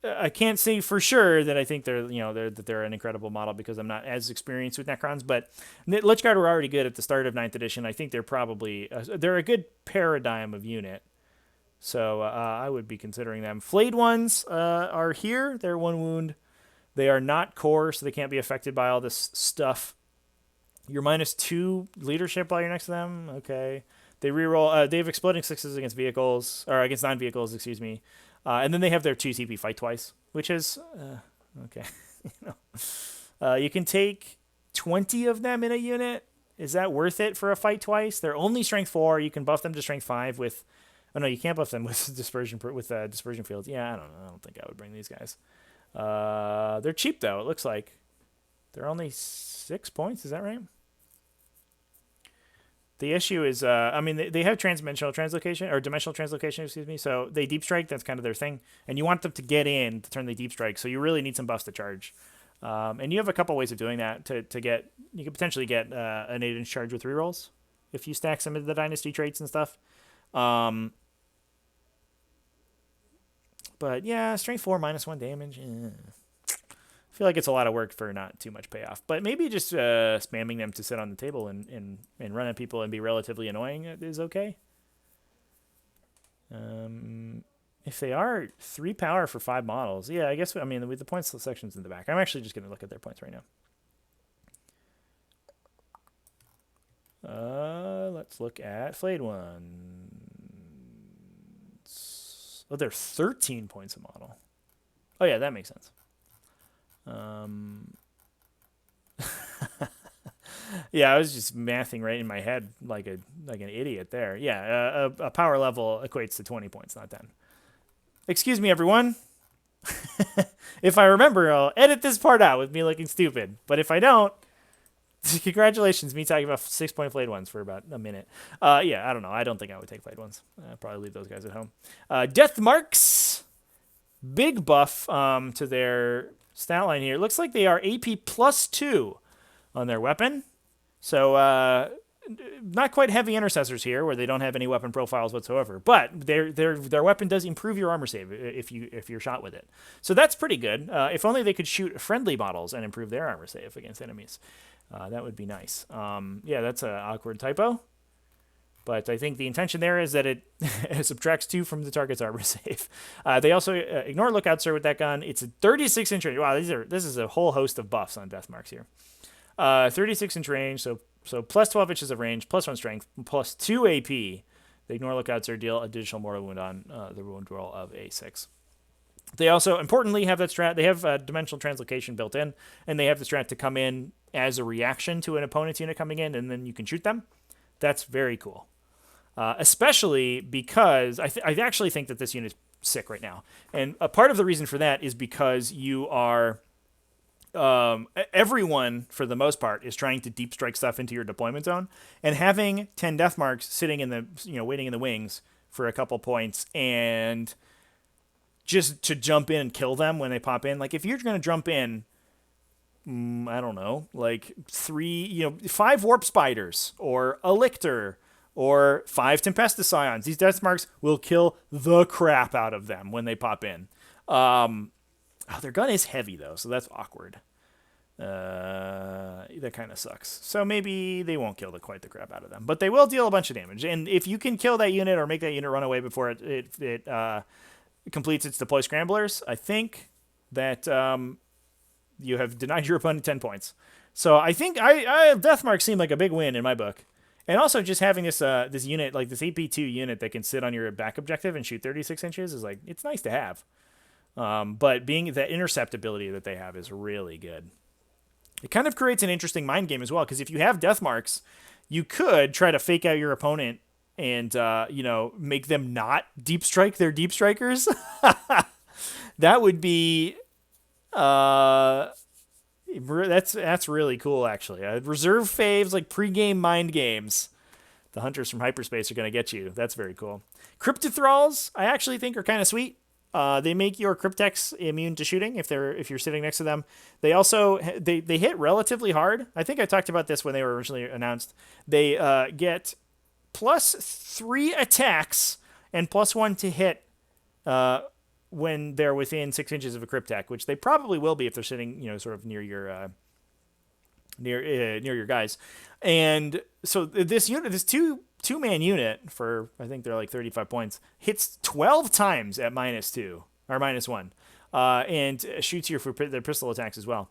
I can't say for sure that I think they're an incredible model because I'm not as experienced with Necrons. But Lich Guard were already good at the start of 9th edition. I think they're probably they're a good paradigm of unit. So I would be considering them. Flayed ones are here. They're 1 wound. They are not core, so they can't be affected by all this stuff. You're -2 leadership while you're next to them. Okay. They reroll. They have exploding 6s against vehicles, or against non-vehicles, excuse me. And then they have their 2 CP fight twice, which is okay. You can take 20 of them in a unit. Is that worth it for a fight twice? They're only strength 4. You can buff them to strength 5 with. Oh no, you can't buff them with dispersion fields. Yeah, I don't know. I don't think I would bring these guys. They're cheap though. It looks like they're only 6 points. Is that right? The issue is, they have dimensional translocation, excuse me. So they deep strike. That's kind of their thing, and you want them to get in to turn the deep strike. So you really need some buffs to charge, and you have a couple ways of doing that. To get, you could potentially get an 8-inch charge with rerolls if you stack some of the dynasty traits and stuff. But yeah, strength 4 -1 damage. I feel like it's a lot of work for not too much payoff. But maybe just spamming them to sit on the table and run at people and be relatively annoying is okay. If they are 3 power for 5 models, yeah, I guess, with the points sections in the back. I'm actually just going to look at their points right now. Let's look at Flayed Ones. Oh, they're 13 points a model. Oh, yeah, that makes sense. Yeah, I was just mathing right in my head like an idiot there. Yeah, a power level equates to 20 points, not 10. Excuse me, everyone. If I remember, I'll edit this part out with me looking stupid. But if I don't, congratulations, me talking about 6-point Flayed Ones for about a minute. Yeah, I don't know. I don't think I would take Flayed Ones. I'd probably leave those guys at home. Death Marks. Big buff to their stat line here. It looks like they are AP +2 on their weapon. So not quite heavy intercessors here, where they don't have any weapon profiles whatsoever. But their weapon does improve your armor save if you're shot with it. So that's pretty good. If only they could shoot friendly models and improve their armor save against enemies. That would be nice. Yeah, that's an awkward typo. But I think the intention there is that it subtracts 2 from the target's armor save. They also ignore Lookout Sir with that gun. It's a 36-inch range. Wow, this is a whole host of buffs on Death Marks here. 36-inch range, so plus 12 inches of range, +1 strength, plus 2 AP. They ignore Lookout Sir, deal additional mortal wound on the wound roll of a 6. They also, importantly, have that strat. They have dimensional translocation built in, and they have the strat to come in as a reaction to an opponent's unit coming in, and then you can shoot them. That's very cool. Especially because I actually think that this unit is sick right now. And a part of the reason for that is because you are everyone, for the most part, is trying to deep strike stuff into your deployment zone, and having 10 death marks sitting in the waiting in the wings for a couple points and just to jump in and kill them when they pop in. Like if you're going to jump in, I don't know, like 5 warp spiders or a lictor or 5 Tempestus Scions. These death marks will kill the crap out of them when they pop in. Their gun is heavy, though, so that's awkward. That kind of sucks. So maybe they won't kill quite the crap out of them. But they will deal a bunch of damage. And if you can kill that unit or make that unit run away before it completes its deploy scramblers, I think that you have denied your opponent 10 points. So I think Deathmark seemed like a big win in my book. And also just having this unit, like this AP2 unit that can sit on your back objective and shoot 36 inches is like, it's nice to have. But being the intercept ability that they have is really good. It kind of creates an interesting mind game as well, because if you have death marks, you could try to fake out your opponent and make them not deep strike their deep strikers. That would be that's really cool, actually. Reserve faves, like pre-game mind games. The hunters from hyperspace are going to get you. That's very cool. Cryptithralls, I actually think are kind of sweet. They make your Crypteks immune to shooting if you're sitting next to them. They also they hit relatively hard. I think I talked about this when they were originally announced. They get +3 attacks and +1 to hit when they're within 6 inches of a Cryptek, which they probably will be if they're sitting sort of near your near your guys. And so this two-man unit for, I think they're like 35 points, hits 12 times at -2 or -1, and shoots you for their pistol attacks as well.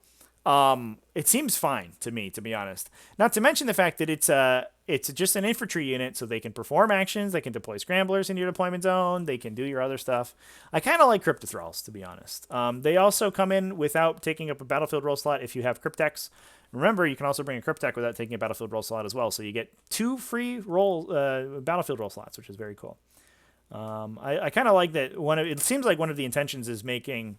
It seems fine to me, to be honest. Not to mention the fact that it's just an infantry unit, so they can perform actions, they can deploy scramblers in your deployment zone, they can do your other stuff. I kind of like Cryptithralls, to be honest. They also come in without taking up a battlefield roll slot if you have Crypteks. Remember, you can also bring a Cryptek without taking a battlefield roll slot as well, so you get 2 free battlefield roll slots, which is very cool. I kind of like that. It seems like one of the intentions is making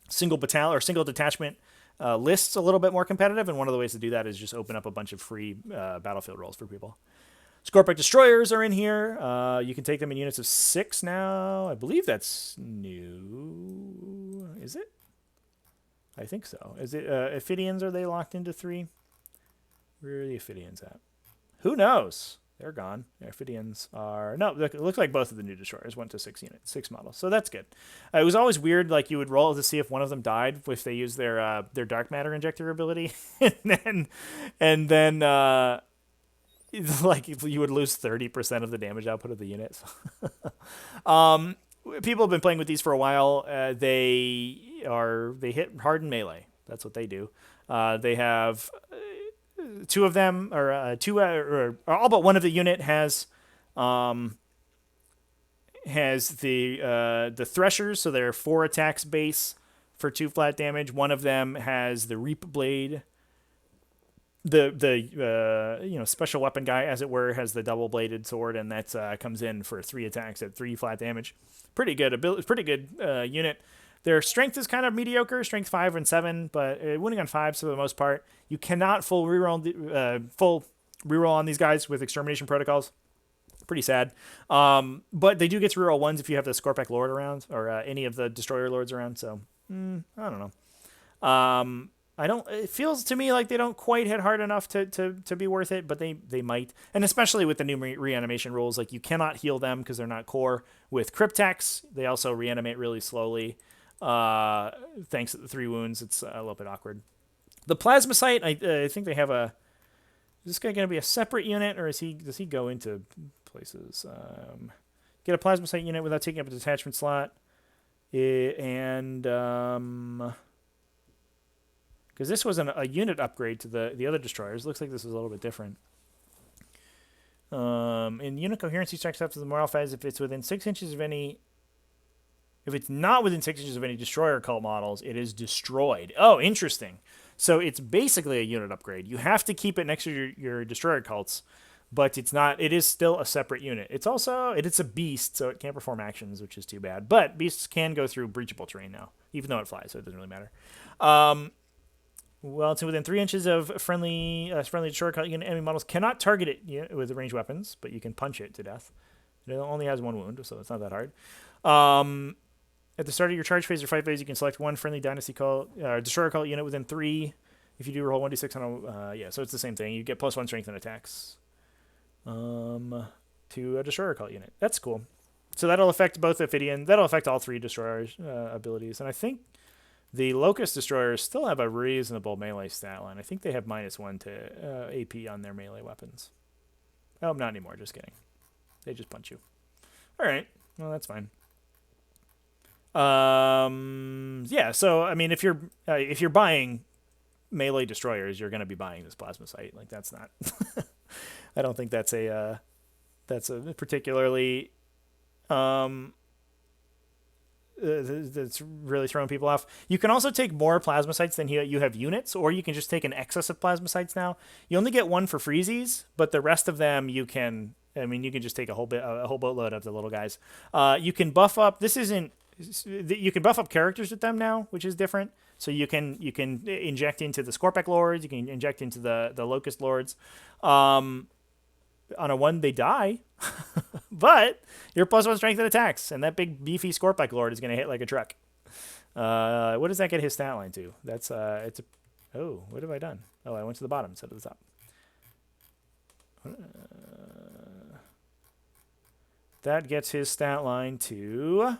single battalion or single detachment lists a little bit more competitive, and one of the ways to do that is just open up a bunch of free battlefield rolls for people. Scorpic Destroyers are in here. You can take them in units of 6 now. I believe that's new. Is it? I think so. Is it Ophidians? Are they locked into 3? Where are the Ophidians at? Who knows? They're gone. The Ophidians are... No, it looks like both of the new Destroyers went to 6 units, 6 models. So that's good. It was always weird, like you would roll to see if one of them died if they used their dark matter injector ability. and then like you would lose 30% of the damage output of the unit. People have been playing with these for a while. They hit hard in melee. That's what they do. They have 2 of them, or all but one of the unit has the Threshers, so they're 4 attacks base for 2 flat damage. One of them has the Reap Blade. The special weapon guy, as it were, has the double bladed sword, and that comes in for 3 attacks at 3 flat damage. Pretty good ability, pretty good unit. Their strength is kind of mediocre, strength 5 and 7, but winning on 5s for the most part. You cannot full reroll on these guys with extermination protocols. Pretty sad. But they do get to reroll 1s if you have the Scorpic Lord around, or any of the Destroyer Lords around. So I don't know. It feels to me like they don't quite hit hard enough to be worth it, but they might. And especially with the new reanimation rules, like you cannot heal them because they're not core. With Crypteks, they also reanimate really slowly. Thanks to the 3 wounds, it's a little bit awkward. The Plasmacite, I think they have is this guy going to be a separate unit, or does he go into places? Get a Plasmacite unit without taking up a detachment slot. Because this was a unit upgrade to the other destroyers. Looks like this is a little bit different. In unit coherency checks up to the moral phase if it's within 6 inches of any If it's not within 6 inches of any destroyer cult models, it is destroyed. Oh, interesting. So it's basically a unit upgrade. You have to keep it next to your destroyer cults, but it's not. It is still a separate unit. It's a beast, so it can't perform actions, which is too bad. But beasts can go through breachable terrain now, even though it flies, so it doesn't really matter. Well, it's within 3 inches of friendly destroyer cult unit. Enemy models cannot target it with ranged weapons, but you can punch it to death. It only has 1 wound, so it's not that hard. At the start of your charge phase or fight phase, you can select 1 friendly Dynasty cult, destroyer cult unit within 3. If you do, roll 1d6 on a... so it's the same thing. You get +1 strength and attacks to a destroyer cult unit. That's cool. So that'll affect both Ophidian. That'll affect all 3 destroyer abilities. And I think the Locust Destroyers still have a reasonable melee stat line. I think they have -1 to AP on their melee weapons. Oh, not anymore. Just kidding. They just punch you. All right. Well, that's fine. Yeah. So I mean, if you're buying melee destroyers, you're going to be buying this plasma sight. Like that's not. I don't think that's a particularly that's really throwing people off. You can also take more plasma sights than you have units, or you can just take an excess of plasma sights now. You only get 1 for freezies, but the rest of them you can. I mean, you can just take a whole boatload of the little guys. You can buff up. You can buff up characters with them now, which is different. So you can inject into the Scorpek Lords. You can inject into the Locust Lords. On a 1, they die, but you're +1 strength and attacks, and that big beefy Scorpek Lord is going to hit like a truck. What does that get his stat line to? That's oh, what have I done? Oh, I went to the bottom instead of the top. That gets his stat line to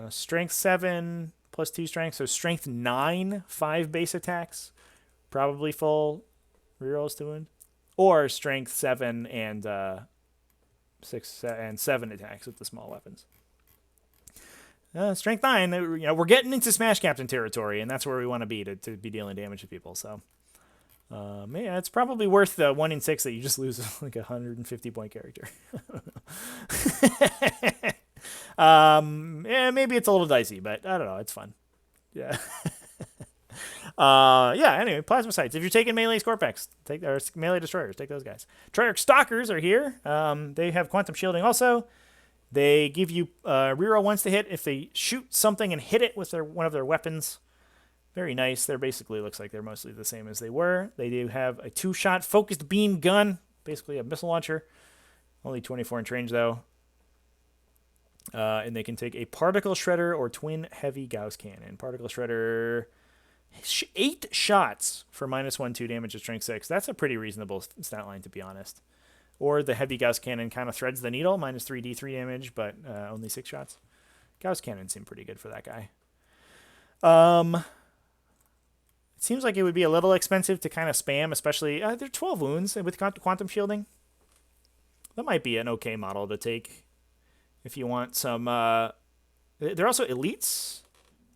strength 7 +2 strength, so strength 9, 5 base attacks, probably full rerolls to wound, or strength 7 and 6 and 7 attacks with the small weapons. Strength 9, we're getting into Smash Captain territory, and that's where we want to be to be dealing damage to people. So, yeah, it's probably worth the 1 in 6 that you just lose like a 150 point character. Yeah, maybe it's a little dicey, but I don't know. It's fun. Yeah. Yeah. Anyway, plasma sights. If you're taking melee Scorpeks, or melee destroyers, take those guys. Triarch Stalkers are here. They have quantum shielding also. They give you reroll 1s to hit if they shoot something and hit it with one of their weapons. Very nice. They're basically looks like they're mostly the same as they were. They do have a 2-shot focused beam gun, basically a missile launcher. Only 24-inch range though. And they can take a particle shredder or twin heavy Gauss cannon. Particle shredder, 8 shots for -1/2 damage to strength 6. That's a pretty reasonable stat line, to be honest. Or the heavy Gauss cannon kind of threads the needle, -3d3 damage, but only 6 shots. Gauss cannon seem pretty good for that guy. It seems like it would be a little expensive to kind of spam, especially they're 12 wounds with quantum shielding. That might be an okay model to take. If you want some, they're also elites.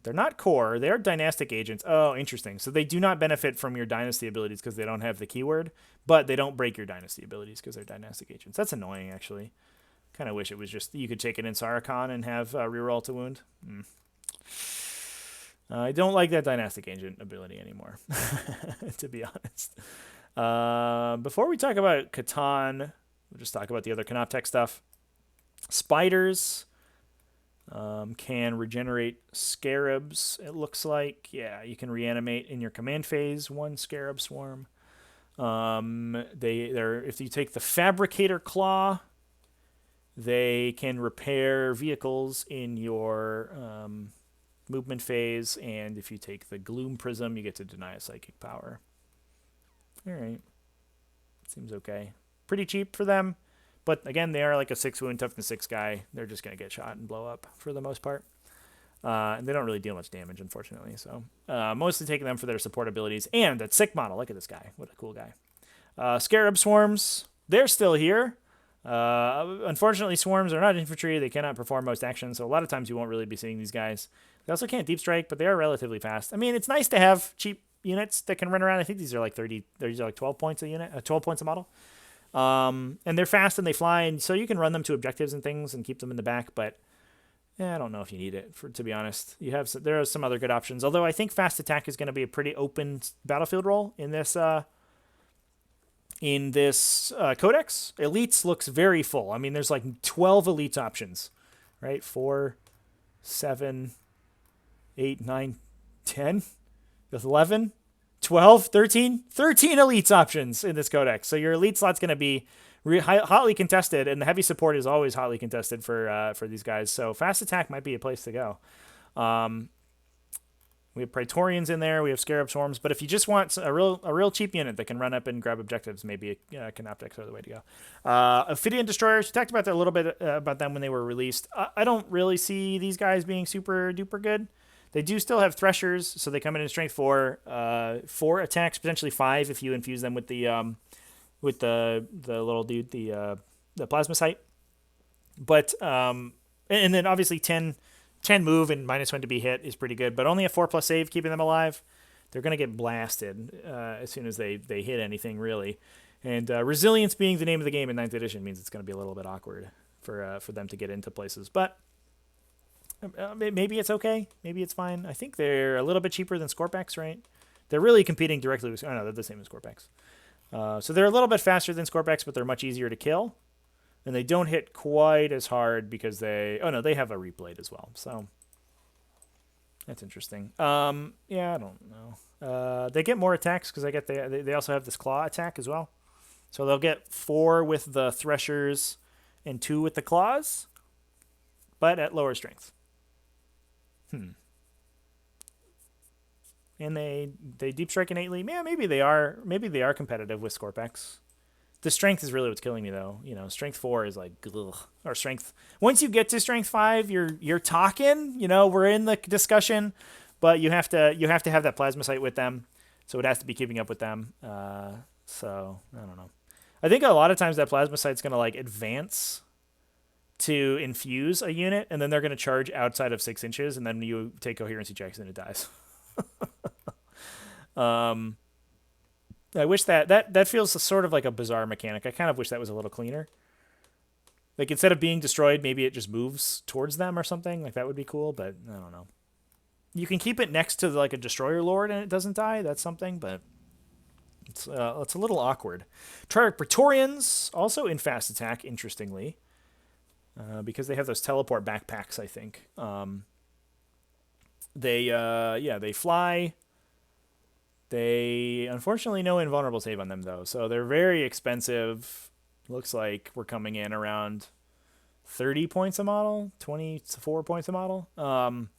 They're not core. They're dynastic agents. Oh, interesting. So they do not benefit from your dynasty abilities because they don't have the keyword, but they don't break your dynasty abilities because they're dynastic agents. That's annoying, actually. Kind of wish it was just you could take it in Saracon and have reroll to wound. I don't like that dynastic agent ability anymore, to be honest. Before we talk about Catan, we'll just talk about the other Cryptek stuff. Spiders can regenerate scarabs, it looks like. Yeah, you can reanimate in your command phase 1 scarab swarm. If you take the Fabricator Claw, they can repair vehicles in your movement phase, and if you take the Gloom Prism, you get to deny a psychic power. All right. Seems okay. Pretty cheap for them. But again, they are like a 6 wound toughness 6 guy. They're just going to get shot and blow up for the most part. And they don't really deal much damage, unfortunately. So mostly taking them for their support abilities. And that sick model. Look at this guy. What a cool guy. Scarab Swarms. They're still here. Unfortunately, Swarms are not infantry. They cannot perform most actions. So a lot of times you won't really be seeing these guys. They also can't deep strike, but they are relatively fast. I mean, it's nice to have cheap units that can run around. I think these are like 30. These are like 12 points a unit. 12 points a model. And they're fast and they fly, and so you can run them to objectives and things and keep them in the back, but I don't know if you need it, to be honest. There are some other good options, although I think fast attack is going to be a pretty open battlefield role in this codex. Elites looks very full. I mean, there's like 12 elites options, right? 4, 7, 8, 9, 10, 11, 12, 13 elites options in this codex. So your elite slot's going to be hotly contested, and the heavy support is always hotly contested for these guys. So fast attack might be a place to go. We have Praetorians in there. We have Scarab Swarms. But if you just want a real cheap unit that can run up and grab objectives, maybe Crypteks are the way to go. Ophidian Destroyers. We talked about that a little bit about them when they were released. I don't really see these guys being super duper good. They do still have Threshers, so they come in strength 4. 4 attacks, potentially 5 if you infuse them with the little dude, the plasma sight. But and then obviously 10 move and -1 to be hit is pretty good, but only a 4+ save keeping them alive. They're going to get blasted as soon as they hit anything, really. And resilience being the name of the game in 9th edition means it's going to be a little bit awkward for them to get into places. But maybe it's okay. Maybe it's fine. I think they're a little bit cheaper than Scorpex, right? They're really competing directly with... Oh, no, they're the same as Scorpex. So they're a little bit faster than Scorpex, but they're much easier to kill. And they don't hit quite as hard because they... Oh, no, they have a reblade as well. So that's interesting. Yeah, I don't know. They get more attacks because they also have this claw attack as well. So they'll get 4 with the Threshers and 2 with the claws, but at lower strength. And they deep strike innately. Yeah, maybe they are competitive with Scorpex. The strength is really what's killing me, though. You know, strength 4 is like, ugh. Or strength. Once you get to strength 5, you're talking. You know, we're in the discussion, but you have to have that plasma sight with them, so it has to be keeping up with them. So I don't know. I think a lot of times that plasma sight's gonna like advance to infuse a unit, and then they're gonna charge outside of 6 inches, and then you take coherency checks and it dies. I wish that feels sort of like a bizarre mechanic. I kind of wish that was a little cleaner. Like, instead of being destroyed, maybe it just moves towards them or something. Like, that would be cool, but I don't know. You can keep it next to like a destroyer lord and it doesn't die. That's something, but it's a little awkward. Triarch Praetorians also in fast attack, interestingly, because they have those teleport backpacks. I think they fly. They, unfortunately, no invulnerable save on them, though. So they're very expensive. Looks like we're coming in around 30 points a model, 24 points a model. And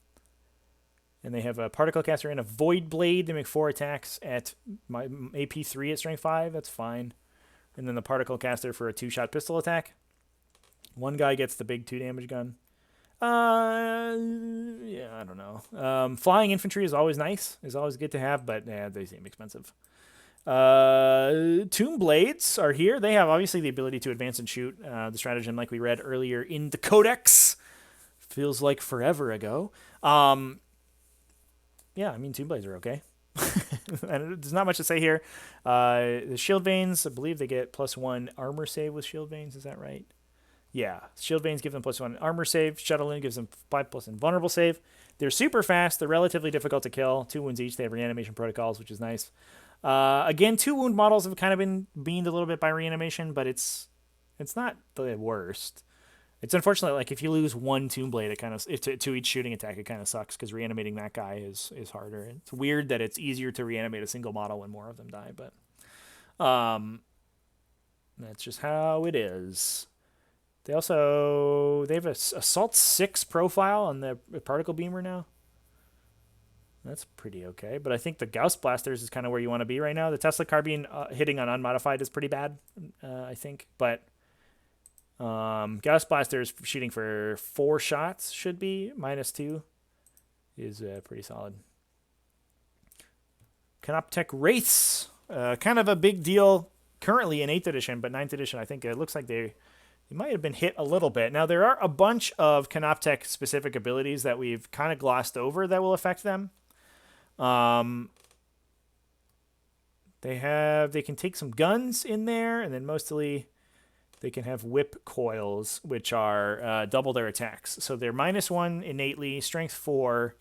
they have a Particle Caster and a Void Blade. They make 4 attacks at my AP3 at strength 5. That's fine. And then the Particle Caster for a 2-shot pistol attack. One guy gets the big 2 damage gun. Yeah, I don't know. Flying infantry is always nice. Is always good to have, but they seem expensive. Tomb Blades are here. They have obviously the ability to advance and shoot. The stratagem, like we read earlier in the Codex, feels like forever ago. Yeah, I mean, Tomb Blades are okay. And there's not much to say here. The Shield Veins, I believe they get +1 armor save with Shield Veins. Is that right? Yeah, Shield Veins give them +1 armor save. Shuttle-In gives them 5+ invulnerable save. They're super fast. They're relatively difficult to kill. 2 wounds each. They have reanimation protocols, which is nice. Again, 2 wound models have kind of been beamed a little bit by reanimation, but it's not the worst. It's unfortunate, like if you lose 1 Tomb Blade, it kind of to each shooting attack, it kind of sucks because reanimating that guy is harder. It's weird that it's easier to reanimate a single model when more of them die, but that's just how it is. They have a Assault 6 profile on the Particle Beamer now. That's pretty okay, but I think the Gauss Blasters is kind of where you want to be right now. The Tesla Carbine hitting on unmodified is pretty bad, I think, but Gauss Blasters shooting for 4 shots should be -2 is pretty solid. Cryptek Wraiths, kind of a big deal currently in 8th edition, but 9th edition, I think it looks like they might have been hit a little bit. Now, there are a bunch of Cryptek specific abilities that we've kind of glossed over that will affect them. They can take some guns in there, and then mostly they can have whip coils, which are double their attacks. So they're -1 innately, strength 4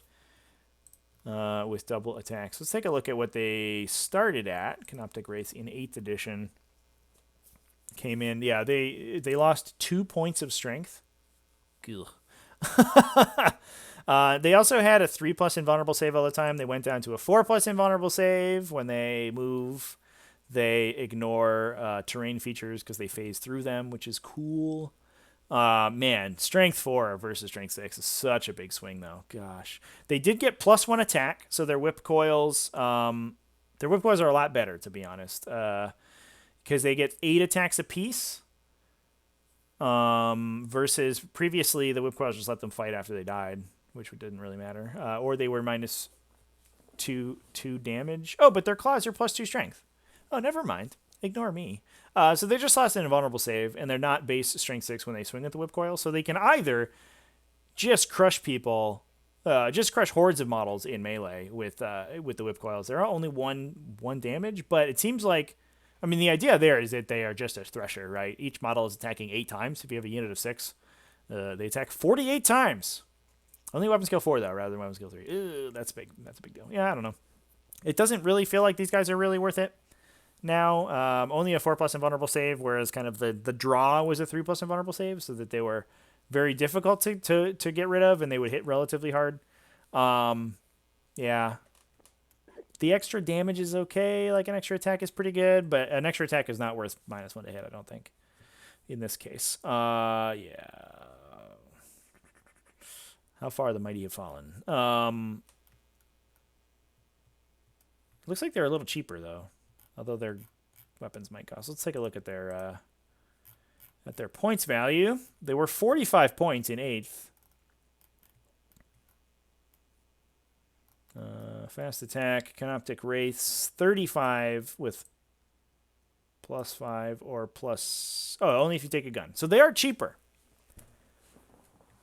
with double attacks. Let's take a look at what they started at. Canoptic Wraiths in 8th edition came in. Yeah, they lost 2 points of strength. They also had a 3+ invulnerable save all the time. They went down to a 4+ invulnerable save. When they move, they ignore terrain features because they phase through them, which is cool. Man, strength 4 versus strength 6 is such a big swing, though. Gosh, they did get +1 attack, so their whip coils are a lot better, to be honest, because they get 8 attacks apiece. Versus previously the whip coils just let them fight after they died, which didn't really matter. Or they were -2 damage. Oh, but their claws are +2 strength. Oh, never mind. Ignore me. So they just lost an invulnerable save, and they're not base strength 6 when they swing at the whip coil. So they can either just crush people, just crush hordes of models in melee with the whip coils. They're only one damage, but it seems like, I mean, the idea there is that they are just a thresher, right? Each model is attacking 8 times. If you have a unit of 6, they attack 48 times. Only weapon skill 4, though, rather than weapon skill 3. Ew, that's big. That's a big deal. Yeah, I don't know. It doesn't really feel like these guys are really worth it now. Only a 4+ invulnerable save, whereas kind of the draw was a 3+ invulnerable save, so that they were very difficult to get rid of, and they would hit relatively hard. Yeah. The extra damage is okay. Like, an extra attack is pretty good, but an extra attack is not worth -1 to hit, I don't think, in this case. Yeah. How far the mighty have fallen. Looks like they're a little cheaper, though, although their weapons might cost. Let's take a look at their points value. They were 45 points in 8th. Fast attack, Canoptic Wraiths, 35 with +5 or plus... Oh, only if you take a gun. So they are cheaper.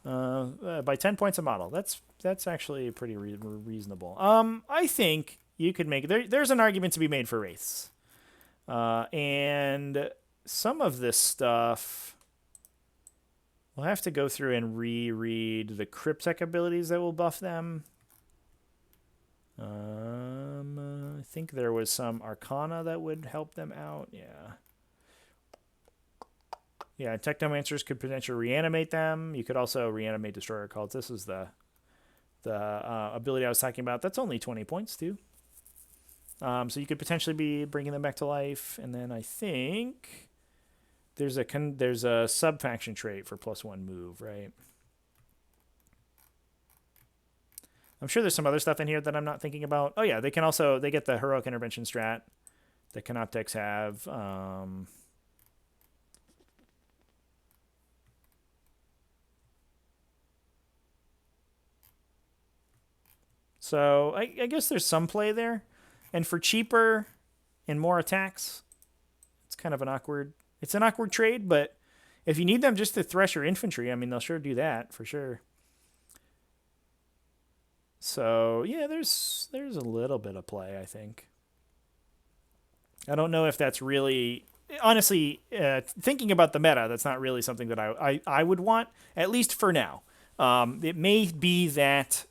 By 10 points a model. That's actually pretty reasonable. I think you could make... There's an argument to be made for Wraiths. And some of this stuff... We'll have to go through and reread the cryptek abilities that will buff them. I think there was some Arcana that would help them out. Yeah. Yeah, Technomancers could potentially reanimate them. You could also reanimate Destroyer Cults. This is the ability I was talking about. That's only 20 points, too. So you could potentially be bringing them back to life. And then I think there's a sub-faction trait for +1 move, right? I'm sure there's some other stuff in here that I'm not thinking about. Oh, yeah, they get the Heroic Intervention strat that Canopteks have. So I guess there's some play there. And for cheaper and more attacks, it's kind of an awkward trade, but if you need them just to thresh your infantry, I mean, they'll sure do that for sure. So, yeah, there's a little bit of play, I think. I don't know if that's really... Honestly, thinking about the meta, that's not really something that I would want, at least for now. It may be that,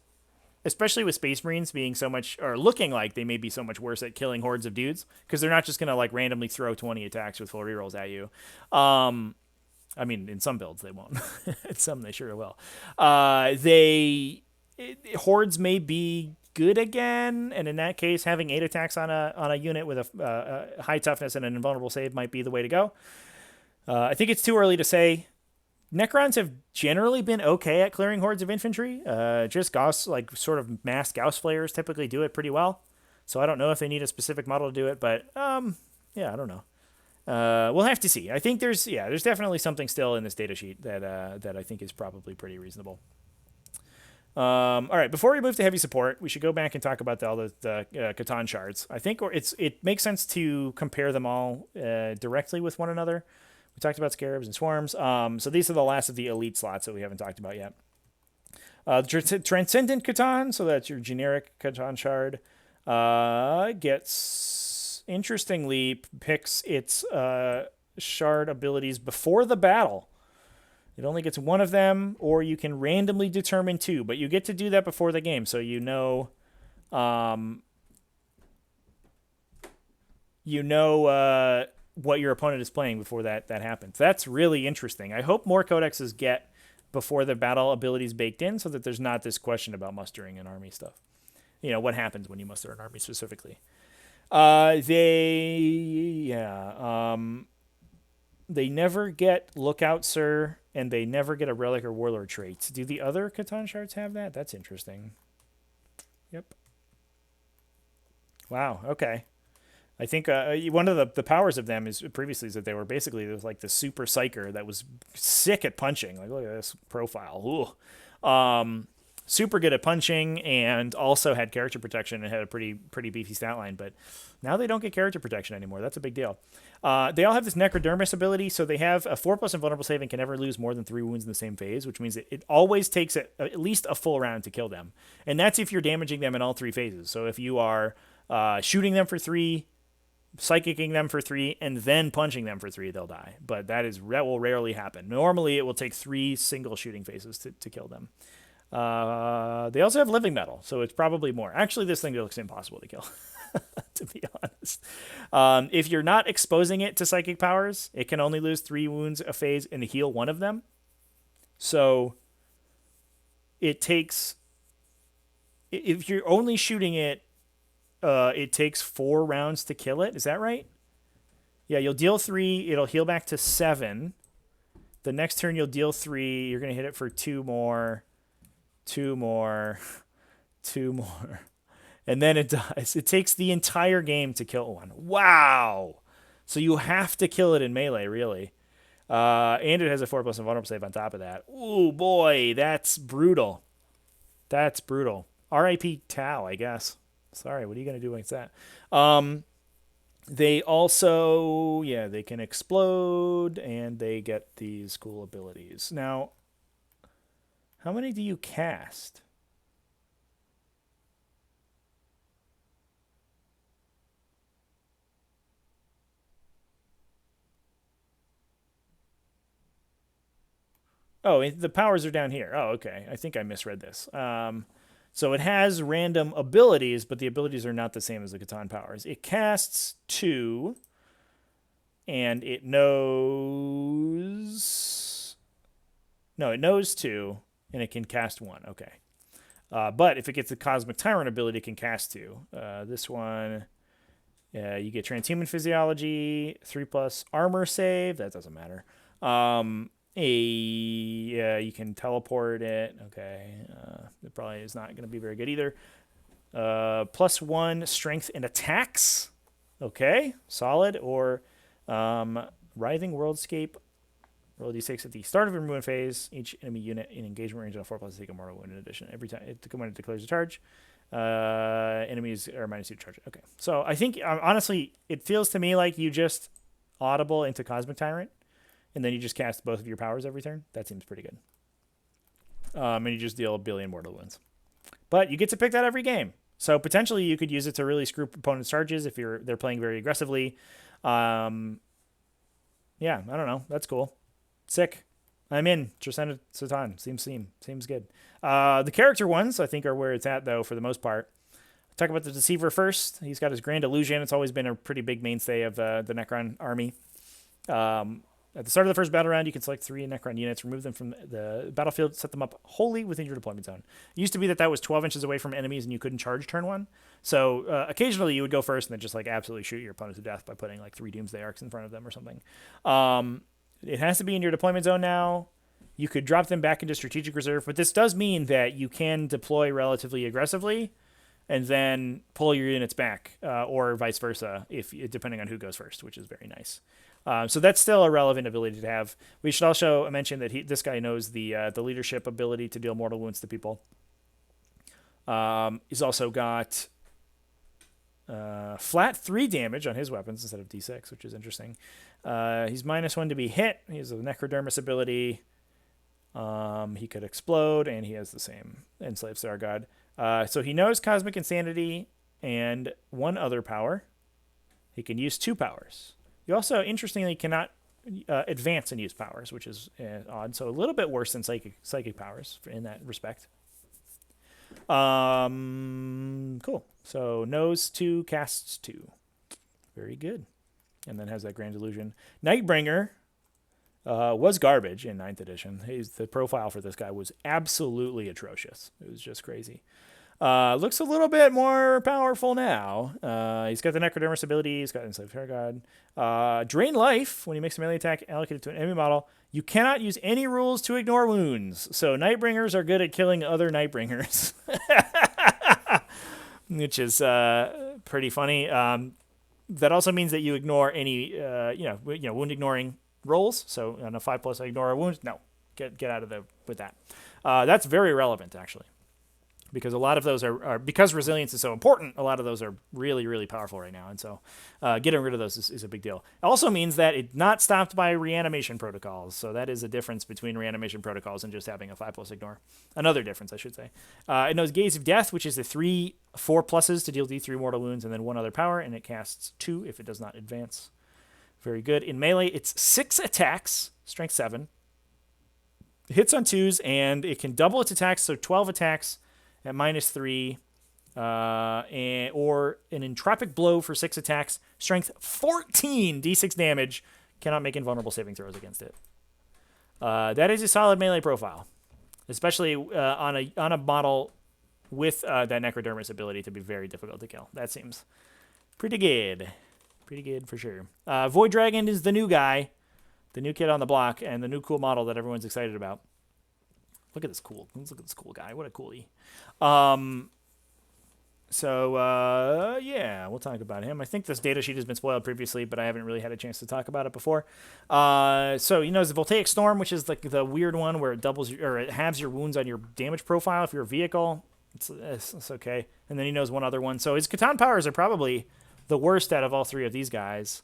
especially with Space Marines being so much... Or looking like they may be so much worse at killing hordes of dudes, because they're not just going to, like, randomly throw 20 attacks with full rerolls at you. I mean, in some builds they won't. In some they sure will. Hordes may be good again, and in that case, having 8 attacks on a unit with a high toughness and an invulnerable save might be the way to go. I think it's too early to say. Necrons have generally been okay at clearing hordes of infantry. Just Gauss, like sort of mass Gauss flayers, typically do it pretty well. So I don't know if they need a specific model to do it, but yeah, I don't know. We'll have to see. I think there's definitely something still in this data sheet that I think is probably pretty reasonable. All right, before we move to heavy support, we should go back and talk about all the Catan shards. I think it makes sense to compare them all directly with one another. We talked about scarabs and swarms. So these are the last of the elite slots that we haven't talked about yet. Transcendent Catan, so that's your generic Catan shard, gets interestingly, picks its shard abilities before the battle. It only gets one of them, or you can randomly determine two, but you get to do that before the game, so you know what your opponent is playing before that happens. That's really interesting. I hope more codexes get before the battle abilities baked in, so that there's not this question about mustering an army stuff. What happens when you muster an army specifically. They never get Lookout Sir, and they never get a Relic or Warlord traits. Do the other Catan shards have that? That's interesting. Yep. Wow, okay. I think one of the powers of them is previously is that they were basically like the super psyker that was sick at punching. Like, look at this profile. Super good at punching, and also had character protection and had a pretty beefy stat line. But now they don't get character protection anymore. That's a big deal. They all have this Necrodermis ability, so they have a 4+ invulnerable save and can never lose more than 3 wounds in the same phase, which means it always takes at least a full round to kill them. And that's if you're damaging them in all 3 phases. So if you are shooting them for 3, psychicking them for 3, and then punching them for 3, they'll die. But that will rarely happen. Normally, it will take 3 single shooting phases to kill them. They also have living metal, so it's probably more. Actually, this thing looks impossible to kill, to be honest. If you're not exposing it to psychic powers, it can only lose 3 wounds a phase and heal 1 of them. So it takes... If you're only shooting it, it takes 4 rounds to kill it. Is that right? Yeah, you'll deal 3. It'll heal back to 7. The next turn, you'll deal 3. You're going to hit it for 2 more. 2 more, 2 more, and then it dies. It takes the entire game to kill one. Wow! So you have to kill it in melee, really. And it has a 4+ invulnerable save on top of that. Ooh, boy, that's brutal. That's brutal. R.I.P. Tau, I guess. Sorry, what are you going to do against that? They also, they can explode, and they get these cool abilities. Now, how many do you cast? Oh, the powers are down here. Oh, okay. I think I misread this. So it has random abilities, but the abilities are not the same as the Catan powers. It casts 2, and it knows... No, it knows 2. And it can cast 1. Okay. But if it gets the Cosmic Tyrant ability, it can cast 2. This one, you get Transhuman Physiology, 3+ armor save. That doesn't matter. You can teleport it. Okay. It probably is not going to be very good either. +1 strength and attacks. Okay. Solid. Or Writhing Worldscape. Roll d6 at the start of your movement phase. Each enemy unit in engagement range on 4+ take a mortal wound in addition. Every time when it declares a charge, enemies are -2 to charge. Okay. So I think, honestly, it feels to me like you just audible into Cosmic Tyrant, and then you just cast both of your powers every turn. That seems pretty good. And you just deal 1 billion mortal wounds. But you get to pick that every game. So potentially you could use it to really screw opponents' charges if they're playing very aggressively. I don't know. That's cool. Sick. I'm in. Tristan Satan. Seems good. The character ones, I think, are where it's at, though, for the most part. Talk about the Deceiver first. He's got his Grand Illusion. It's always been a pretty big mainstay of the Necron army. At the start of the first battle round, you can select 3 Necron units, remove them from the battlefield, set them up wholly within your deployment zone. It used to be that was 12 inches away from enemies and you couldn't charge turn 1. So occasionally you would go first and then just absolutely shoot your opponent to death by putting 3 Doomsday Arcs in front of them or something. It has to be in your deployment zone now. You could drop them back into strategic reserve, but this does mean that you can deploy relatively aggressively and then pull your units back, or vice versa, depending on who goes first, which is very nice. So that's still a relevant ability to have. We should also mention that this guy knows the leadership ability to deal mortal wounds to people. He's also got flat 3 damage on his weapons instead of d6, which is interesting. He's -1 to be hit. He has a Necrodermis ability. He could explode, and he has the same Enslaved Star God. So he knows Cosmic Insanity and 1 other power. He can use 2 powers. You also, interestingly, cannot advance and use powers, which is odd. So a little bit worse than psychic powers in that respect. Cool. So knows 2, casts 2. Very good. And then has that Grand Illusion. Nightbringer was garbage in 9th edition. The profile for this guy was absolutely atrocious. It was just crazy. Looks a little bit more powerful now. He's got the Necrodermis ability. He's got Enslaved Paragon. Drain life when he makes a melee attack allocated to an enemy model. You cannot use any rules to ignore wounds. So Nightbringers are good at killing other Nightbringers, which is pretty funny. That also means that you ignore any wound ignoring rolls. So on a 5+ ignore a wound. No, get out of with that. That's very relevant actually. Because a lot of those are because resilience is so important, a lot of those are really, really powerful right now. And so getting rid of those is a big deal. It also means that it's not stopped by reanimation protocols. So that is a difference between reanimation protocols and just having a 5+ ignore. Another difference, I should say. It knows Gaze of Death, which is the 4+ to deal D3 mortal wounds and then 1 other power. And it casts 2 if it does not advance. Very good. In melee, it's 6 attacks, strength 7. It hits on 2s, and it can double its attacks, so 12 attacks at -3, or an entropic blow for 6 attacks, strength 14, d6 damage, cannot make invulnerable saving throws against it. That is a solid melee profile, especially on a model with that Necrodermis ability to be very difficult to kill. That seems pretty good. Pretty good for sure. Void Dragon is the new guy, the new kid on the block, and the new cool model that everyone's excited about. Look at this cool. Let's look at this cool guy. What a coolie. Yeah, we'll talk about him. I think this data sheet has been spoiled previously, but I haven't really had a chance to talk about it before. So you know, the Voltaic Storm, which is like the weird one where it doubles or it halves your wounds on your damage profile if you're a vehicle. It's okay. And then he knows one other one. So his Catan powers are probably the worst out of all 3 of these guys.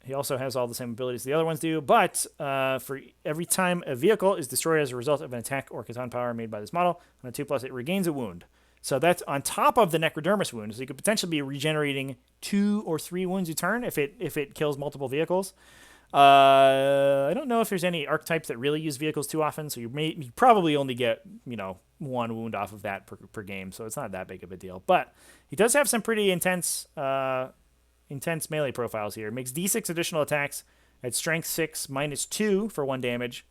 He also has all the same abilities the other ones do, but for every time a vehicle is destroyed as a result of an attack or Catan power made by this model, on a 2+, it regains a wound. So that's on top of the Necrodermis wound, so you could potentially be regenerating 2 or 3 wounds a turn if it kills multiple vehicles. I don't know if there's any archetypes that really use vehicles too often, so you probably only get 1 wound off of that per game, so it's not that big of a deal. But he does have some pretty intense melee profiles here. Makes d6 additional attacks at strength 6 -2 for 1 damage.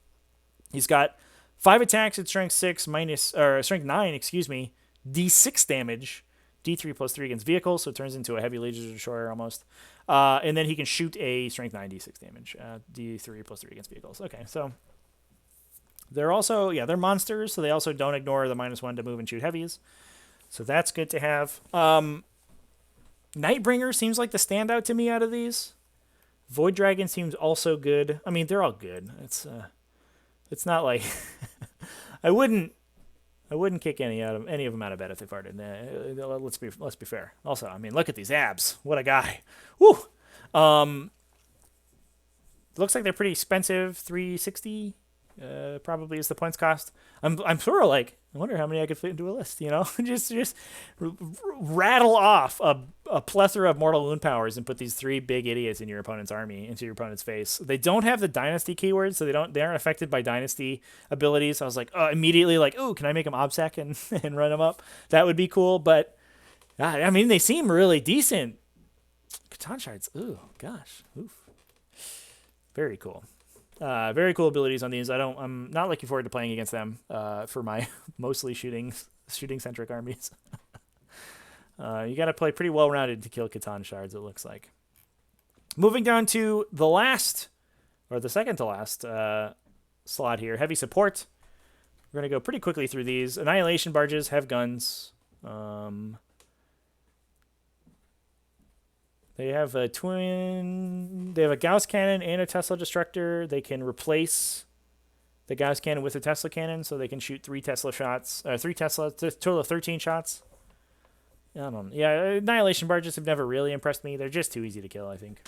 He's got 5 attacks at strength 6 strength 9, d6 damage, d3 +3 against vehicles, so it turns into a heavy laser destroyer almost. And then he can shoot a strength 9 d6 damage, d3 +3 against vehicles. Okay, so they're also they're monsters, so they also don't ignore the -1 to move and shoot heavies. So that's good to have. Nightbringer seems like the standout to me out of these. Void Dragon seems also good. I mean, they're all good. It's not like I wouldn't kick any of them out of bed if they farted. Let's be fair. Also, I mean, look at these abs. What a guy. Woo. Looks like they're pretty expensive. $360 probably is the points cost. I'm sort of like, I wonder how many I could fit into a list, just rattle off a plethora of mortal wound powers and put these 3 big idiots in your opponent's army into your opponent's face. They don't have the Dynasty keywords, so they aren't affected by Dynasty abilities. So I was like, immediately like, ooh, can I make them obsec and run them up? That would be cool. But I mean, they seem really decent. Catan shards. Ooh, gosh. Oof. Very cool. Very cool abilities on these. I'm not looking forward to playing against them for my mostly shooting centric armies. You got to play pretty well rounded to kill Catan shards, it looks like. Moving down to the second to last slot here, heavy support. We're gonna go pretty quickly through these. Annihilation barges have guns. They have a Gauss cannon and a Tesla destructor. They can replace the Gauss cannon with a Tesla cannon, so they can shoot 3 Tesla shots, total of 13 shots. I don't know. Yeah, Annihilation barges have never really impressed me. They're just too easy to kill, I think.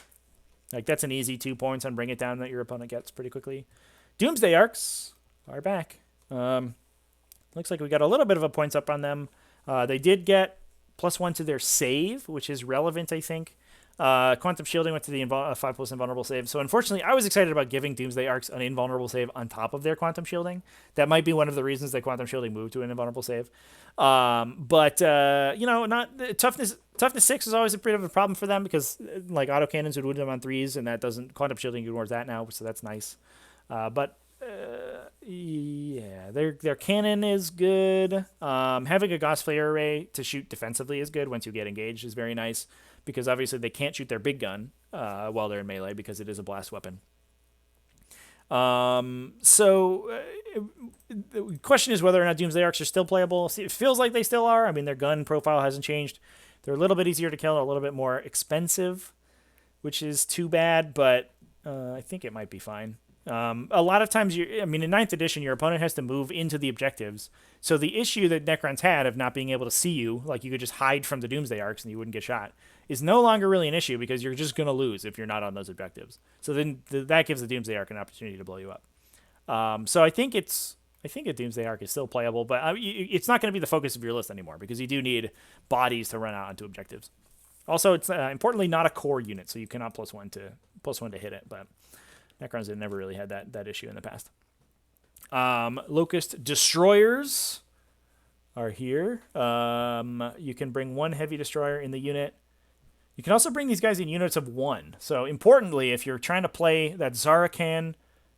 Like, that's an easy 2 points on Bring It Down that your opponent gets pretty quickly. Doomsday Arcs are back. Looks like we got a little bit of a points up on them. They did get +1 to their save, which is relevant, I think. Quantum Shielding went to the 5+ invulnerable save. So unfortunately, I was excited about giving Doomsday Arcs an invulnerable save on top of their Quantum Shielding. That might be one of the reasons that Quantum Shielding moved to an invulnerable save. But not toughness 6 is always a bit of a problem for them because like autocannons would wound them on 3s, and that doesn't Quantum Shielding ignores that now, so that's nice. Yeah, their cannon is good. Having a Gauss flare array to shoot defensively is good once you get engaged is very nice because obviously they can't shoot their big gun while they're in melee because it is a blast weapon. The question is whether or not Doomsday Arcs are still playable. It feels like they still are. I mean, their gun profile hasn't changed. They're a little bit easier to kill, a little bit more expensive, which is too bad, but I think it might be fine. A lot of times, in 9th edition, your opponent has to move into the objectives. So the issue that Necrons had of not being able to see you, like you could just hide from the Doomsday Arcs and you wouldn't get shot, is no longer really an issue because you're just going to lose if you're not on those objectives. So then that gives the Doomsday Arc an opportunity to blow you up. So I think a Doomsday Arc is still playable, but it's not going to be the focus of your list anymore because you do need bodies to run out onto objectives. Also, it's importantly not a core unit, so you cannot +1 to hit it, but Necrons have never really had that issue in the past. Locust Destroyers are here. You can bring 1 heavy destroyer in the unit. You can also bring these guys in units of 1. So importantly, if you're trying to play that Zarakan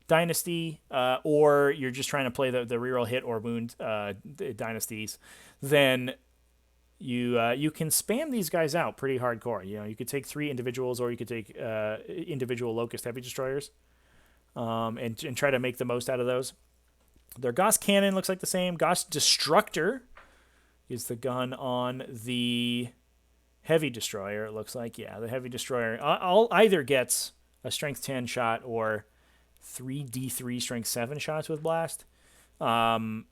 Dynasty, or you're just trying to play the reroll hit or wound dynasties, then you can spam these guys out pretty hardcore. You could take 3 individuals, or you could take individual Locust heavy destroyers, and try to make the most out of those. Their Gauss cannon looks like the same. Gauss Destructor is the gun on the heavy destroyer. It looks like, yeah, the heavy destroyer either gets a strength 10 shot or 3d3 strength 7 shots with blast. 3d3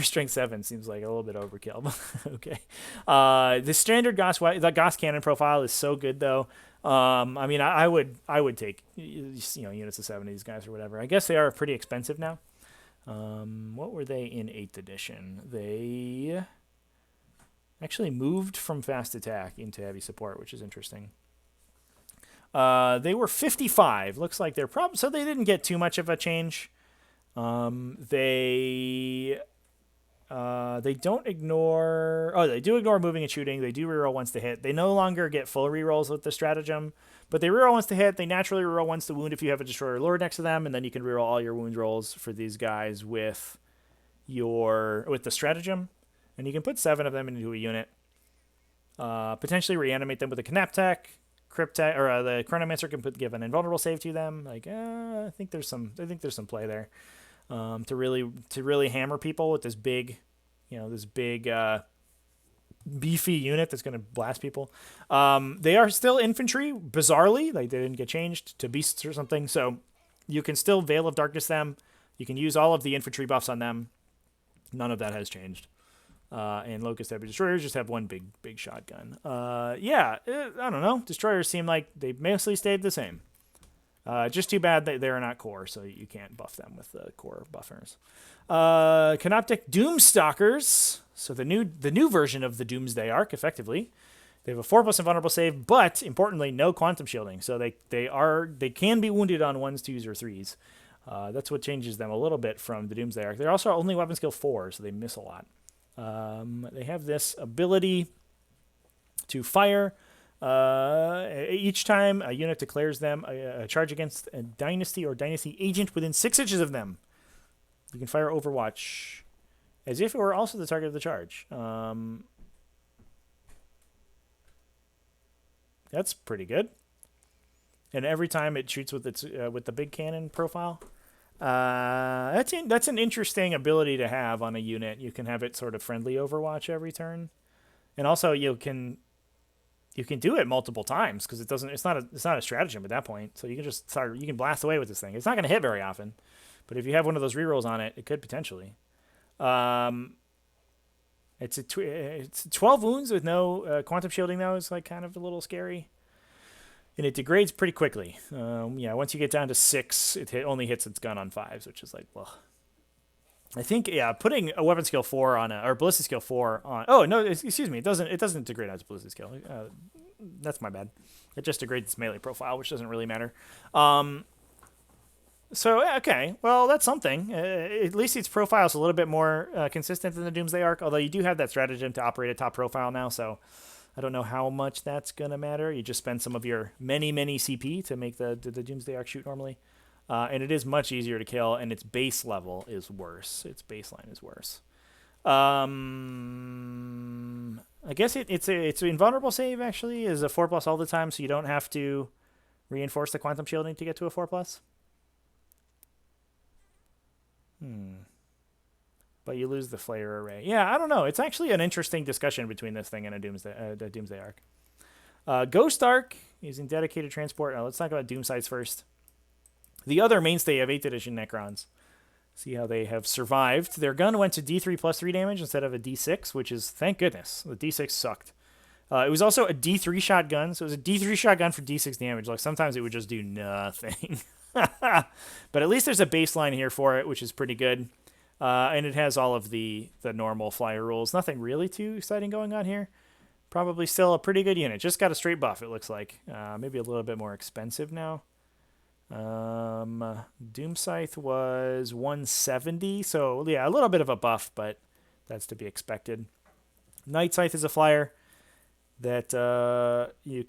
strength 7 seems like a little bit overkill. Okay. The standard the Gauss cannon profile is so good though. I would take units of 7 of these guys or whatever. I guess they are pretty expensive now. What were they in 8th edition? They actually moved from fast attack into heavy support, which is interesting. They were 55. Looks like they're so they didn't get too much of a change. They don't ignore. Oh, they do ignore moving and shooting. They do reroll once to hit. They no longer get full rerolls with the stratagem, but they reroll once to hit. They naturally reroll once to wound if you have a destroyer lord next to them, and then you can reroll all your wound rolls for these guys with the stratagem, and you can put 7 of them into a unit. Potentially reanimate them with a cryptek, or the Chronomancer can give an invulnerable save to them. I think there's some play there. To really hammer people with this big beefy unit that's going to blast people. They are still infantry, bizarrely. They didn't get changed to beasts or something, so you can still Veil of Darkness them. You can use all of the infantry buffs on them. None of that has changed. And Locust Heavy Destroyers just have 1 big shotgun. I don't know. Destroyers seem like they mostly stayed the same. Just too bad that they're not core, so you can't buff them with the core buffers. Canoptic Doomstalkers. So the new version of the Doomsday Arc, effectively. They have a 4+ invulnerable save, but importantly, no quantum shielding. So they can be wounded on 1s, 2s, or 3s. That's what changes them a little bit from the Doomsday Arc. They're also only weapon skill 4, so they miss a lot. They have this ability to fire. Each time a unit declares them a charge against a dynasty or dynasty agent within 6 inches of them, you can fire Overwatch as if it were also the target of the charge. That's pretty good. And every time it shoots with the big cannon profile. That's an interesting ability to have on a unit. You can have it sort of friendly Overwatch every turn, and also you can do it multiple times because it's not a stratagem at that point. So you can blast away with this thing. It's not going to hit very often, but if you have one of those rerolls on it, it could potentially. It's 12 wounds with no quantum shielding though. It's like kind of a little scary. And it degrades pretty quickly. Once you get down to 6, it only hits its gun on 5s, which is like, well. I think, yeah, putting a weapon skill 4 on or ballistic skill 4 on. Oh no, excuse me. It doesn't degrade as a ballistic skill. That's my bad. It just degrades its melee profile, which doesn't really matter. So okay, well that's something. At least its profile is a little bit more consistent than the Doomsday Arc. Although you do have that stratagem to operate at top profile now, so I don't know how much that's gonna matter. You just spend some of your many CP to make the Doomsday Arc shoot normally, and it is much easier to kill. And its base level is worse. Its baseline is worse. I guess it's an invulnerable save actually is a 4+ all the time, so you don't have to reinforce the quantum shielding to get to a 4+. But you lose the flare array. Yeah, I don't know. It's actually an interesting discussion between this thing and a Doomsday Arc. Ghost Arc using dedicated transport. Now, let's talk about Doomsides first. The other mainstay of 8th edition Necrons. See how they have survived. Their gun went to D3 plus 3 damage instead of a D6, which is, thank goodness. The D6 sucked. It was also a D3 shotgun, so it was a D3 shotgun for D6 damage. Like, sometimes it would just do nothing. But at least there's a baseline here for it, which is pretty good. And it has all of the normal flyer rules. Nothing really too exciting going on here. Probably still a pretty good unit. Just got a straight buff, it looks like. Maybe a little bit more expensive now. Doom Scythe was 170, so yeah, a little bit of a buff, but that's to be expected. Night Scythe is a flyer that you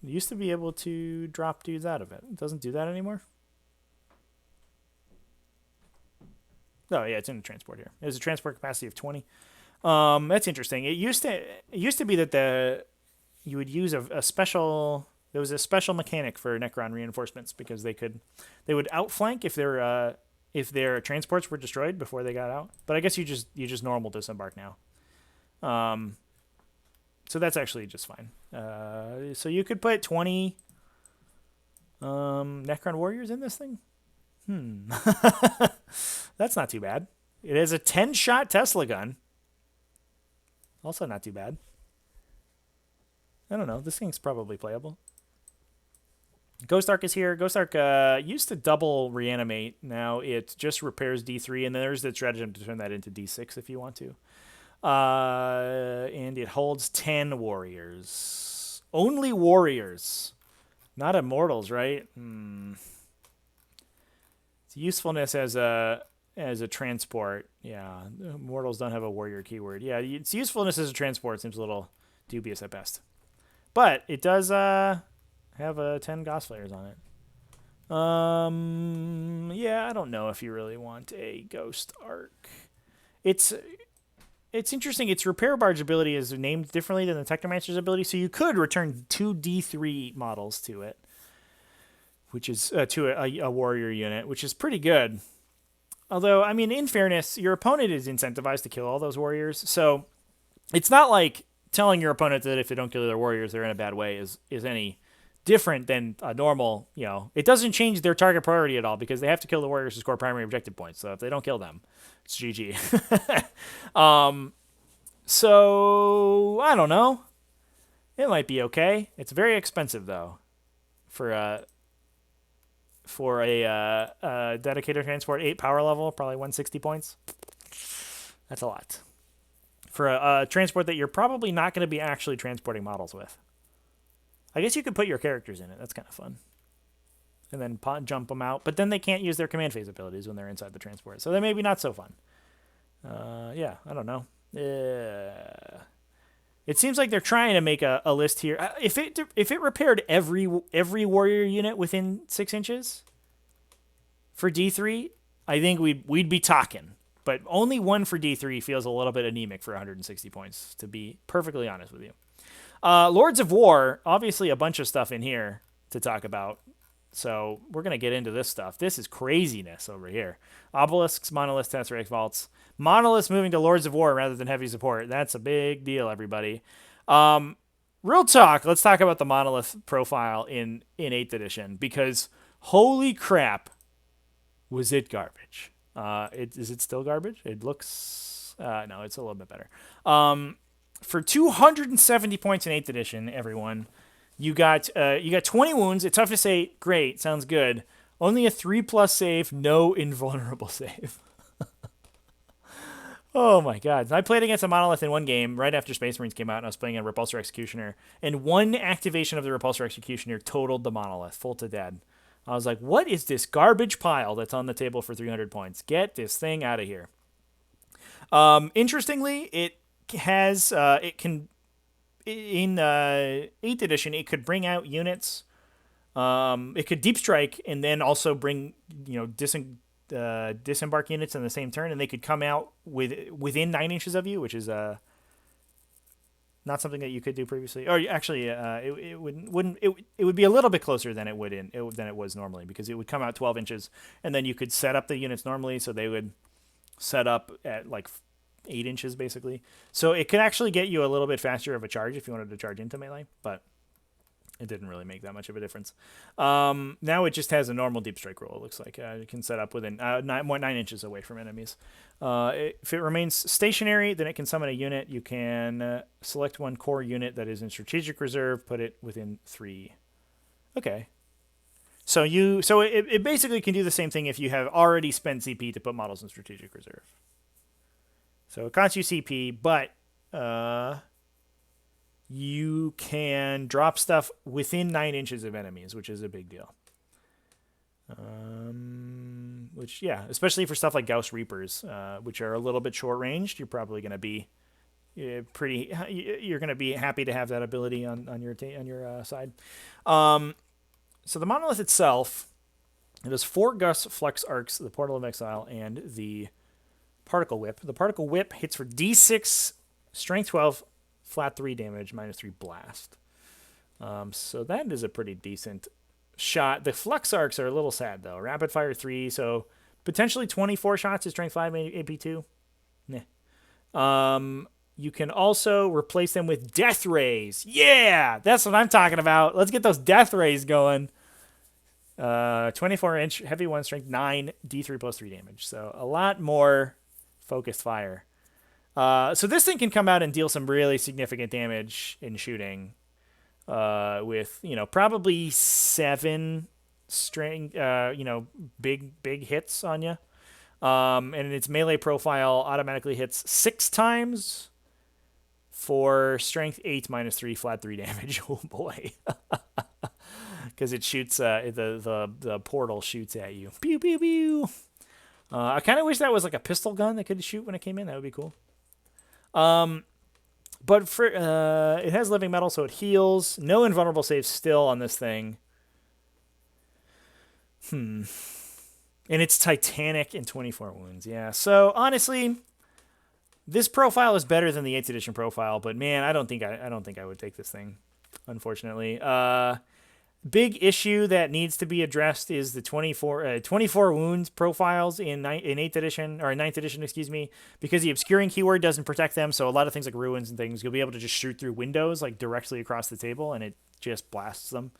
used to be able to drop dudes out of it. It doesn't do that anymore. Oh yeah, it's in the transport here. There's a transport capacity of 20. That's interesting. It used to be that you would use a special. There was a special mechanic for Necron reinforcements because they would outflank if their transports were destroyed before they got out. But I guess you just normal disembark now. So that's actually just fine. So you could put 20 Necron warriors in this thing. That's not too bad. It has a 10-shot Tesla gun. Also not too bad. I don't know. This thing's probably playable. Ghost Arc is here. Ghost Arc used to double reanimate. Now it just repairs D3, and then there's the stratagem to turn that into D6 if you want to. And it holds 10 warriors. Only warriors. Not immortals, right? Its usefulness as a transport. Yeah, immortals don't have a warrior keyword. Yeah, its usefulness as a transport seems a little dubious at best. But it does have 10 Gauss flares on it. Yeah, I don't know if you really want a Ghost Arc. It's interesting. Its repair barge ability is named differently than the Technomancer's ability, so you could return 2 D3 models to it, which is to a warrior unit, which is pretty good. Although, I mean, in fairness, your opponent is incentivized to kill all those warriors, so it's not like telling your opponent that if they don't kill their warriors, they're in a bad way is any different than a normal, it doesn't change their target priority at all because they have to kill the warriors to score primary objective points. So if they don't kill them, it's GG. So I don't know. It might be okay. It's very expensive though for a dedicated transport, 8 power level, probably 160 points. That's a lot. For a transport that you're probably not going to be actually transporting models with. I guess you could put your characters in it. That's kind of fun. And then jump them out. But then they can't use their command phase abilities when they're inside the transport. So they're maybe not so fun. Yeah, I don't know. It seems like they're trying to make a list here. If it repaired every warrior unit within 6 inches for D3, I think we'd be talking. But only one for D3 feels a little bit anemic for 160 points, to be perfectly honest with you. Lords of War, obviously a bunch of stuff in here to talk about. So we're going to get into this stuff. This is craziness over here. Obelisks, monoliths, tesseract vaults. Monoliths moving to Lords of War rather than heavy support. That's a big deal, everybody. Real talk, let's talk about the monolith profile in 8th edition, because holy crap, was it garbage. Is it still garbage? It looks... no, it's a little bit better. For 270 points in 8th edition, everyone, you got 20 wounds. It's tough to say, great, sounds good. Only a 3+ save, no invulnerable save. Oh my god. I played against a monolith in one game right after Space Marines came out, and I was playing a Repulsor Executioner, and one activation of the Repulsor Executioner totaled the monolith, full to dead. I was like, what is this garbage pile that's on the table for 300 points? Get this thing out of here. Interestingly, it has, it can, in 8th edition, it could bring out units. It could deep strike and then also bring, disembark units in the same turn, and they could come out within 9 inches of you, which is not something that you could do previously. Or actually, it would be a little bit closer than it was normally, because it would come out 12 inches, and then you could set up the units normally, so they would set up at like 8 inches basically. So it could actually get you a little bit faster of a charge if you wanted to charge into melee, but it didn't really make that much of a difference. Now it just has a normal deep strike roll, it looks like. You can set up within 9 inches away from enemies. If it remains stationary, then it can summon a unit. You can select one core unit that is in strategic reserve, put it within 3. Okay. So it basically can do the same thing if you have already spent CP to put models in strategic reserve. So it costs you CP, but you can drop stuff within 9 inches of enemies, which is a big deal. Which, yeah, especially for stuff like Gauss Reapers, which are a little bit short ranged, you're probably going to be you're going to be happy to have that ability on your side. So the monolith itself, it has 4 Gust Flux Arcs, the Portal of Exile, and the Particle Whip. The Particle Whip hits for D6, Strength 12, flat 3 damage, -3 blast. So that is a pretty decent shot. The Flux Arcs are a little sad, though. Rapid Fire 3, so potentially 24 shots is Strength 5, AP2. Nah. You can also replace them with Death Rays. Yeah! That's what I'm talking about. Let's get those Death Rays going. 24-inch, heavy 1, strength 9, D3 plus 3 damage. So a lot more focused fire. So this thing can come out and deal some really significant damage in shooting. With, probably 7 string, big hits on you. And its melee profile automatically hits 6 times for strength 8 -3 flat 3 damage. Oh boy. Because it shoots, the portal shoots at you. Pew, pew, pew. I kind of wish that was like a pistol gun that could shoot when it came in. That would be cool. But for it has living metal, so it heals. No invulnerable saves still on this thing. And it's Titanic and 24 wounds. Yeah. So honestly, this profile is better than the 8th edition profile. But man, I don't think I would take this thing, unfortunately. Big issue that needs to be addressed is the 24 wounds profiles in 8th edition, or 9th edition, excuse me, because the obscuring keyword doesn't protect them. So a lot of things like ruins and things, you'll be able to just shoot through windows like directly across the table, and it just blasts them.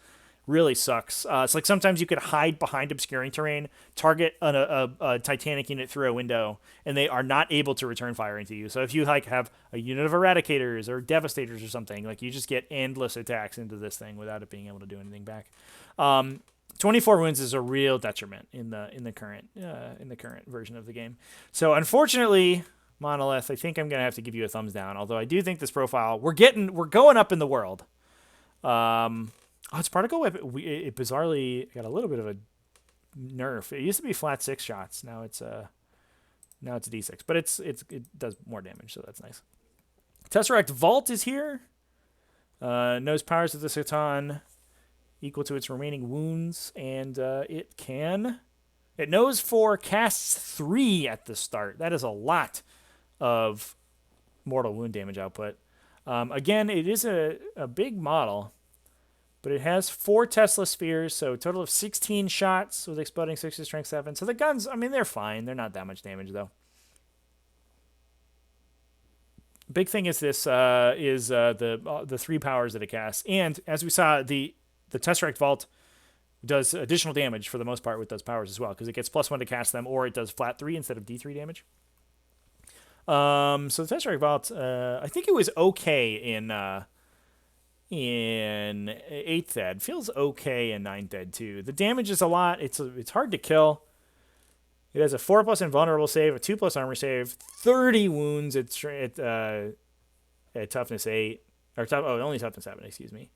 Really sucks. It's like sometimes you could hide behind obscuring terrain, target a Titanic unit through a window, and they are not able to return fire into you. So if you like have a unit of Eradicators or Devastators or something, like you just get endless attacks into this thing without it being able to do anything back. 24 wounds is a real detriment in the current version of the game. So unfortunately, Monolith, I think I'm gonna have to give you a thumbs down. Although I do think this profile, we're going up in the world. It's Particle Whip. It bizarrely got a little bit of a nerf. It used to be flat 6 shots. Now it's D6, but it does more damage, so that's nice. Tesseract Vault is here. Knows powers of the Satan equal to its remaining wounds, and it knows 4, casts 3 at the start. That is a lot of mortal wound damage output. Again, it is a big model. But it has 4 Tesla spheres, so a total of 16 shots with exploding 6 to strength 7. So the guns, I mean, they're fine. They're not that much damage, though. Big thing is this the 3 powers that it casts. And as we saw, the Tesseract Vault does additional damage for the most part with those powers as well, because it gets +1 to cast them, or it does flat 3 instead of D3 damage. So the Tesseract Vault, I think it was okay in 8th Ed. Feels okay in 9th Ed too. The damage is a lot. It's hard to kill. It has a 4+ invulnerable save, a 2+ armor save, 30 wounds at toughness 8, or only toughness 7, excuse me.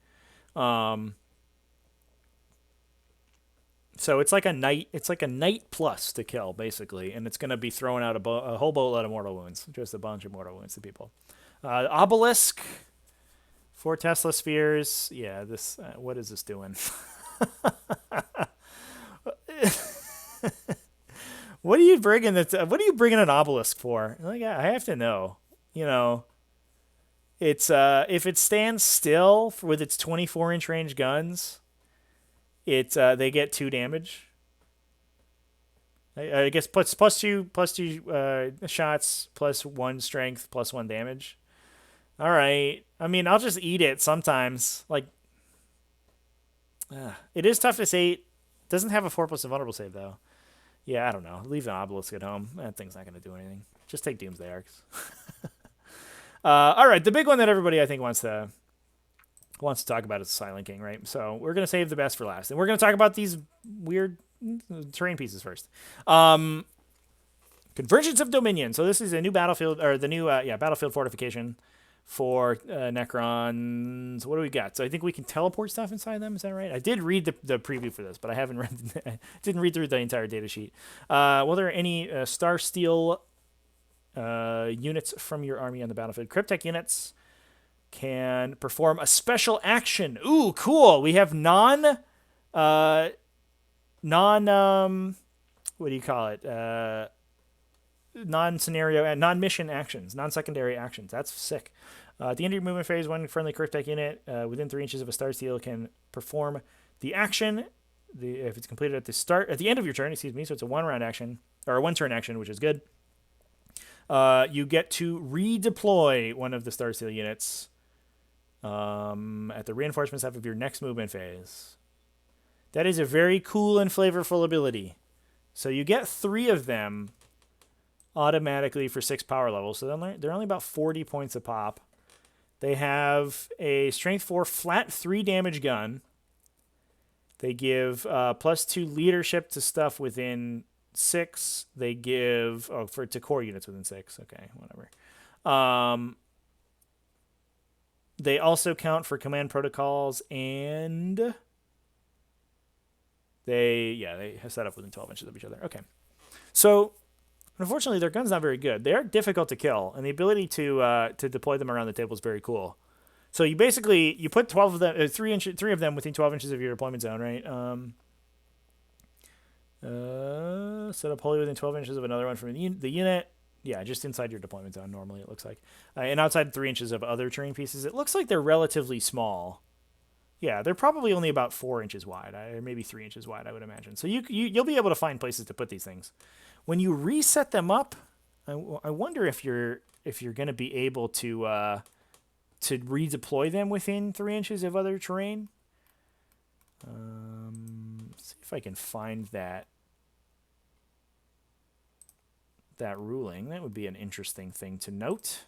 So it's like a knight. It's like a knight plus to kill, basically, and it's going to be throwing out a whole boatload of mortal wounds, just a bunch of mortal wounds to people. Obelisk, 4 Tesla spheres. Yeah, this. What is this doing? What are you bringing? What are you bringing an obelisk for? Like, I have to know. You know, it's if it stands still with its 24-inch range guns, it's they get 2 damage. I guess plus two shots, +1 strength, +1 damage. All right. I mean, I'll just eat it sometimes. Like, it is toughness 8. Doesn't have a 4+ invulnerable save though. Yeah, I don't know. Leave the obelisk at home. That thing's not going to do anything. Just take Doomsday Arcs. All right, the big one that everybody I think wants to talk about is the Silent King, right? So we're going to save the best for last, and we're going to talk about these weird terrain pieces first. Convergence of Dominion. So this is a new battlefield, or the new battlefield fortification for Necrons. What do we got? So I think we can teleport stuff inside them. Is that right? I did read the preview for this, but I haven't didn't read through the entire data sheet. Well, there are any Star Steel units from your army on the battlefield. Cryptek units can perform a special action. Ooh, cool. We have what do you call it? Non-scenario, non-mission actions, non-secondary actions. That's sick. At the end of your movement phase, one friendly Cryptek unit within 3 inches of a Star Steel can perform the action. If it's completed at the end of your turn, excuse me. So it's a 1-round action or a 1-turn action, which is good. You get to redeploy one of the Star Steel units at the reinforcement step of your next movement phase. That is a very cool and flavorful ability. So you get 3 of them automatically for 6 power levels. So they're only about 40 points a pop. They have a strength 4 flat 3 damage gun. They give +2 leadership to stuff within 6. They give to core units within 6. Okay, whatever. They also count for command protocols, and they have set up within 12 inches of each other. Okay, so unfortunately their gun's not very good. They are difficult to kill, and the ability to deploy them around the table is very cool. So you put 12 of them, 3 of them within 12 inches of your deployment zone, right? Set up wholly within 12 inches of another one from the unit. Yeah, just inside your deployment zone, normally it looks like. And outside 3 inches of other terrain pieces. It looks like they're relatively small. Yeah, they're probably only about 4 inches wide, or maybe 3 inches wide, I would imagine. So you'll be able to find places to put these things. When you reset them up, I wonder if you're going to be able to redeploy them within 3 inches of other terrain. Let's see if I can find that ruling. That would be an interesting thing to note.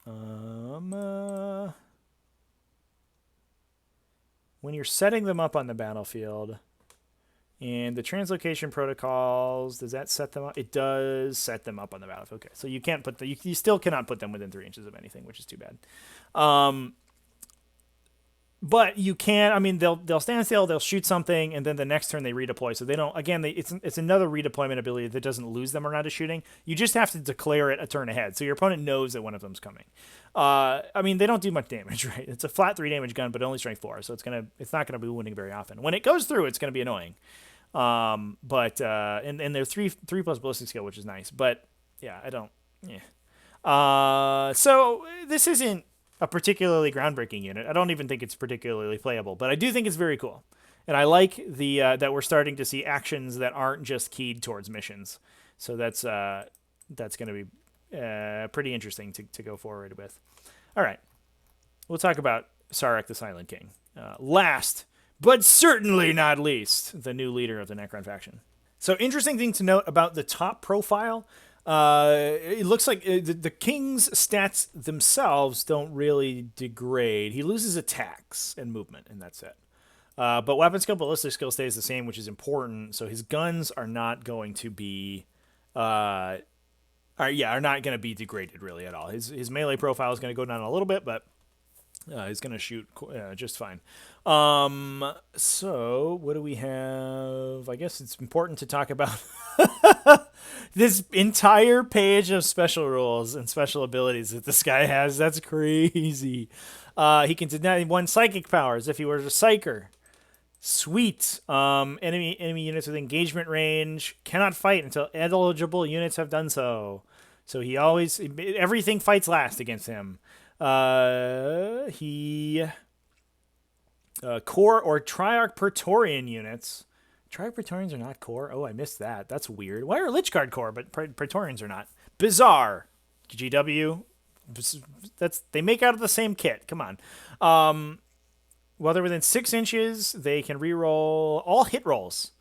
When you're setting them up on the battlefield, and the translocation protocols, does that set them up? It does set them up on the battlefield. Okay, so you can't put you still cannot put them within 3 inches of anything, which is too bad. But you can. I mean, they'll stand still, they'll shoot something, and then the next turn they redeploy. So they don't. Again, it's another redeployment ability that doesn't lose them around a shooting. You just have to declare it a turn ahead, so your opponent knows that one of them's coming. I mean, they don't do much damage, right? It's a flat 3 damage gun, but only strength 4, so it's not gonna be wounding very often. When it goes through, it's gonna be annoying. And they're 3+ ballistic skill, which is nice. But yeah, I don't. Yeah. So this isn't a particularly groundbreaking unit. I don't even think it's particularly playable, but I do think it's very cool. And I like that we're starting to see actions that aren't just keyed towards missions. So that's going to be pretty interesting to go forward with. All right. We'll talk about Sarek the Silent King. Last, but certainly not least, the new leader of the Necron faction. So interesting thing to note about the top profile. It looks like the king's stats themselves don't really degrade. He loses attacks and movement, and that's it. But weapon skill, ballistic skill stays the same, which is important. So his guns are not going to be, are not going to be degraded really at all. His melee profile is going to go down a little bit, but he's going to shoot just fine. So what do we have? I guess it's important to talk about this entire page of special rules and special abilities that this guy has. That's crazy. He can deny 1 psychic powers if he were a psyker. Sweet. Enemy units with engagement range cannot fight until eligible units have done so. So everything fights last against him. Core or Triarch Praetorian units. Triarch Praetorians are not core? Oh, I missed that. That's weird. Why are Lichguard core, but Praetorians are not? Bizarre. GW. They make out of the same kit. Come on. While they're within 6 inches, they can reroll all hit rolls.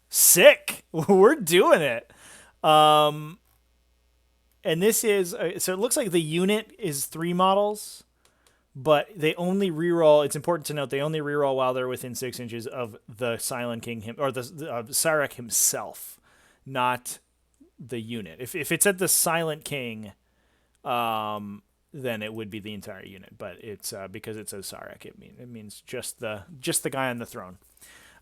Sick. We're doing it. And this is so it looks like the unit is 3 models, but they only reroll. It's important to note they only reroll while they're within 6 inches of the Silent King or the Cyrek himself, not the unit. If it's at the Silent King, then it would be the entire unit. But it's because it says Cyrek, it means just the guy on the throne.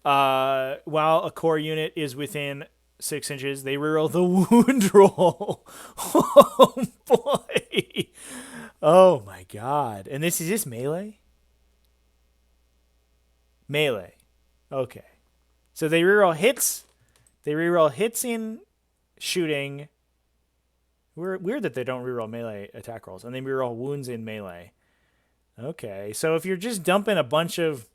While a core unit is within 6 inches, they reroll the wound roll. Oh boy. Oh my god. And this is just melee? Melee. Okay. So they reroll hits. They reroll hits in shooting. Weird that they don't reroll melee attack rolls. And they reroll wounds in melee. Okay. So if you're just dumping a bunch of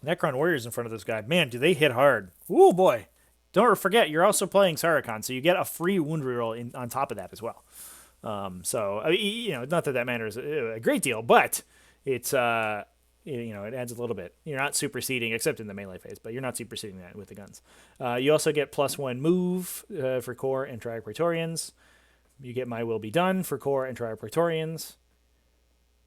Necron warriors in front of this guy, man, do they hit hard. Ooh boy. Don't forget, you're also playing Saracon, so you get a free wound reroll on top of that as well. So not that matters a great deal, but it's it adds a little bit. You're not superseding, except in the melee phase, but you're not superseding that with the guns. You also get +1 move for core and Triarch Praetorians. You get My Will Be Done for core and Triarch Praetorians.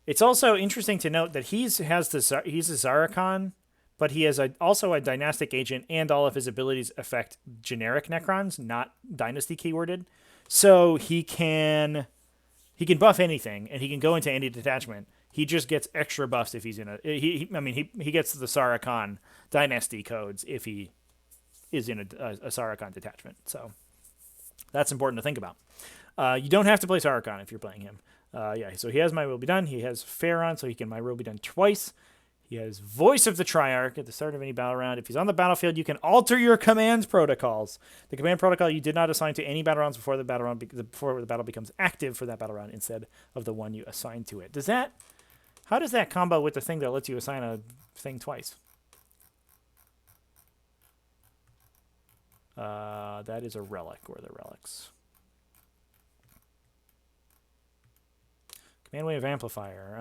It's also interesting to note that he's a Zaracon, but he is also a dynastic agent, and all of his abilities affect generic Necrons, not Dynasty keyworded. So he can buff anything, and he can go into any detachment. He just gets extra buffs if he's in he gets the Saracon Dynasty codes if he is in a Saracon detachment. So that's important to think about. You don't have to play Saracon if you're playing him. So he has My Will Be Done. He has Pharaon, so he can My Will Be Done twice. He has Voice of the Triarch at the start of any battle round. If he's on the battlefield, you can alter your command protocols. The command protocol you did not assign to any battle rounds before the battle becomes active for that battle round instead of the one you assigned to it. How does that combo with the thing that lets you assign a thing twice? That is a relic, or the relics. Command Wave Amplifier.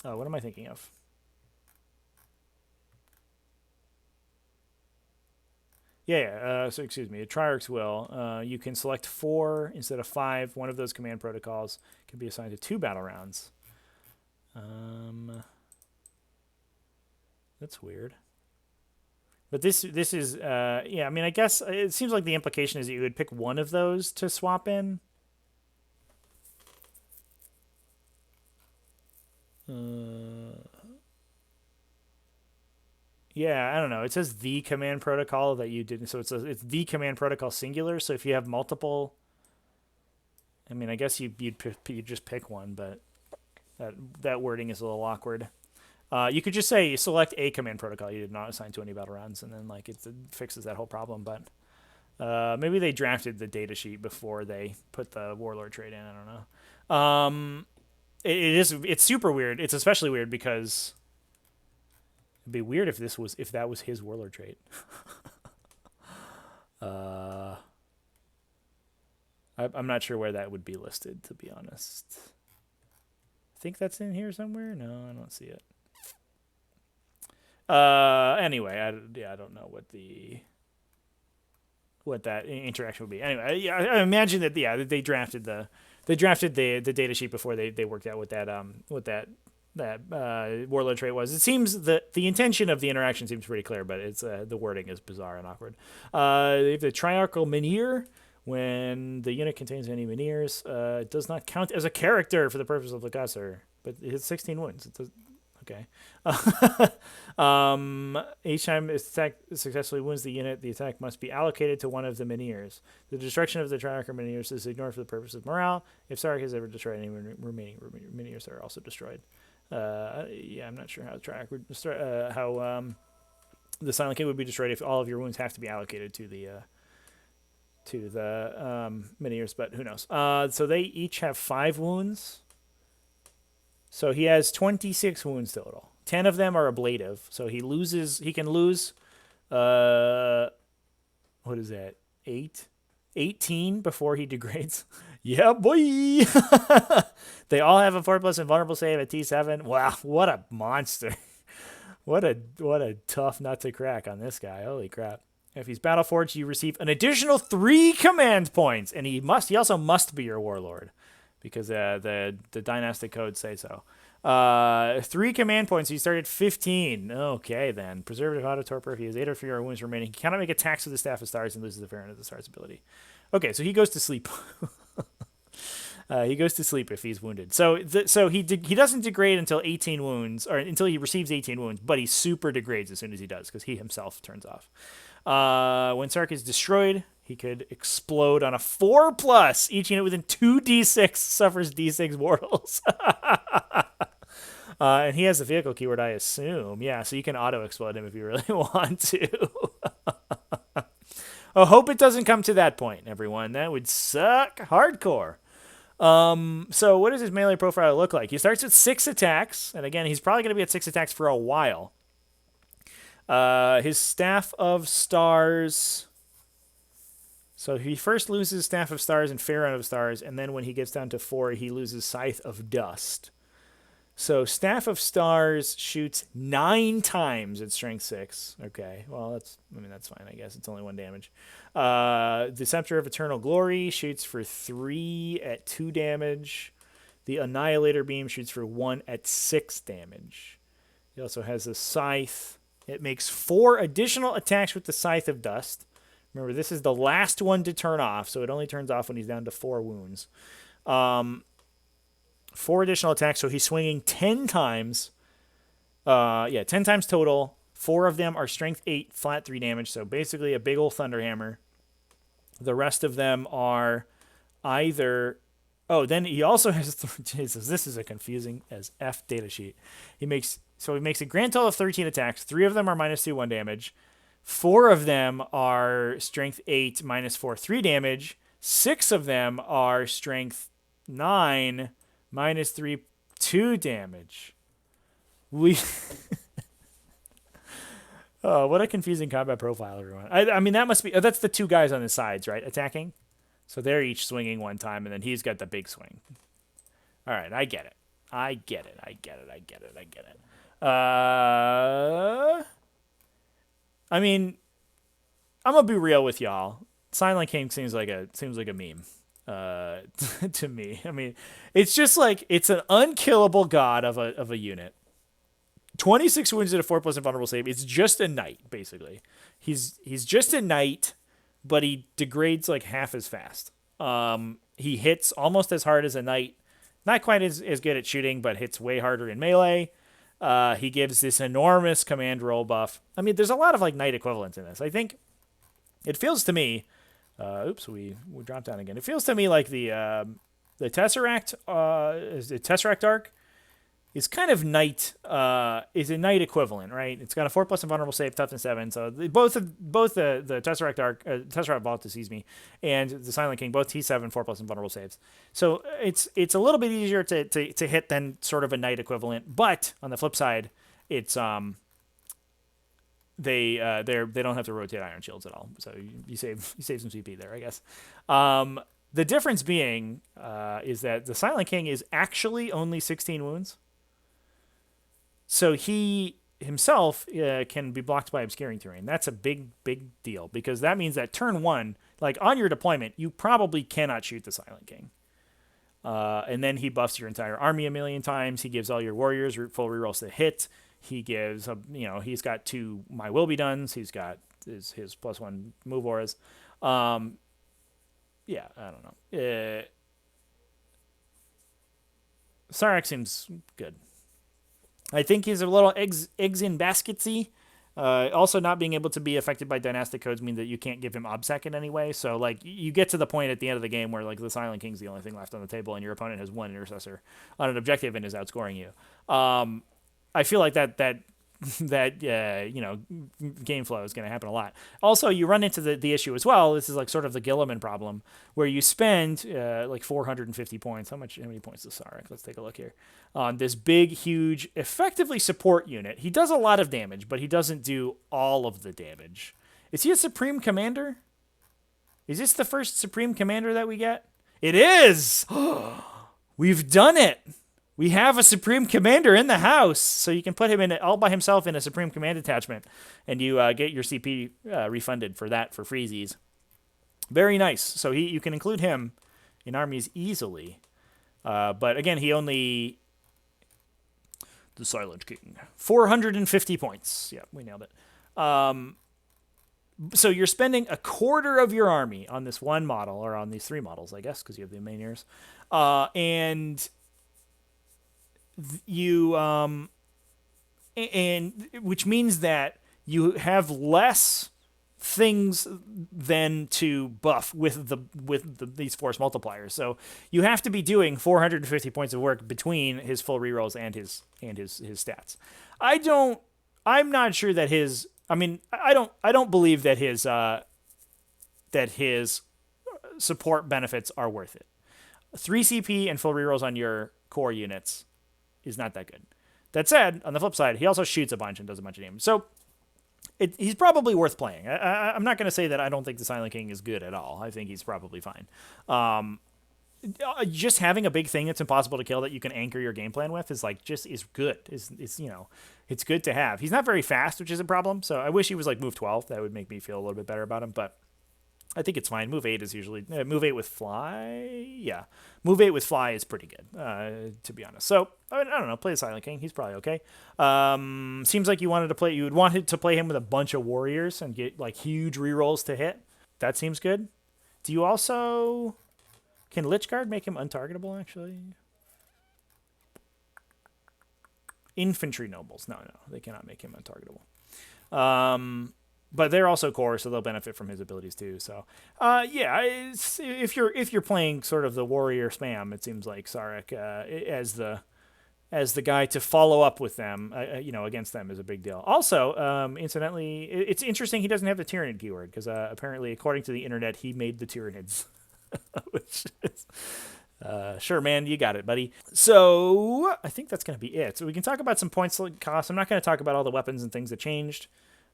What am I thinking of? So excuse me. A Triarch's Will. You can select 4 instead of 5. One of those command protocols can be assigned to 2 battle rounds. That's weird. But this is I guess it seems like the implication is that you would pick one of those to swap in. I don't know. It says the command protocol that you didn't. So it's the command protocol singular. So if you have multiple, I guess you'd just pick one, but that wording is a little awkward. You could just say you select a command protocol you did not assign to any battle rounds, and then it fixes that whole problem. But maybe they drafted the data sheet before they put the warlord trait in. I don't know. It's super weird. It's especially weird because it'd be weird if that was his warlord trait. I'm not sure where that would be listed, to be honest. I think that's in here somewhere. No, I don't see it. Anyway, I don't know what that interaction would be. Anyway, I imagine that they drafted the They drafted the data sheet before they worked out what that warlord trait was. It seems that the intention of the interaction seems pretty clear, but it's the wording is bizarre and awkward. They have the triarchal Menhir. When the unit contains any Menhirs, it does not count as a character for the purpose of the Cussor, but it hits 16 wounds. It does, okay. Each time its attack successfully wounds the unit, the attack must be allocated to one of the Menhirs. The destruction of the Triarchal Menhirs is ignored for the purpose of morale. If Sark has ever destroyed any remaining Menhirs, are also destroyed. I'm not sure how the Triarch would destroy, how the Silent King would be destroyed if all of your wounds have to be allocated to the Menhirs, but who knows? So they each have 5 wounds. So he has 26 wounds total. 10 of them are ablative. So he can lose, what is that? 18 before he degrades. Yeah, boy. They all have a 4+ invulnerable save at T7. Wow, what a monster. What a tough nut to crack on this guy. Holy crap. If he's Battleforged, you receive an additional 3 command points, and he also must be your warlord, because the dynastic codes say so. 3 command points. You start at 15. Okay, then preservative auto torpor. If he has 8 or fewer wounds remaining, he cannot make attacks with the Staff of Stars and loses the Farron of the Stars ability. Okay, so he goes to sleep. He goes to sleep if he's wounded. So he doesn't degrade until 18 wounds, or until he receives 18 wounds, but he super degrades as soon as he does, because he himself turns off. When Sark is destroyed, he could explode on a 4+. Each unit within 2d6 suffers d6 mortals. And he has the vehicle keyword, I assume. Yeah, so you can auto-explode him if you really want to. I hope it doesn't come to that point, everyone. That would suck hardcore. So what does his melee profile look like? He starts with 6 attacks, and again, he's probably going to be at 6 attacks for a while. His Staff of Stars. So he first loses Staff of Stars and Farron of Stars, and then when he gets down to 4, he loses Scythe of Dust. So Staff of Stars shoots 9 times at Strength 6. Okay, well that's fine. I guess it's only 1 damage. The Scepter of Eternal Glory shoots for 3 at 2 damage. The Annihilator Beam shoots for 1 at 6 damage. He also has a Scythe. It makes 4 additional attacks with the Scythe of Dust. Remember, this is the last one to turn off, so it only turns off when he's down to 4 wounds. 4 additional attacks, so he's swinging 10 times. 10 times total. 4 of them are strength 8, flat 3 damage, so basically a big old thunderhammer. The rest of them are either... Oh, then he also has... Jesus, this is a confusing as F datasheet. He makes a grand total of 13 attacks. 3 of them are -2, 1 damage. 4 of them are strength 8, -4, 3 damage. 6 of them are strength 9, -3, 2 damage. Oh, what a confusing combat profile, everyone. I mean, that must be... that's the 2 guys on the sides, right? Attacking? So they're each swinging 1 time, and then he's got the big swing. All right, I get it. I get it. I mean, I'm gonna be real with y'all. Silent King seems like a meme to me. I mean, it's just like it's an unkillable god of a unit. 26 wounds at a 4+ invulnerable save. It's just a knight, basically. He's just a knight, but he degrades like half as fast. He hits almost as hard as a knight. Not quite as good at shooting, but hits way harder in melee. He gives this enormous command roll buff. I mean, there's a lot of like knight equivalents in this. I think it feels to me. We dropped down again. It feels to me like the Tesseract, the Tesseract Arc, is kind of knight. Is a knight equivalent, right? It's got a 4+ invulnerable save, toughness 7. So both the Tesseract Arc, Tesseract Vault, and the Silent King, both T7 4+ invulnerable saves. So it's a little bit easier to hit than sort of a knight equivalent. But on the flip side, it's they don't have to rotate iron shields at all. So you save some CP there, I guess. The difference being is that the Silent King is actually only 16 wounds. So he himself can be blocked by obscuring terrain. That's a big deal, because that means that turn 1, like on your deployment, you probably cannot shoot the Silent King. And then he buffs your entire army a million times. He gives all your warriors full rerolls to hit. He gives, he's got 2 My Will Be Dones. He's got his +1 move auras. Yeah, I don't know. Sarek seems good. I think he's a little eggs in basketsy. Also, not being able to be affected by dynastic codes mean that you can't give him obsec in any way. So, like, you get to the point at the end of the game where, like, the Silent King's the only thing left on the table, and your opponent has 1 intercessor on an objective and is outscoring you. I feel like that game flow is going to happen a lot. Also, you run into the issue as well. This is like sort of the Gilliman problem, where you spend like 450 points. How many points does Sarek? Let's take a look here. On this big, huge, effectively support unit. He does a lot of damage, but he doesn't do all of the damage. Is he a Supreme Commander? Is this the first Supreme Commander that we get? It is! We've done it! We have a Supreme Commander in the house, so you can put him in all by himself in a Supreme Command attachment, and you get your CP refunded for that for freezies. Very nice. So you can include him in armies easily. But again, he only... The Silent King. 450 points. Yeah, we nailed it. So you're spending a quarter of your army on this one model, or on these 3 models, I guess, because you have the Mainiers. And which means that you have less things than to buff with these force multipliers. So you have to be doing 450 points of work between his full rerolls and his stats. I'm not sure that his. I mean, I don't believe that his support benefits are worth it. 3 CP and full rerolls on your core units is not that good. That said, on the flip side, he also shoots a bunch and does a bunch of damage. So he's probably worth playing. I'm not going to say that I don't think the Silent King is good at all. I think he's probably fine. Just having a big thing that's impossible to kill that you can anchor your game plan with is good. It's good to have. He's not very fast, which is a problem. So I wish he was like move 12. That would make me feel a little bit better about him. But I think it's fine. Move 8 is usually move 8 with fly. Yeah, move 8 with fly is pretty good, to be honest. So I don't know. Play the Silent King. He's probably okay. Seems like you would wanted to play him with a bunch of warriors and get like huge rerolls to hit. That seems good. Do you also can Lichguard make him untargetable? Actually, infantry nobles. No, they cannot make him untargetable. But they're also core, so they'll benefit from his abilities too. So, if you're playing sort of the warrior spam, it seems like Sarek as the guy to follow up with them, against them is a big deal. Also, incidentally, it's interesting he doesn't have the Tyrannid keyword because apparently, according to the internet, he made the Tyrannids, which is. Sure, man, you got it, buddy. So I think that's going to be it. So we can talk about some points costs. I'm not going to talk about all the weapons and things that changed.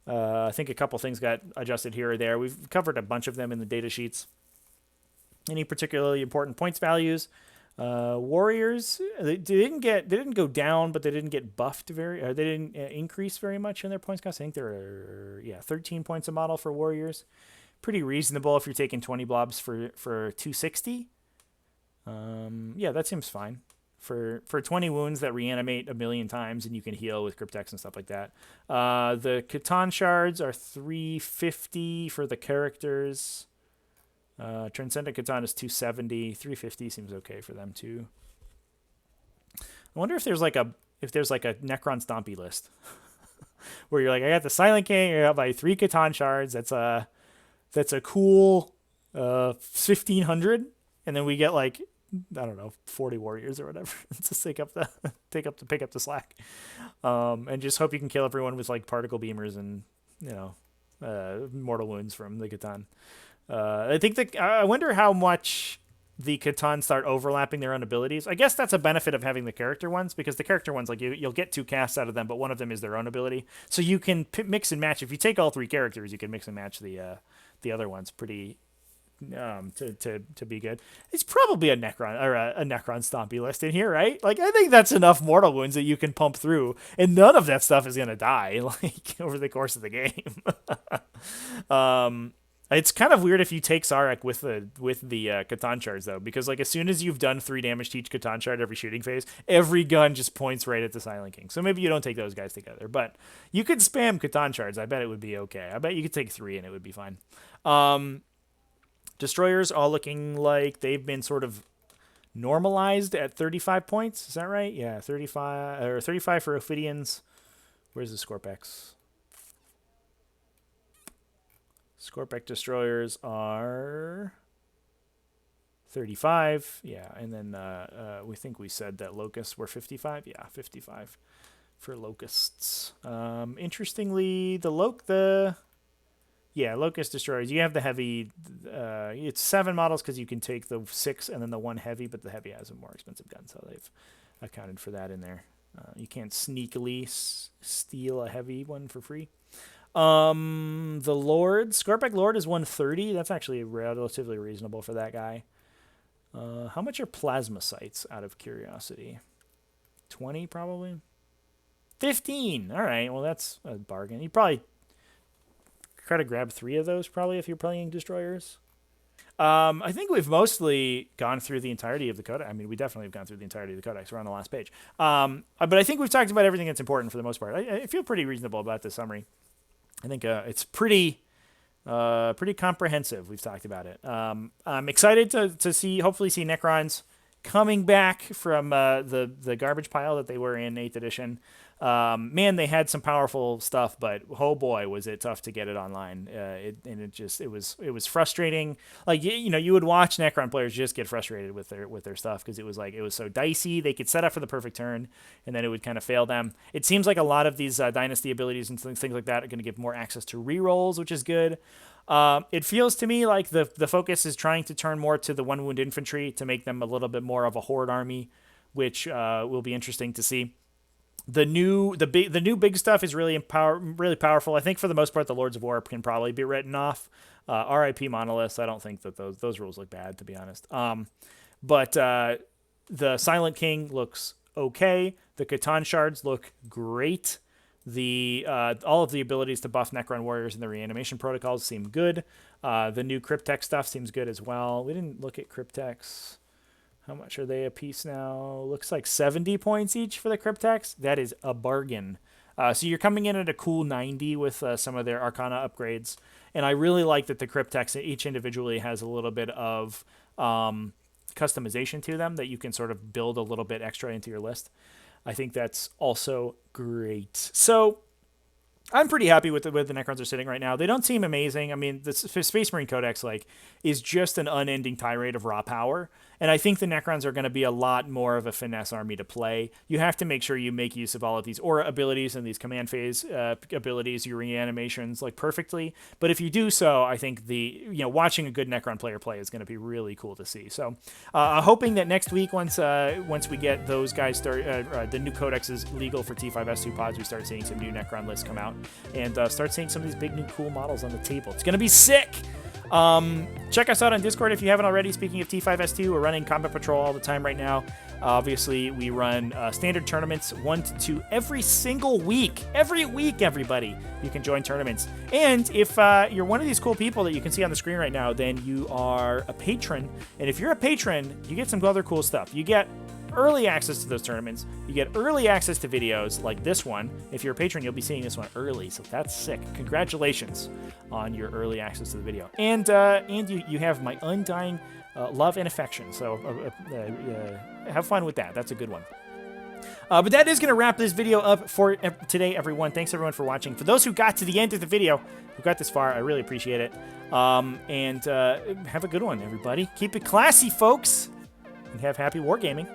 I think a couple things got adjusted here or there. We've covered a bunch of them in the data sheets. Any particularly important points values? Warriors, they didn't go down, but they didn't get buffed they didn't increase very much in their points cost. I think they're 13 points a model for warriors. Pretty reasonable if you're taking 20 blobs for 260. That seems fine. For 20 wounds that reanimate a million times and you can heal with crypteks and stuff like that. The Catan shards are 350 for the characters. Transcendent Catan is 270. 350 seems okay for them too. I wonder if there's like a Necron Stompy list where you're like, I got the Silent King, I got my 3 Catan shards. That's a cool 1500, and then we get like, I don't know, 40 warriors or whatever to pick up the slack, and just hope you can kill everyone with like particle beamers and mortal wounds from the Catan. I wonder how much the Catan start overlapping their own abilities. I guess that's a benefit of having the character ones, because the character ones, like you'll get 2 casts out of them, but one of them is their own ability, so you can mix and match. If you take all 3 characters, you can mix and match the other ones pretty. To be good. It's probably a Necron or a Necron Stompy list in here, right? Like, I think that's enough mortal wounds that you can pump through, and none of that stuff is gonna die like over the course of the game. It's kind of weird if you take Sarek with the Catan shards though, because like as soon as you've done 3 damage to each Catan shard every shooting phase, every gun just points right at the Silent King. So maybe you don't take those guys together, but you could spam Catan shards. I bet it would be okay. I bet you could take 3 and it would be fine. Destroyers all looking like they've been sort of normalized at 35 points. Is that right? Yeah, 35 or 35 for Ophidians. Where's the Scorpex? Scorpek destroyers are 35. Yeah, and then we think we said that locusts were 55. Yeah, 55 for locusts. Interestingly, locust destroyers. You have the heavy. It's 7 models because you can take the 6 and then the 1 heavy, but the heavy has a more expensive gun, so they've accounted for that in there. You can't sneakily steal a heavy one for free. The Lord, Scorpek Lord is 130. That's actually relatively reasonable for that guy. How much are plasma sights out of curiosity? 20 probably. 15. All right. Well, that's a bargain. You probably try to grab 3 of those probably if you're playing destroyers. I think we've mostly gone through the entirety of the codex. I mean, we definitely have gone through the entirety of the codex. We're on the last page. But I think we've talked about everything that's important for the most part. I feel pretty reasonable about this summary. I think it's pretty comprehensive. We've talked about it. I'm excited to hopefully see Necrons coming back from the garbage pile that they were in 8th edition. Man, they had some powerful stuff, but oh boy, was it tough to get it online. It was frustrating. Like you would watch Necron players just get frustrated with their stuff because it was so dicey. They could set up for the perfect turn, and then it would kind of fail them. It seems like a lot of these dynasty abilities and things like that are going to give more access to rerolls, which is good. It feels to me like the focus is trying to turn more to the 1 wound infantry to make them a little bit more of a horde army, which will be interesting to see. The new big stuff is really powerful. I think for the most part, the Lords of War can probably be written off. R.I.P. Monoliths. I don't think that those rules look bad, to be honest. But the Silent King looks okay. The Catan shards look great. All of the abilities to buff Necron warriors and the reanimation protocols seem good. The new cryptek stuff seems good as well. We didn't look at crypteks. How much are they a piece now? Looks like 70 points each for the crypteks. That is a bargain. So you're coming in at a cool 90 with some of their Arcana upgrades. And I really like that the crypteks each individually has a little bit of customization to them that you can sort of build a little bit extra into your list. I think that's also great. So I'm pretty happy with the Necrons are sitting right now. They don't seem amazing. I mean, the Space Marine Codex is just an unending tirade of raw power. And I think the Necrons are going to be a lot more of a finesse army to play. You have to make sure you make use of all of these aura abilities and these command phase abilities, your reanimations, perfectly. But if you do so, I think watching a good Necron player play is going to be really cool to see. So, hoping that next week, once we get those guys start, the new Codex is legal for T5S2 pods, we start seeing some new Necron lists come out and start seeing some of these big new cool models on the table. It's going to be sick. Check us out on Discord if you haven't already. Speaking of T5S2, we're running Combat Patrol all the time right now. Obviously, we run standard tournaments 1 to 2 every single week. Every week, everybody, you can join tournaments. And if you're one of these cool people that you can see on the screen right now, then you are a patron. And if you're a patron, you get some other cool stuff. You get early access to those tournaments. You get early access to videos like this one. If you're a patron, you'll be seeing this one early, so that's sick. Congratulations on your early access to the video. And you have my undying love and affection, so have fun with that. That's a good one. But that is going to wrap this video up for today, everyone. Thanks, everyone, for watching. For those who got to the end of the video, who got this far, I really appreciate it. And have a good one, everybody. Keep it classy, folks, and have happy wargaming.